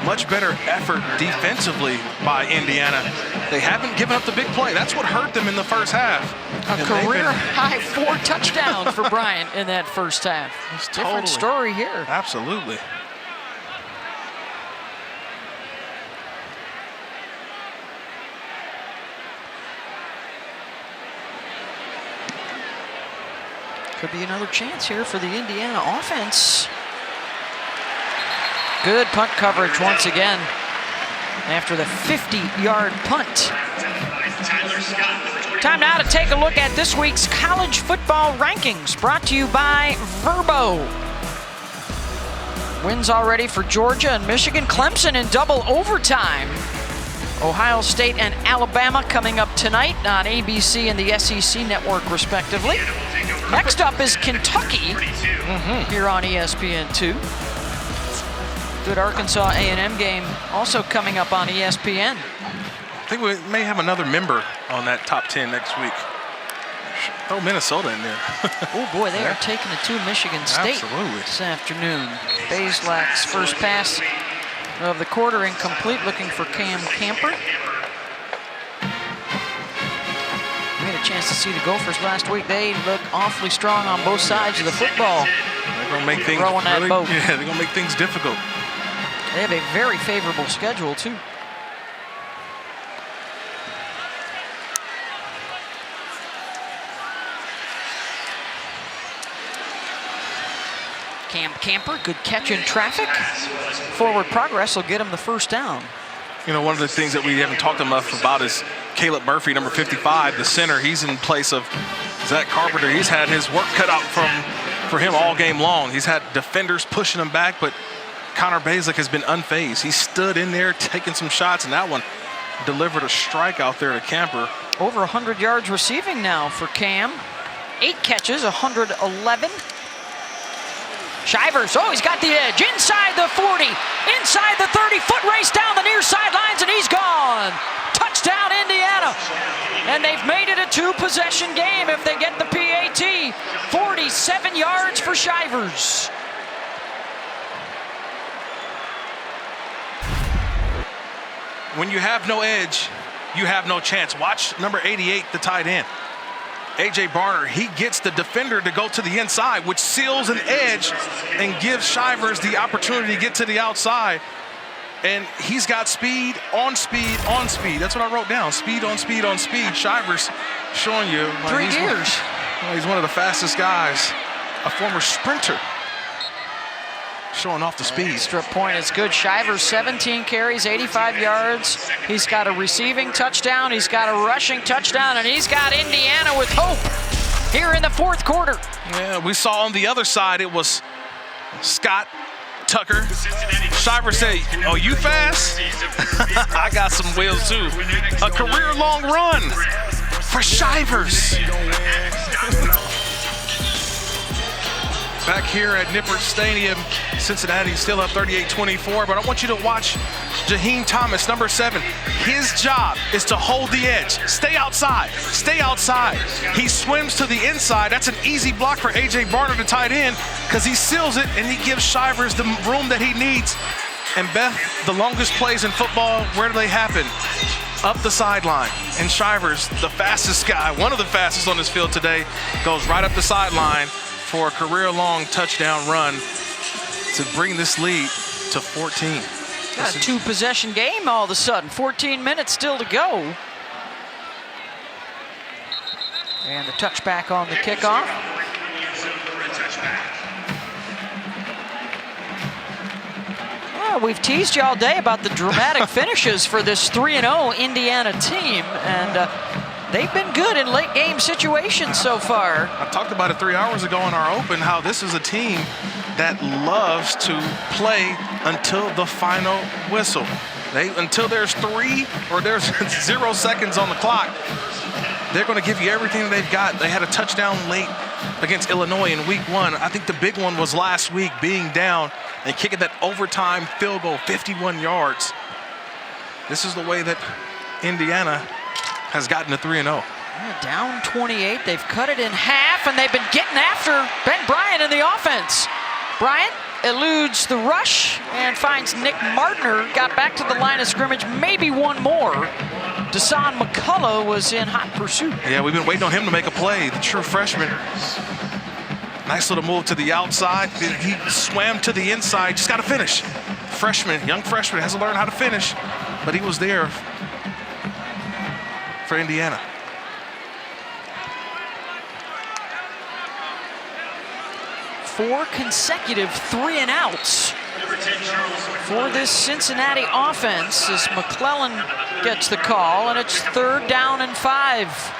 much better effort defensively by Indiana. They haven't given up the big play. That's what hurt them in the first half. A career-high 4 touchdowns for Bryant in that first half. It's different story here. Absolutely. Could be another chance here for the Indiana offense. Good punt coverage once again after the 50-yard punt. Time now to take a look at this week's college football rankings, brought to you by Verbo. Wins already for Georgia and Michigan. Clemson in double overtime. Ohio State and Alabama coming up tonight on ABC and the SEC network, respectively. Next up is Kentucky here on ESPN2. Good Arkansas A&M game also coming up on ESPN. I think we may have another member on that top 10 next week. Throw Minnesota in there. Oh boy, they are taking it to Michigan State this afternoon. Bazelak's first pass of the quarter incomplete, looking for Cam Camper. We had a chance to see the Gophers last week. They look awfully strong on both sides of the football. They're going to make things Throwing that boat. Yeah, they're going to make things difficult. They have a very favorable schedule, too. Cam Camper, good catch in traffic. Forward progress will get him the first down. You know, one of the things that we haven't talked enough about is Caleb Murphy, number 55, the center. He's in place of Zach Carpenter. He's had his work cut out for him all game long. He's had defenders pushing him back, but Connor Bazelak has been unfazed. He stood in there taking some shots, and that one delivered a strike out there to Camper. Over 100 yards receiving now for Cam. 8 catches, 111. Shivers, oh, he's got the edge. Inside the 40, inside the 30, foot race down the near sidelines, and he's gone. Touchdown, Indiana. And they've made it a 2-possession game if they get the PAT. 47 yards for Shivers. When you have no edge, you have no chance. Watch number 88, the tight end. A.J. Barner, he gets the defender to go to the inside, which seals an edge and gives Shivers the opportunity to get to the outside. And he's got speed, on speed, on speed. That's what I wrote down, speed, on speed, on speed. Shivers showing you. Three gears. He's one of the fastest guys, a former sprinter. Showing off the speed. Extra point is good. Shivers, 17 carries, 85 yards. He's got a receiving touchdown. He's got a rushing touchdown, and he's got Indiana with hope here in the fourth quarter. Yeah, we saw on the other side, it was Scott Tucker. Shivers said, oh, you fast? I got some wheels too. A career-long run for Shivers. Back here at Nippert Stadium, Cincinnati still up 38-24, but I want you to watch Jaheim Thomas, number 7. His job is to hold the edge. Stay outside. Stay outside. He swims to the inside. That's an easy block for A.J. Barner to tight end because he seals it and he gives Shivers the room that he needs. And Beth, the longest plays in football, where do they happen? Up the sideline. And Shivers, the fastest guy, one of the fastest on this field today, goes right up the sideline for a career-long touchdown run to bring this lead to 14. Got a 2-possession game all of a sudden. 14 minutes still to go. And the touchback on the kickoff. Well, we've teased you all day about the dramatic finishes for this 3-0 Indiana team, and they've been good in late game situations so far. I talked about it 3 hours ago in our open, how this is a team that loves to play until the final whistle. Until there's 3 or there's 0 seconds on the clock, they're going to give you everything that they've got. They had a touchdown late against Illinois in week 1. I think the big one was last week, being down and kicking that overtime field goal, 51 yards. This is the way that Indiana has gotten to 3-0. Yeah, down 28, they've cut it in half, and they've been getting after Ben Bryant in the offense. Bryant eludes the rush and finds Nick Martner, got back to the line of scrimmage, maybe one more. Deshaun McCullough was in hot pursuit. Yeah, we've been waiting on him to make a play, the true freshman. Nice little move to the outside. He swam to the inside, just got to finish. Freshman, young freshman, has to learn how to finish, but he was there for Indiana. Four consecutive 3-and-outs for this Cincinnati offense as McClellan gets the call, and it's 3rd down and 5.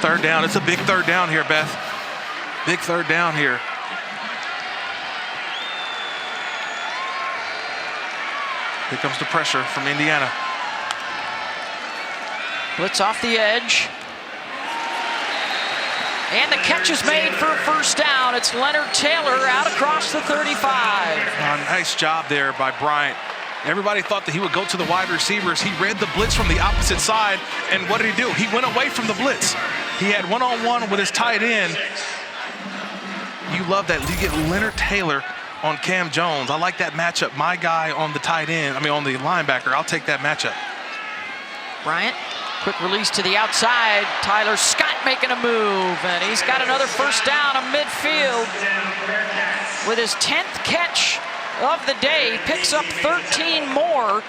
Third down, it's a big 3rd down here, Beth. Big 3rd down here. Here comes the pressure from Indiana. Blitz off the edge. And the catch is made for a 1st down. It's Leonard Taylor out across the 35. Nice job there by Bryant. Everybody thought that he would go to the wide receivers. He read the blitz from the opposite side, and what did he do? He went away from the blitz. He had one-on-one with his tight end. You love that. You get Leonard Taylor on Cam Jones. I like that matchup. My guy on the tight end, on the linebacker. I'll take that matchup. Bryant, quick release to the outside. Tyler Scott making a move, and he's got another first down of midfield with his 10th catch of the day. Picks up 13 more,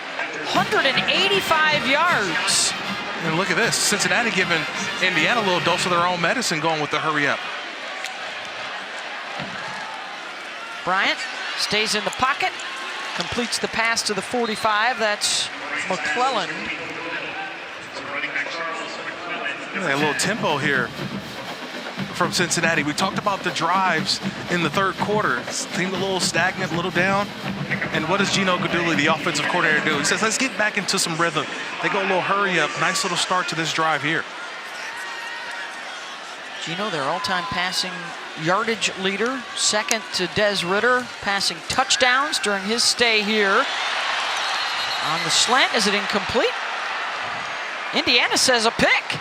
185 yards. And look at this. Cincinnati giving Indiana a little dose of their own medicine going with the hurry up. Bryant stays in the pocket, completes the pass to the 45. That's McClellan. A little tempo here from Cincinnati. We talked about the drives in the third quarter. It seemed a little stagnant, a little down. And what does Gino Guidugli, the offensive coordinator, do? He says, let's get back into some rhythm. They go a little hurry up. Nice little start to this drive here. Gino, their all-time passing yardage leader, second to Des Ridder, passing touchdowns during his stay here. On the slant, is it incomplete? Indiana says a pick.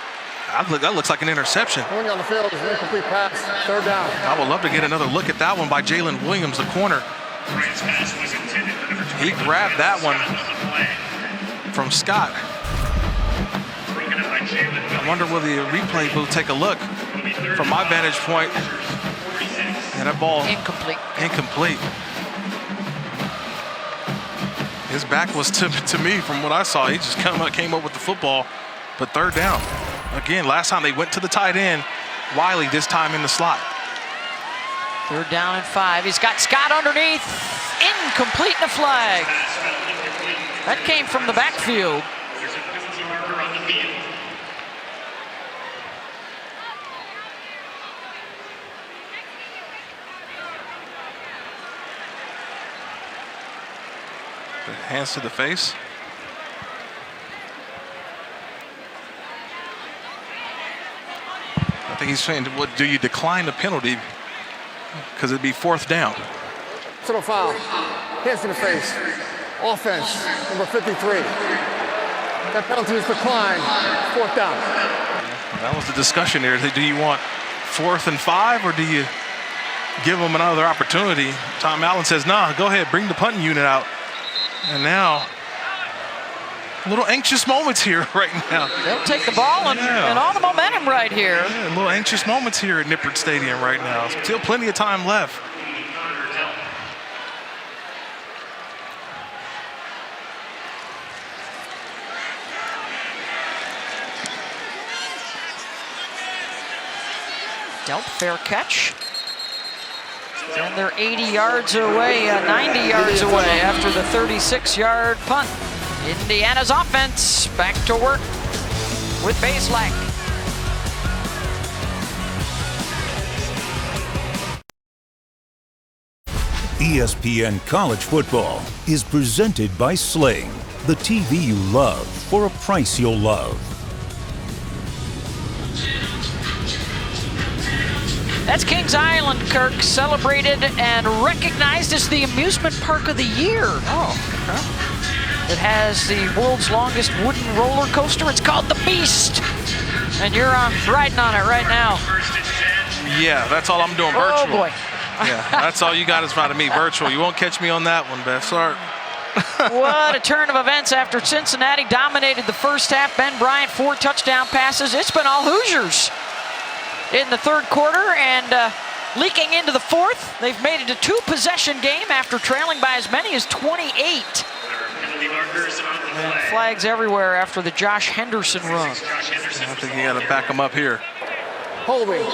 That looks like an interception. Going on the field is an incomplete pass. Third down. I would love to get another look at that one by Jalen Williams, the corner. He grabbed that one from Scott. I wonder will the replay booth take a look. From my vantage point, and that ball incomplete. His back was to me from what I saw. He just came up with the football, but third down. Again, last time they went to the tight end, Wiley this time in the slot. Third down and 5. He's got Scott underneath. Incomplete and a flag. That came from the backfield. Hands to the face. I think he's saying, what, do you decline the penalty? Because it'd be fourth down. Personal foul. Hands to the face. Offense, number 53. That penalty is declined. Fourth down. That was the discussion there. Do you want 4th and 5, or do you give them another opportunity? Tom Allen says, nah, go ahead, bring the punting unit out. And now, little anxious moments here right now. They'll take the ball and all the momentum right here. Yeah, little anxious moments here at Nippert Stadium right now. Still plenty of time left. Dealt fair catch. And they're 80 yards away, 90 yards away after the 36-yard punt. Indiana's offense back to work with Baselak. ESPN College Football is presented by Sling, the TV you love for a price you'll love. That's Kings Island, Kirk, celebrated and recognized as the amusement park of the year. Oh, okay. It has the world's longest wooden roller coaster. It's called the Beast. And you're riding on it right now. Yeah, that's all I'm doing, virtual. Oh, boy. Yeah, that's all you got is out of me, virtual. You won't catch me on that one, Beth. Sorry. What a turn of events after Cincinnati dominated the first half. Ben Bryant, 4 touchdown passes. It's been all Hoosiers in the third quarter, and leaking into the fourth. They've made it a 2-possession game after trailing by as many as 28. And flags everywhere after the Josh Henderson run. I think you got to back them up here. Holding,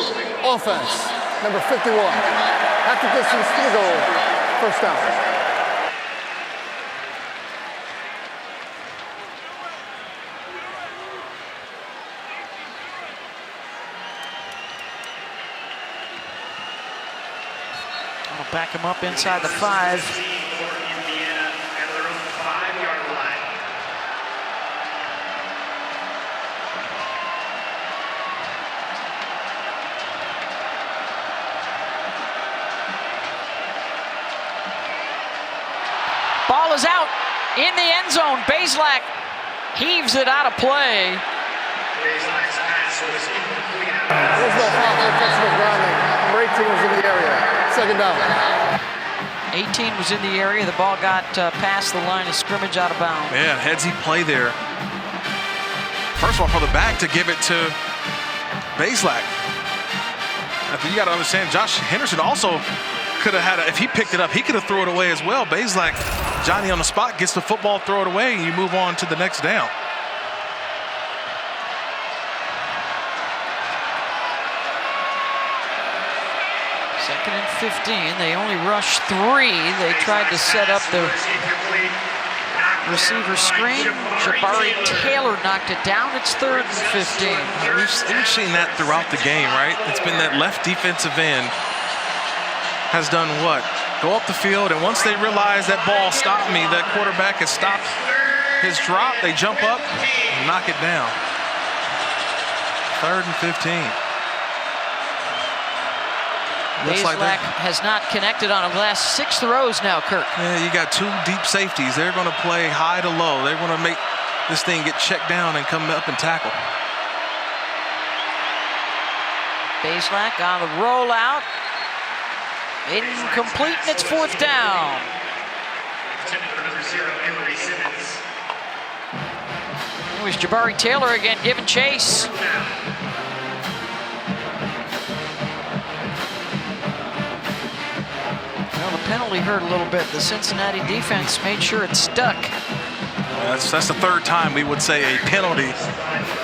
offense, number 51. Half the distance to the goal, first down. Back him up inside the 5. Ball is out. in the end zone. Bazelak heaves it out of play. There's no foul, intentional grounding. Number 18 was in the area. Second down. 18 was in the area. The ball got past the line of scrimmage, out of bounds. Man, headsy play there. First of all, for the back to give it to Bazelak. I think you got to understand, Josh Henderson also could have had if he picked it up, he could have thrown it away as well. Bazelak, Johnny on the spot, gets the football, throw it away, and you move on to the next down. Second and 15. They only rushed 3. They tried to set up the receiver screen. Jabari Taylor knocked it down. It's third and 15. We've seen that throughout the game, right? It's been that left defensive end has done what? Go up the field, and once they realize that ball stopped me, that quarterback has stopped his drop, they jump up and knock it down. Third and 15. Bazelak has not connected on the last 6 throws now, Kirk. Yeah, you got 2 deep safeties. They're going to play high to low. They're going to make this thing get checked down and come up and tackle. Bazelak on the rollout. Incomplete, and it's 4th down. It was Jabari Taylor again giving chase. Well, the penalty hurt a little bit. The Cincinnati defense made sure it stuck. That's the 3rd time we would say a penalty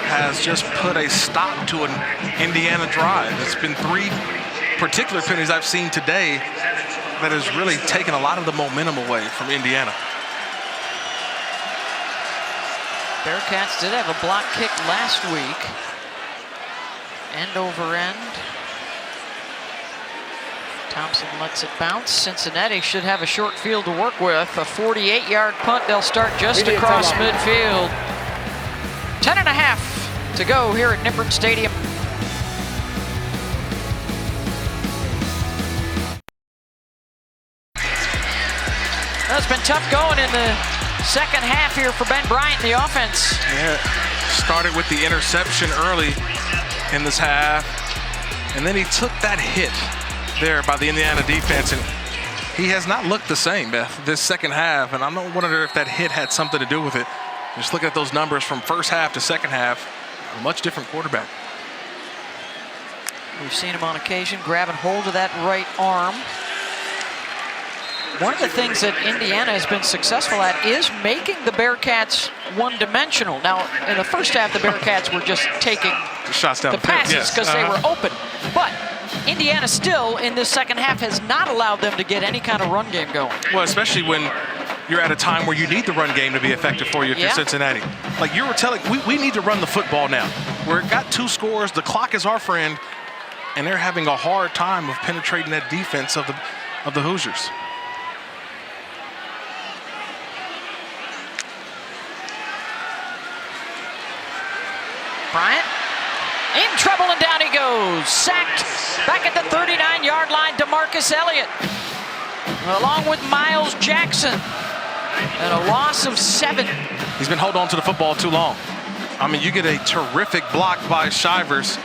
has just put a stop to an Indiana drive. It's been 3 particular penalties I've seen today that has really taken a lot of the momentum away from Indiana. Bearcats did have a block kick last week. End over end. Thompson lets it bounce. Cincinnati should have a short field to work with. A 48-yard punt. They'll start just across midfield. 10.5 to go here at Nippert Stadium. Well, it's been tough going in the second half here for Ben Bryant in the offense. Yeah, started with the interception early in this half, and then he took that hit there by the Indiana defense, and he has not looked the same, Beth, this second half, and I'm wondering if that hit had something to do with it. Just look at those numbers from first half to second half, a much different quarterback. We've seen him on occasion grabbing hold of that right arm. One of the things that Indiana has been successful at is making the Bearcats one-dimensional. Now, in the first half, the Bearcats were just taking shots down the passes because they were open. But Indiana still, in this second half, has not allowed them to get any kind of run game going. Well, especially when you're at a time where you need the run game to be effective for you if you're Cincinnati. Like you were telling, we need to run the football now. We've got 2 scores, the clock is our friend, and they're having a hard time of penetrating that defense of the Hoosiers. Bryant in trouble, and down he goes. Sacked back at the 39-yard line, DeMarcus Elliott, along with Miles Jackson, and a loss of 7. He's been holding on to the football too long. I mean, you get a terrific block by Shivers,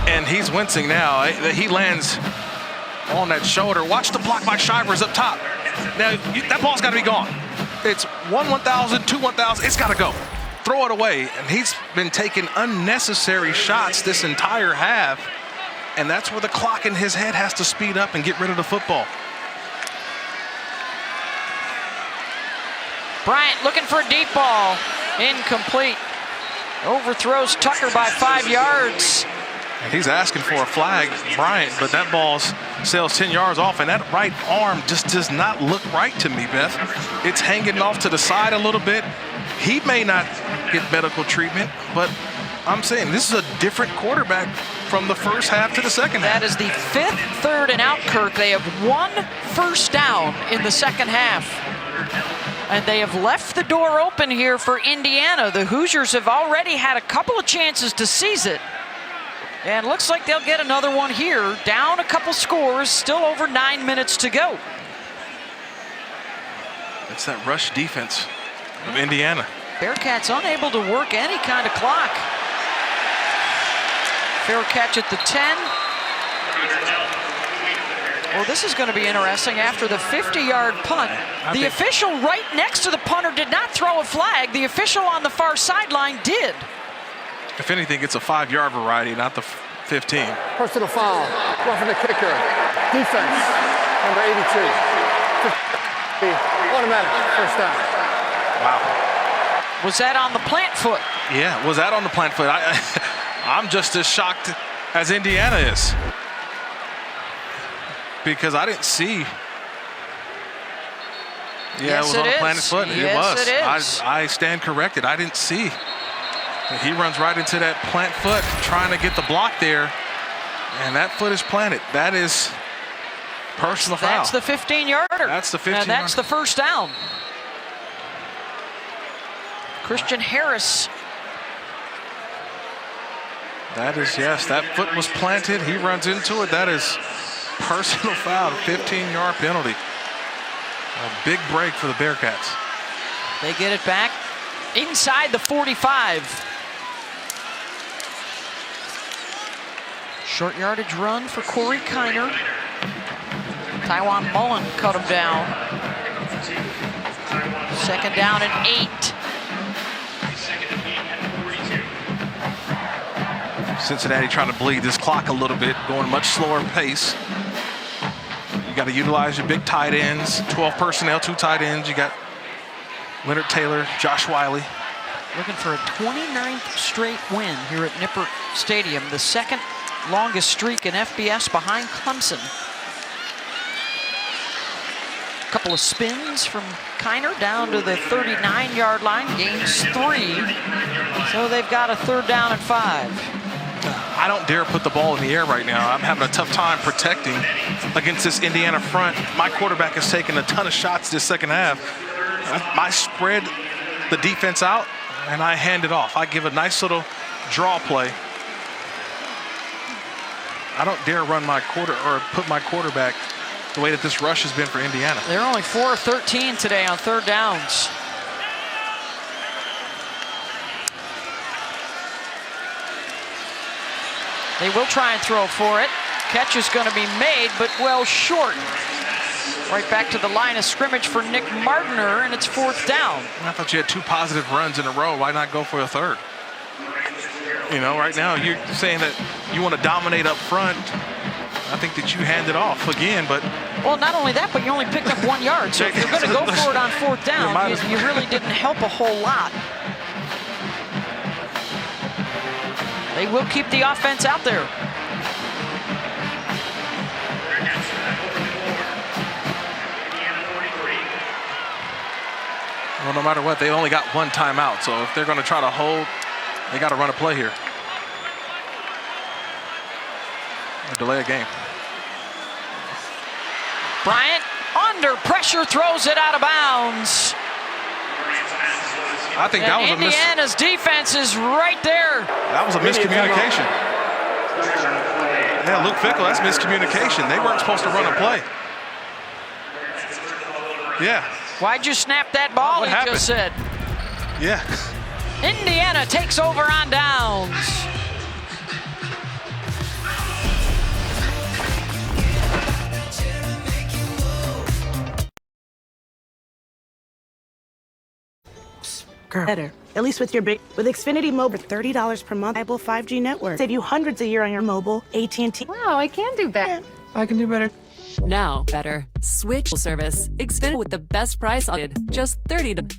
and he's wincing now. He lands on that shoulder. Watch the block by Shivers up top. Now, that ball's got to be gone. It's 1,000, 2, 1,000. It's got to go. Throw it away, and he's been taking unnecessary shots this entire half, and that's where the clock in his head has to speed up and get rid of the football. Bryant looking for a deep ball. Incomplete. Overthrows Tucker by 5 yards. And he's asking for a flag, Bryant, but that ball sails 10 yards off, and that right arm just does not look right to me, Beth. It's hanging off to the side a little bit. He may not get medical treatment, but I'm saying this is a different quarterback from the first half to the second half. That is the 5th third and out, Kirk. They have 1 first down in the second half. And they have left the door open here for Indiana. The Hoosiers have already had a couple of chances to seize it. And looks like they'll get another one here. Down a couple scores, still over 9 minutes to go. It's that rush defense of Indiana. Bearcats unable to work any kind of clock. Fair catch at the 10. Well, this is going to be interesting after the 50-yard punt. The official right next to the punter did not throw a flag. The official on the far sideline did. If anything, it's a 5-yard variety, not the 15. Personal foul. Roughing the kicker. Defense. Number 82. Automatic. First down. Wow. Was that on the plant foot? Yeah, was that on the plant foot? I'm just as shocked as Indiana is. Because I didn't see. Yeah, Yes, it was on the is. planted foot. Yes, it was. it is. I stand corrected. I didn't see. He runs right into that plant foot, trying to get the block there, and that foot is planted. That is personal foul. That's the 15-yarder. That's the 15-yarder. And that's the first down. Christian Harris. That is, yes, that foot was planted. He runs into it. That is personal foul, 15-yard penalty. A big break for the Bearcats. They get it back inside the 45. Short yardage run for Corey Kiner. Tywan Mullen cut him down. Second down and 8. Cincinnati trying to bleed this clock a little bit, going much slower pace. You got to utilize your big tight ends, 12 personnel, 2 tight ends. You got Leonard Taylor, Josh Wiley. Looking for a 29th straight win here at Nippert Stadium, the second longest streak in FBS behind Clemson. A couple of spins from Kiner down to the 39-yard line, gains 3. So they've got a third down and 5. I don't dare put the ball in the air right now. I'm having a tough time protecting against this Indiana front. My quarterback has taken a ton of shots this second half. I spread the defense out, and I hand it off. I give a nice little draw play. I don't dare run my put my quarterback the way that this rush has been for Indiana. They're only 4 of 13 today on third downs. They will try and throw for it. Catch is going to be made, but well short. Right back to the line of scrimmage for Nick Martiner, and it's 4th down. I thought you had 2 positive runs in a row. Why not go for a third? You know, right now you're saying that you want to dominate up front. I think that you hand it off again, but... Well, not only that, but you only picked up 1 yard. So if you're going to go for it on 4th down, you really didn't help a whole lot. They will keep the offense out there. Well, no matter what, they only got 1 timeout. So if they're going to try to hold, they got to run a play here. Or delay a game. Bryant, under pressure, throws it out of bounds. I think that was Indiana's defense is right there. That was a miscommunication. Yeah, Luke Fickle, that's miscommunication. They weren't supposed to run a play. Yeah. Why'd you snap that ball, he just said. Yeah. Indiana takes over on downs. Better. At least with your big. With Xfinity Mobile, $30 per month, reliable 5G network. Save you hundreds a year on your mobile. AT&T. Wow, I can do better. I can do better. Now, better. Switch service. Xfinity with the best price on it. Just $30.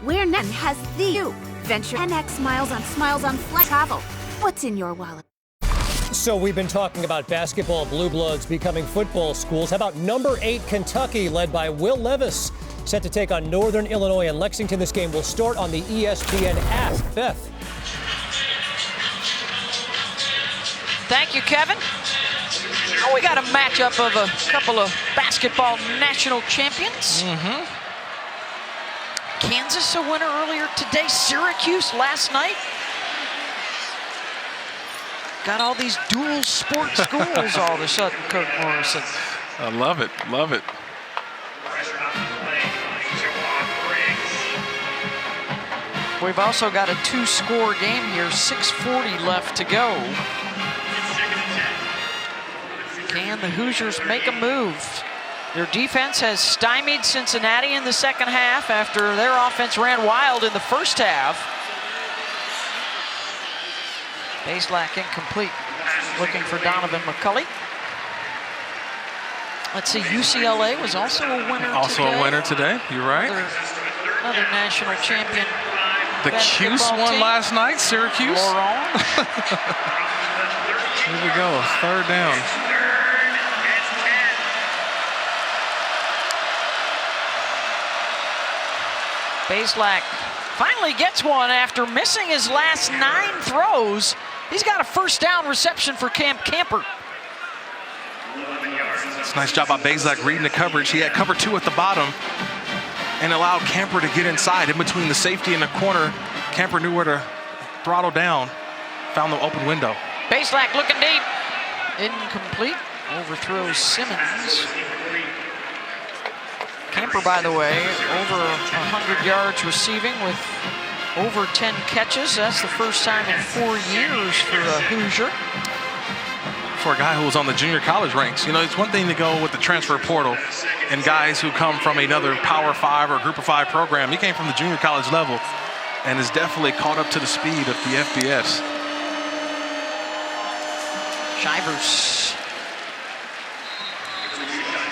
Where Net has the venture 10x miles on flight travel. What's in your wallet? So we've been talking about basketball blue bloods becoming football schools. How about number 8 Kentucky, led by Will Levis, set to take on Northern Illinois and Lexington. This game will start on the ESPN app. Beth. Thank you, Kevin. Oh, we got a matchup of a couple of basketball national champions. Kansas a winner earlier today. Syracuse last night. Got all these dual sport schools all of a sudden, Kirk Morrison. I love it. Love it. We've also got a 2-score game here, 6:40 left to go. Can the Hoosiers make a move? Their defense has stymied Cincinnati in the second half after their offense ran wild in the first half. Bazelak incomplete, looking for Donovan McCulley. Let's see, UCLA was also a winner Also today. a winner today, you're right. Another national champion. The Cuse won last night, Syracuse. Here we go, 3rd down. Bazelak finally gets one after missing his last 9 throws. He's got a 1st down reception for Camper. It's a nice job by Bazelak reading the coverage. He had cover 2 at the bottom and allowed Camper to get inside in between the safety and the corner. Camper knew where to throttle down, found the open window. Bazelak looking deep. Incomplete. Overthrows Simmons. Camper, by the way, over 100 yards receiving with over 10 catches. That's the first time in 4 years for a Hoosier. For a guy who was on the junior college ranks. You know, it's one thing to go with the transfer portal and guys who come from another Power 5 or Group of 5 program. He came from the junior college level and is definitely caught up to the speed of the FBS. Shivers.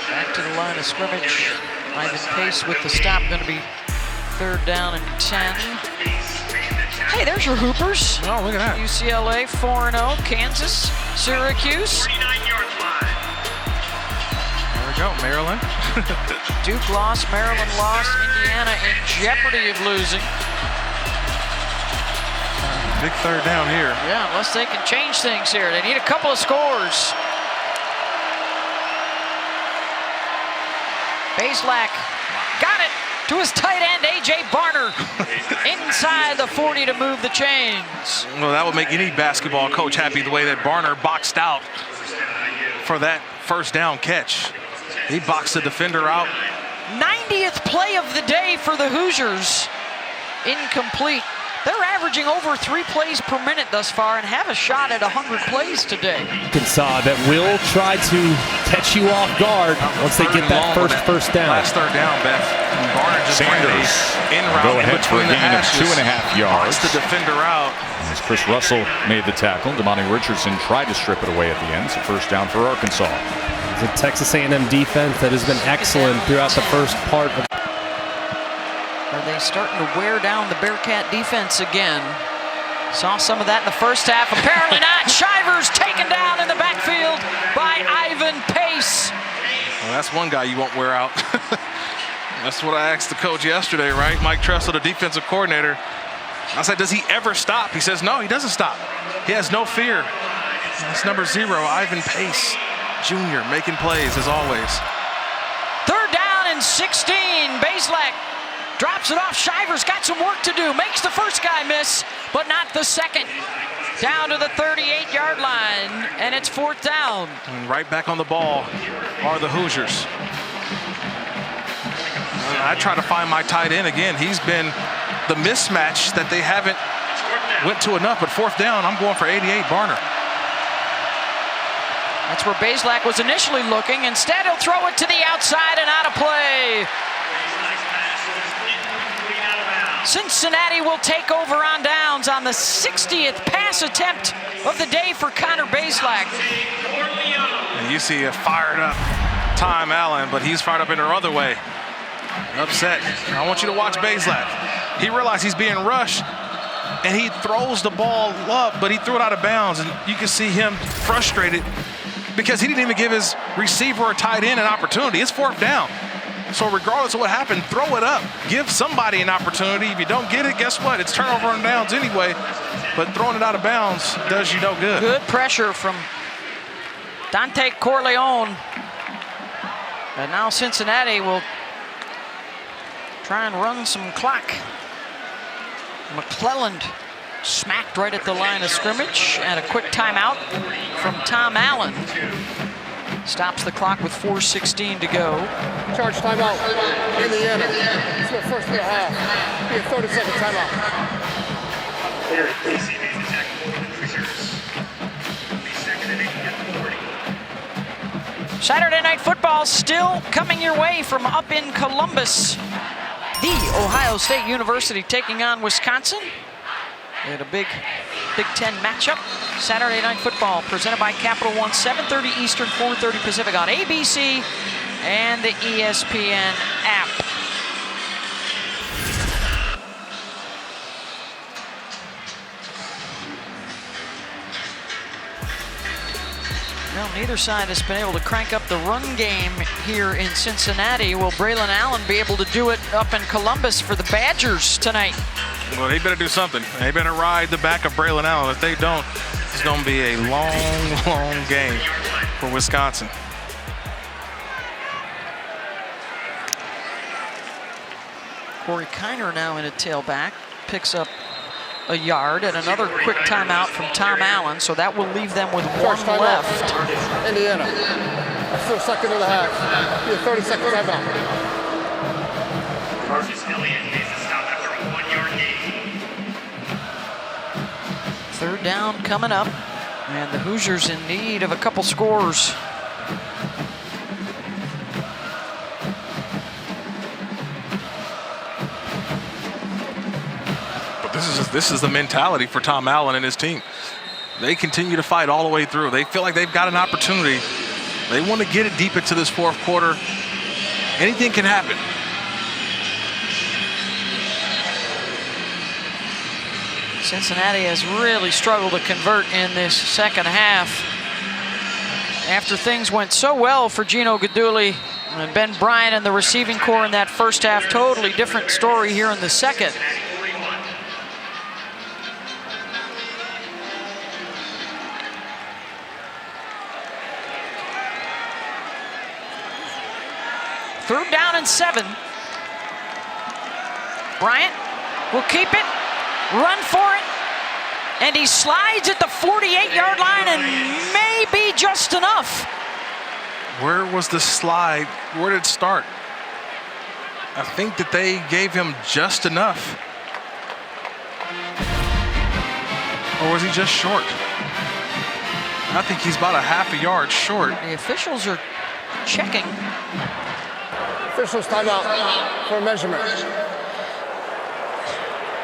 Back to the line of scrimmage. Ivan Pace with the stop, going to be 3rd down and 10. Hey, there's your Hoopers. Oh, look at that. UCLA 4-0, Kansas, Syracuse. There we go, Maryland. Duke lost, Maryland lost, Indiana in jeopardy of losing. Big 3rd down here. Yeah, unless they can change things here. They need a couple of scores. Bazelak got it to his tight end, A.J. Barner, inside the 40 to move the chains. Well, that would make any basketball coach happy, the way that Barner boxed out for that 1st down catch. He boxed the defender out. 90th play of the day for the Hoosiers. Incomplete. They're averaging over 3 plays per minute thus far and have a shot at 100 plays today. Arkansas that will try to catch you off guard once they get that first down. Last 3rd down, Beth. Barner just Sanders in route go ahead for a gain of 2.5 yards. Boxed the defender out. As Chris Russell made the tackle, Damani Richardson tried to strip it away at the end. It's a 1st down for Arkansas. The Texas A&M defense that has been excellent throughout the first part of. Are they starting to wear down the Bearcat defense again? Saw some of that in the first half. Apparently not. Shivers taken down in the backfield by Ivan Pace. Well, that's one guy you won't wear out. That's what I asked the coach yesterday, right? Mike Tressel, the defensive coordinator. I said, does he ever stop? He says, no, he doesn't stop. He has no fear. That's number 0, Ivan Pace, Jr., making plays as always. 3rd down and 16. Bazelak drops it off. Shivers got some work to do. Makes the first guy miss, but not the second. Down to the 38-yard line, and it's 4th down. And right back on the ball are the Hoosiers. I try to find my tight end again. He's been the mismatch that they haven't went to enough, but 4th down, I'm going for 88, Barner. That's where Bazelak was initially looking. Instead, he'll throw it to the outside and out of play. Cincinnati will take over on downs on the 60th pass attempt of the day for Connor Bazelak. And you see a fired up Tom Allen, but he's fired up in the other way. Upset. I want you to watch Bazelak. He realized he's being rushed, and he throws the ball up, but he threw it out of bounds, and you can see him frustrated because he didn't even give his receiver or tight end an opportunity. It's 4th down. So regardless of what happened, throw it up. Give somebody an opportunity. If you don't get it, guess what? It's turnover on downs anyway. But throwing it out of bounds does you no good. Good pressure from Dante Corleone. And now Cincinnati will try and run some clock. McClelland smacked right at the line of scrimmage, and a quick timeout from Tom Allen. Stops the clock with 4:16 to go. Charge timeout. Indiana. It's their first and a half. Be a 30-second timeout. DC made the tackle for the Hoosiers. The second and 8 at the 40. Saturday Night Football still coming your way from up in Columbus. The Ohio State University taking on Wisconsin. They had a big Big Ten matchup. Saturday Night Football presented by Capital One, 7:30 Eastern, 4:30 Pacific on ABC and the ESPN app. Well, neither side has been able to crank up the run game here in Cincinnati. Will Braylon Allen be able to do it up in Columbus for the Badgers tonight? Well, they better do something. They better ride the back of Braylon Allen. If they don't, it's going to be a long, long game for Wisconsin. Corey Kiner now in a tailback, picks up a yard, and another quick timeout from Tom Allen, so that will leave them with one left. Indiana. That's their second of the half. 30-second timeout. Marcus Elliott makes the stop after a 1-yard gain. Third down coming up, and the Hoosiers in need of a couple scores. This is the mentality for Tom Allen and his team. They continue to fight all the way through. They feel like they've got an opportunity. They want to get it deep into this fourth quarter. Anything can happen. Cincinnati has really struggled to convert in this second half. After things went so well for Gino Guidugli and Ben Bryant and the receiving core in that first half, totally different story here in the second. Third down and 7. Bryant will keep it, run for it, and he slides at the 48-yard line and maybe just enough. Where was the slide? Where did it start? I think that they gave him just enough. Or was he just short? I think he's about a half a yard short. The officials are checking. Officials timeout for measurement.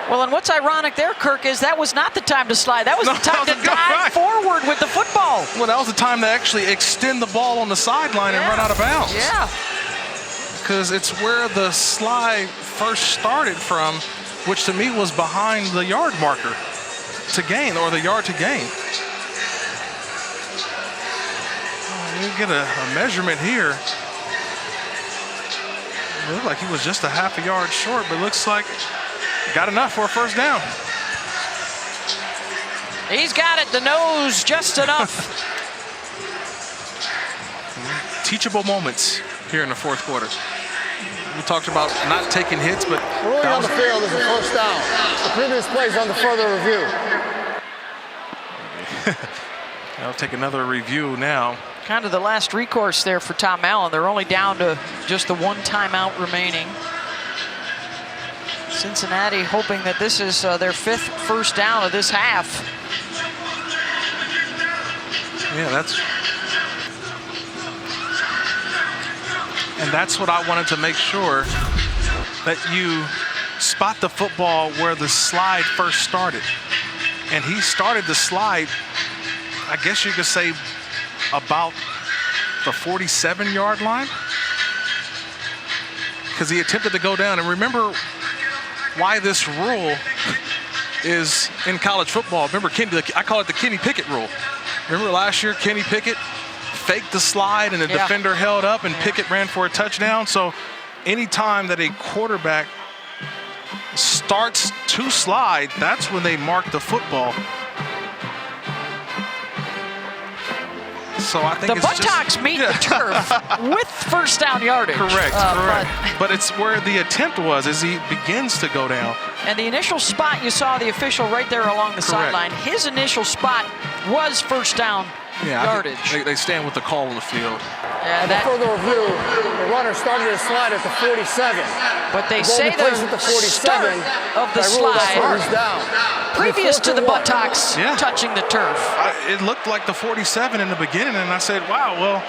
Well, and what's ironic there, Kirk, is that was not the time to slide. That was the time to dive forward with the football. Well, that was the time to actually extend the ball on the sideline and run out of bounds. Yeah. Because it's where the slide first started from, which to me was behind the yard marker to gain, or the yard to gain. You get a measurement here. It looked like he was just a half a yard short, but looks like got enough for a first down. He's got it, the nose just enough. Teachable moments here in the fourth quarter. We talked about not taking hits, but ruling on the field is a first down. The previous play is under further review. I'll take another review now. Kind of the last recourse there for Tom Allen. They're only down to just the one timeout remaining. Cincinnati hoping that this is their 5th first down of this half. Yeah, that's what I wanted to make sure, that you spot the football where the slide first started. And he started the slide, I guess you could say, about the 47-yard line, because he attempted to go down. And remember why this rule is in college football. Remember, I call it the Kenny Pickett rule. Remember last year, Kenny Pickett faked the slide and the defender held up and Pickett ran for a touchdown. So anytime that a quarterback starts to slide, that's when they mark the football. So I think the buttocks meet the turf with first down yardage. Correct. But it's where the attempt was as he begins to go down. And the initial spot, you saw the official right there along the sideline. His initial spot was first down yardage. They stand with the call on the field. And the further review, the runner started his slide at the 47. But they say the start of the slide previous to the buttocks touching the turf. It looked like the 47 in the beginning, and I said, wow, well,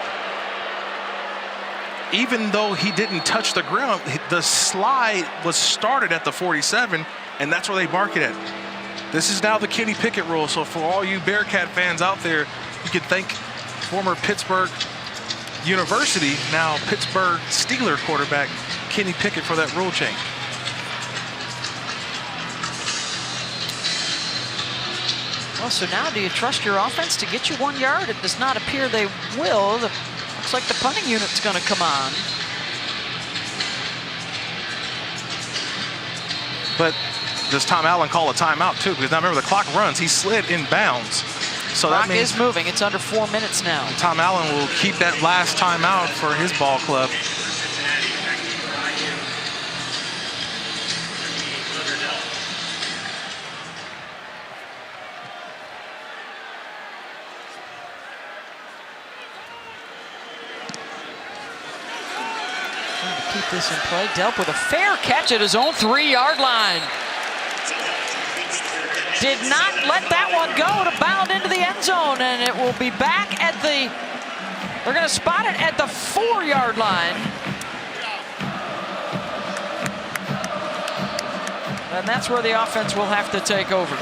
even though he didn't touch the ground, the slide was started at the 47, and that's where they mark it at. This is now the Kenny Pickett rule, so for all you Bearcat fans out there, you can thank former Pittsburgh University, now Pittsburgh Steelers quarterback Kenny Pickett for that rule change. Well, so now do you trust your offense to get you 1 yard? It does not appear they will. Looks like the punting unit's going to come on. But does Tom Allen call a timeout too? Because now remember, the clock runs. He slid in bounds. So Clock that means is moving. It's under 4 minutes now. Tom Allen will keep that last timeout for his ball club. Trying to keep this in play. Delp with a fair catch at his own 3-yard line. Did not let that one go to bound into the end zone, and it will be back at the, they're going to spot it at the 4-yard line. And that's where the offense will have to take over.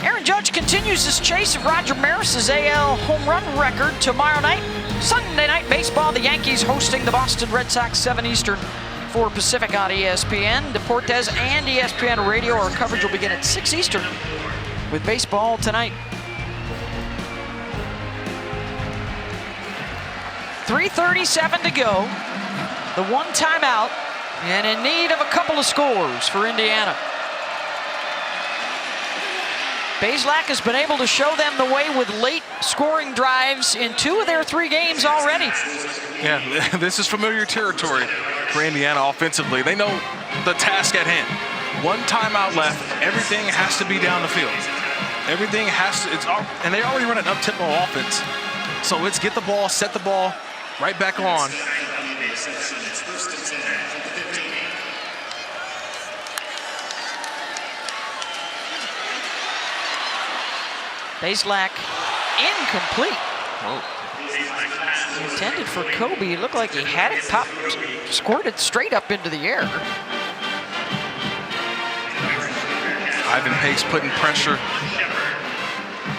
Aaron Judge continues his chase of Roger Maris's AL home run record tomorrow night. Sunday night baseball, the Yankees hosting the Boston Red Sox, 7 Eastern. 4 Pacific on ESPN. Deportes and ESPN Radio. Our coverage will begin at 6 Eastern with baseball tonight. 3:37 to go. The 1 timeout, and in need of a couple of scores for Indiana. Bazelak has been able to show them the way with late scoring drives in 2 of their 3 games already. Yeah, this is familiar territory for Indiana offensively. They know the task at hand. 1 timeout left. Everything has to be down the field. Everything has to, and they already run an up-tempo offense. So it's get the ball, set the ball right back on. Bazelak incomplete. Intended for Kobe. It looked like he had it popped, squirted straight up into the air. Ivan Pace putting pressure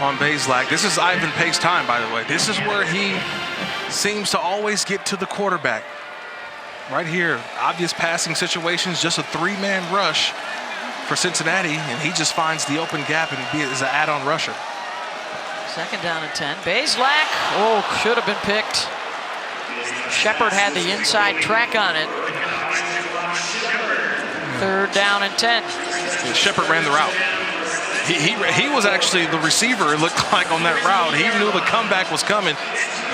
on Bazelak. This is Ivan Pace's time, by the way. This is where he seems to always get to the quarterback. Right here, obvious passing situations, just a 3-man rush for Cincinnati, and he just finds the open gap and is an add-on rusher. 2nd down and 10. Bazelak, should have been picked. Shepard had the inside track on it. 3rd down and 10. Yeah, Shepard ran the route. He was actually the receiver, it looked like, on that route. He knew the comeback was coming.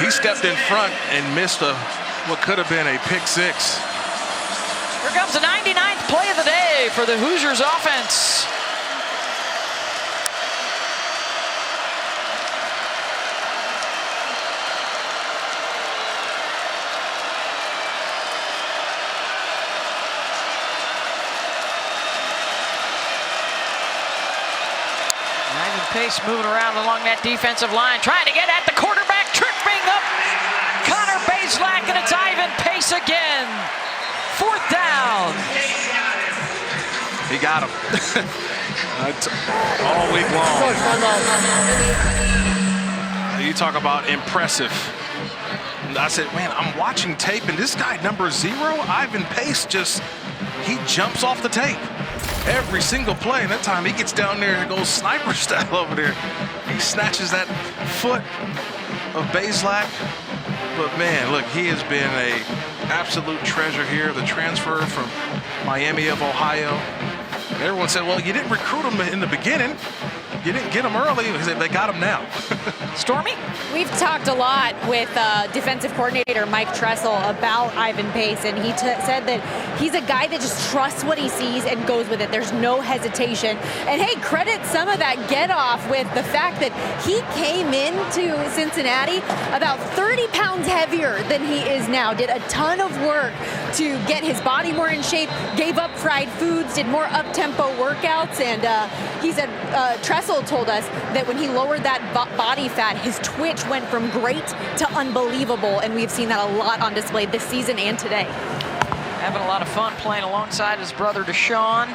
He stepped in front and missed what could have been a pick 6. Here comes the 99th play of the day for the Hoosiers offense. Pace moving around along that defensive line, trying to get at the quarterback, tripping up Connor Bazelak, and it's Ivan Pace again. 4th down. He got him. All week long. You talk about impressive. I said, man, I'm watching tape, and this guy, number 0, Ivan Pace, he jumps off the tape. Every single play, and that time he gets down there and goes sniper style over there. He snatches that foot of Bazelak. But man, look, he has been an absolute treasure here. The transfer from Miami of Ohio. And everyone said, well, you didn't recruit him in the beginning. You didn't get him early. They got him now. Stormy? We've talked a lot with defensive coordinator Mike Tressel about Ivan Pace, and he said that he's a guy that just trusts what he sees and goes with it. There's no hesitation. And hey, credit some of that get off with the fact that he came into Cincinnati about 30 pounds heavier than he is now, did a ton of work to get his body more in shape, gave up fried foods, did more up-tempo workouts, and he said, Tressel told us that when he lowered that body fat, his twitch went from great to unbelievable, and we've seen that a lot on display this season and today. Having a lot of fun playing alongside his brother Deshaun.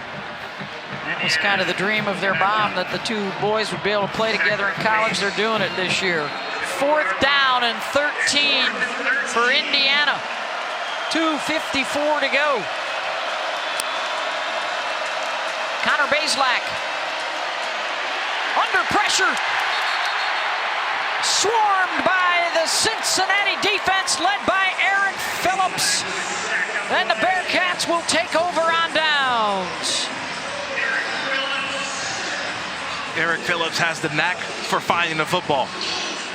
That was kind of the dream of their mom, that the two boys would be able to play together in college. They're doing it this year. 4th down and 13 for Indiana. 2:54 to go. Connor Bazelak under pressure. Swarmed by the Cincinnati defense led by Eric Phillips. And the Bearcats will take over on downs. Eric Phillips has the knack for finding the football.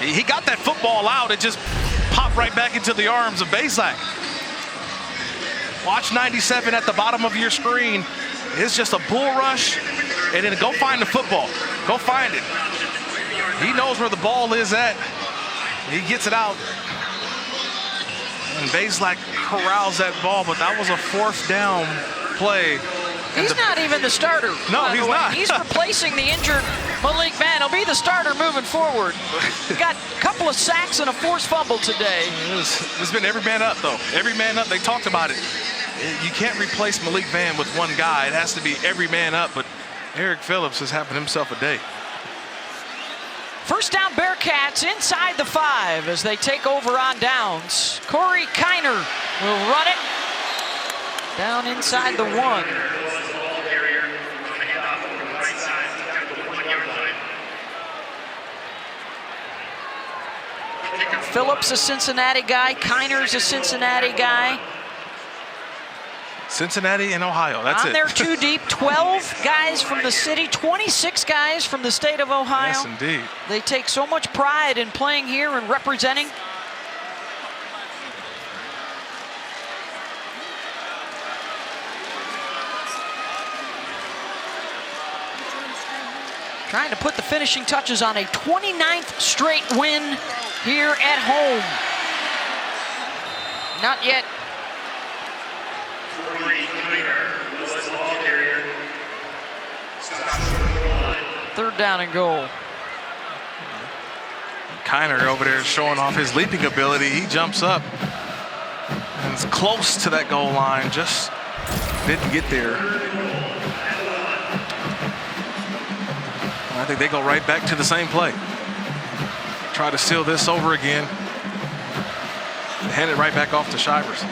He got that football out. It just popped right back into the arms of Bazelak. Watch 97 at the bottom of your screen. It's just a bull rush, and then go find the football. Go find it. He knows where the ball is at. He gets it out. And Bazelak corrals that ball, but that was a 4th down play. He's not even the starter. No, he's not. He's replacing the injured Malik Vann. He'll be the starter moving forward. Got a couple of sacks and a forced fumble today. It's been every man up, though. Every man up. They talked about it. You can't replace Malik Vann with one guy. It has to be every man up, but Eric Phillips is having himself a day. 1st down Bearcats inside the 5 as they take over on downs. Corey Kiner will run it down inside the 1. Phillips a Cincinnati guy, Kiner's a Cincinnati guy. Cincinnati and Ohio, that's it. On their 2 deep, 12 guys from the city, 26 guys from the state of Ohio. Yes, indeed. They take so much pride in playing here and representing. Trying to put the finishing touches on a 29th straight win here at home. Not yet. 3rd down and goal. Kiner over there showing off his leaping ability. He jumps up and is close to that goal line. Just didn't get there. I think they go right back to the same play. Try to steal this over again. Hand it right back off to Shivers.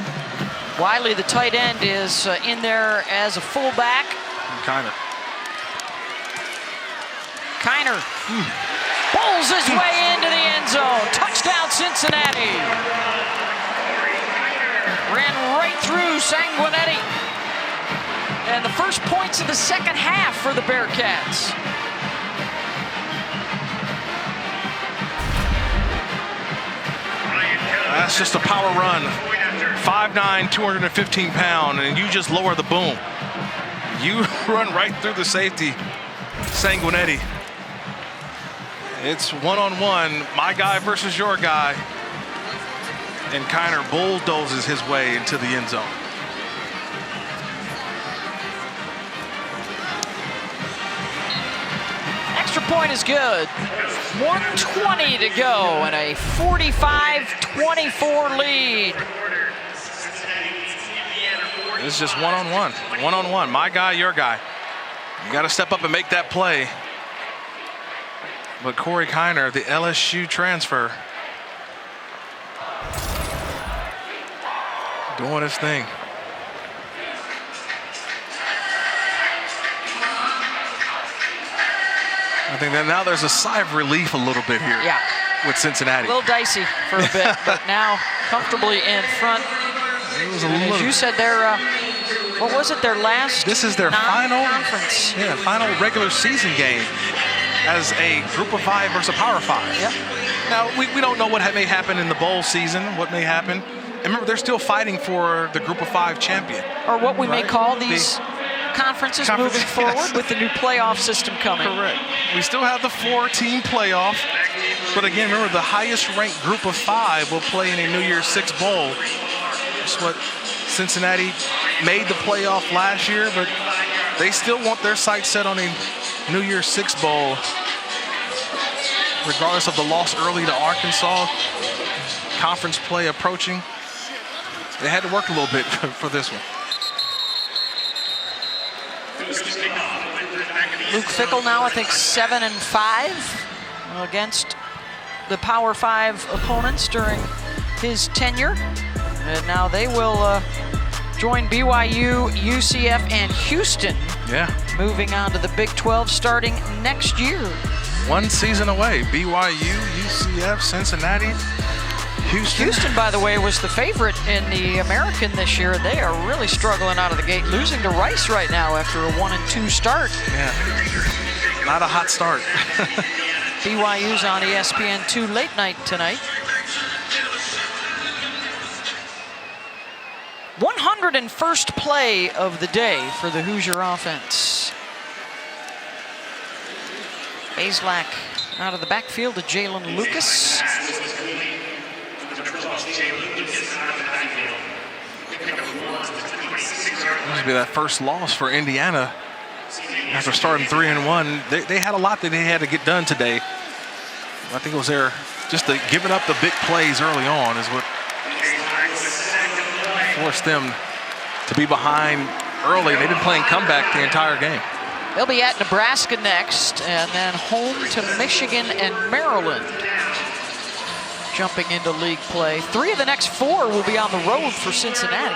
Wiley, the tight end, is in there as a fullback. Kiner. Bowls his way into the end zone. Touchdown, Cincinnati. Ran right through Sanguinetti. And the first points of the 2nd half for the Bearcats. That's just a power run. 5'9", 215 pound, and you just lower the boom. You run right through the safety, Sanguinetti. It's one-on-one, my guy versus your guy. And Kiner bulldozes his way into the end zone. Extra point is good. 1:20 to go and a 45-24 lead. It's just one-on-one. One-on-one. My guy, your guy. You got to step up and make that play. But Corey Kiner, the LSU transfer, doing his thing. I think that now there's a sigh of relief a little bit here. Yeah. With Cincinnati. A little dicey for a bit, but now comfortably in front. It was a and little, as you said, their what was it? Their last. This is their final conference. Yeah, final regular season game. as a group of 5 versus a power 5. Yep. Now, we don't know what may happen in the bowl season, what may happen. And remember, they're still fighting for the group of 5 champion. Or what we may call these conferences moving forward with the new playoff system coming. Correct. We still have the 4-team playoff. But again, remember, the highest ranked group of 5 will play in a New Year's 6 bowl. That's what Cincinnati made the playoff last year, but they still want their sights set on a New Year's 6 bowl. Regardless of the loss early to Arkansas, conference play approaching, they had to work a little bit for this one. Luke Fickell now, I think, 7-5 against the Power 5 opponents during his tenure. And now they will join BYU, UCF, and Houston. Yeah. Moving on to the Big 12 starting next year. One season away. BYU, UCF, Cincinnati, Houston. Houston, by the way, was the favorite in the American this year. They are really struggling out of the gate, losing to Rice right now after a 1-2 start. Yeah, not a hot start. BYU's on ESPN2 late night tonight. 101st play of the day for the Hoosier offense. Bazelak out of the backfield to Jalen Lucas. This would be that first loss for Indiana after starting 3-1. They had a lot that they had to get done today. I think it was just giving up the big plays early on is what forced them to be behind early. They've been playing comeback the entire game. They'll be at Nebraska next, and then home to Michigan and Maryland. Jumping into league play. 3 of the next 4 will be on the road for Cincinnati.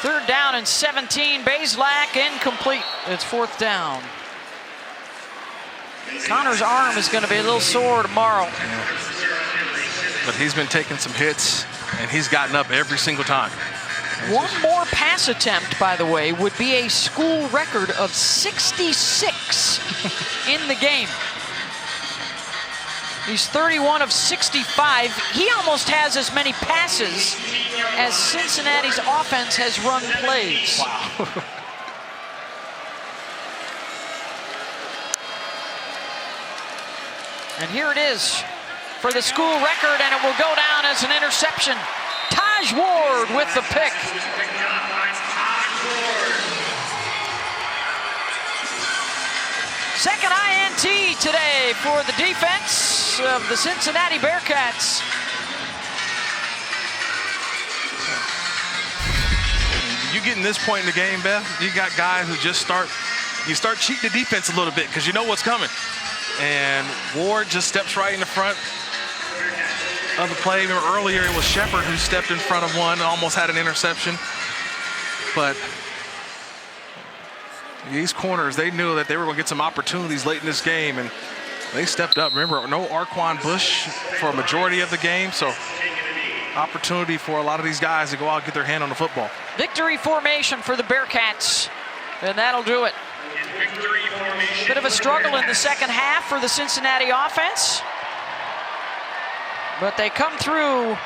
Third down and 17. Bazelak incomplete. It's 4th down. Connor's arm is going to be a little sore tomorrow. Yeah. But he's been taking some hits, and he's gotten up every single time. One more pass attempt, by the way, would be a school record of 66 in the game. He's 31 of 65. He almost has as many passes as Cincinnati's offense has run plays. Wow. And here it is for the school record, and it will go down as an interception. Taj Ward with the pick. Second INT today for the defense of the Cincinnati Bearcats. You get in this point in the game, Beth, you got guys who just start cheating the defense a little bit because you know what's coming. And Ward just steps right in the front of the play. Remember earlier it was Shepard who stepped in front of one and almost had an interception. But these corners, they knew that they were going to get some opportunities late in this game, and they stepped up. Remember, no Arquan Bush for a majority of the game, so opportunity for a lot of these guys to go out and get their hand on the football. Victory formation for the Bearcats, and that'll do it. Bit of a struggle in the second half for the Cincinnati offense, but they come through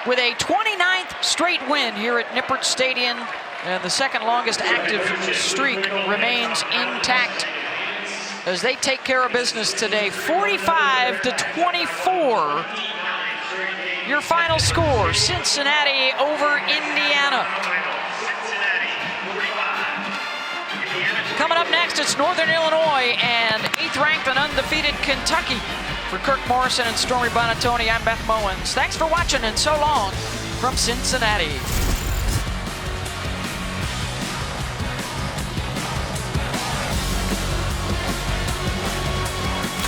with a 29th straight win here at Nippert Stadium, and the second longest active streak remains intact as they take care of business today. 45-24. Your final score, Cincinnati over Indiana. Coming up next, it's Northern Illinois and 8th ranked and undefeated Kentucky. For Kirk Morrison and Stormy Bonatoni, I'm Beth Mowens. Thanks for watching, and so long from Cincinnati.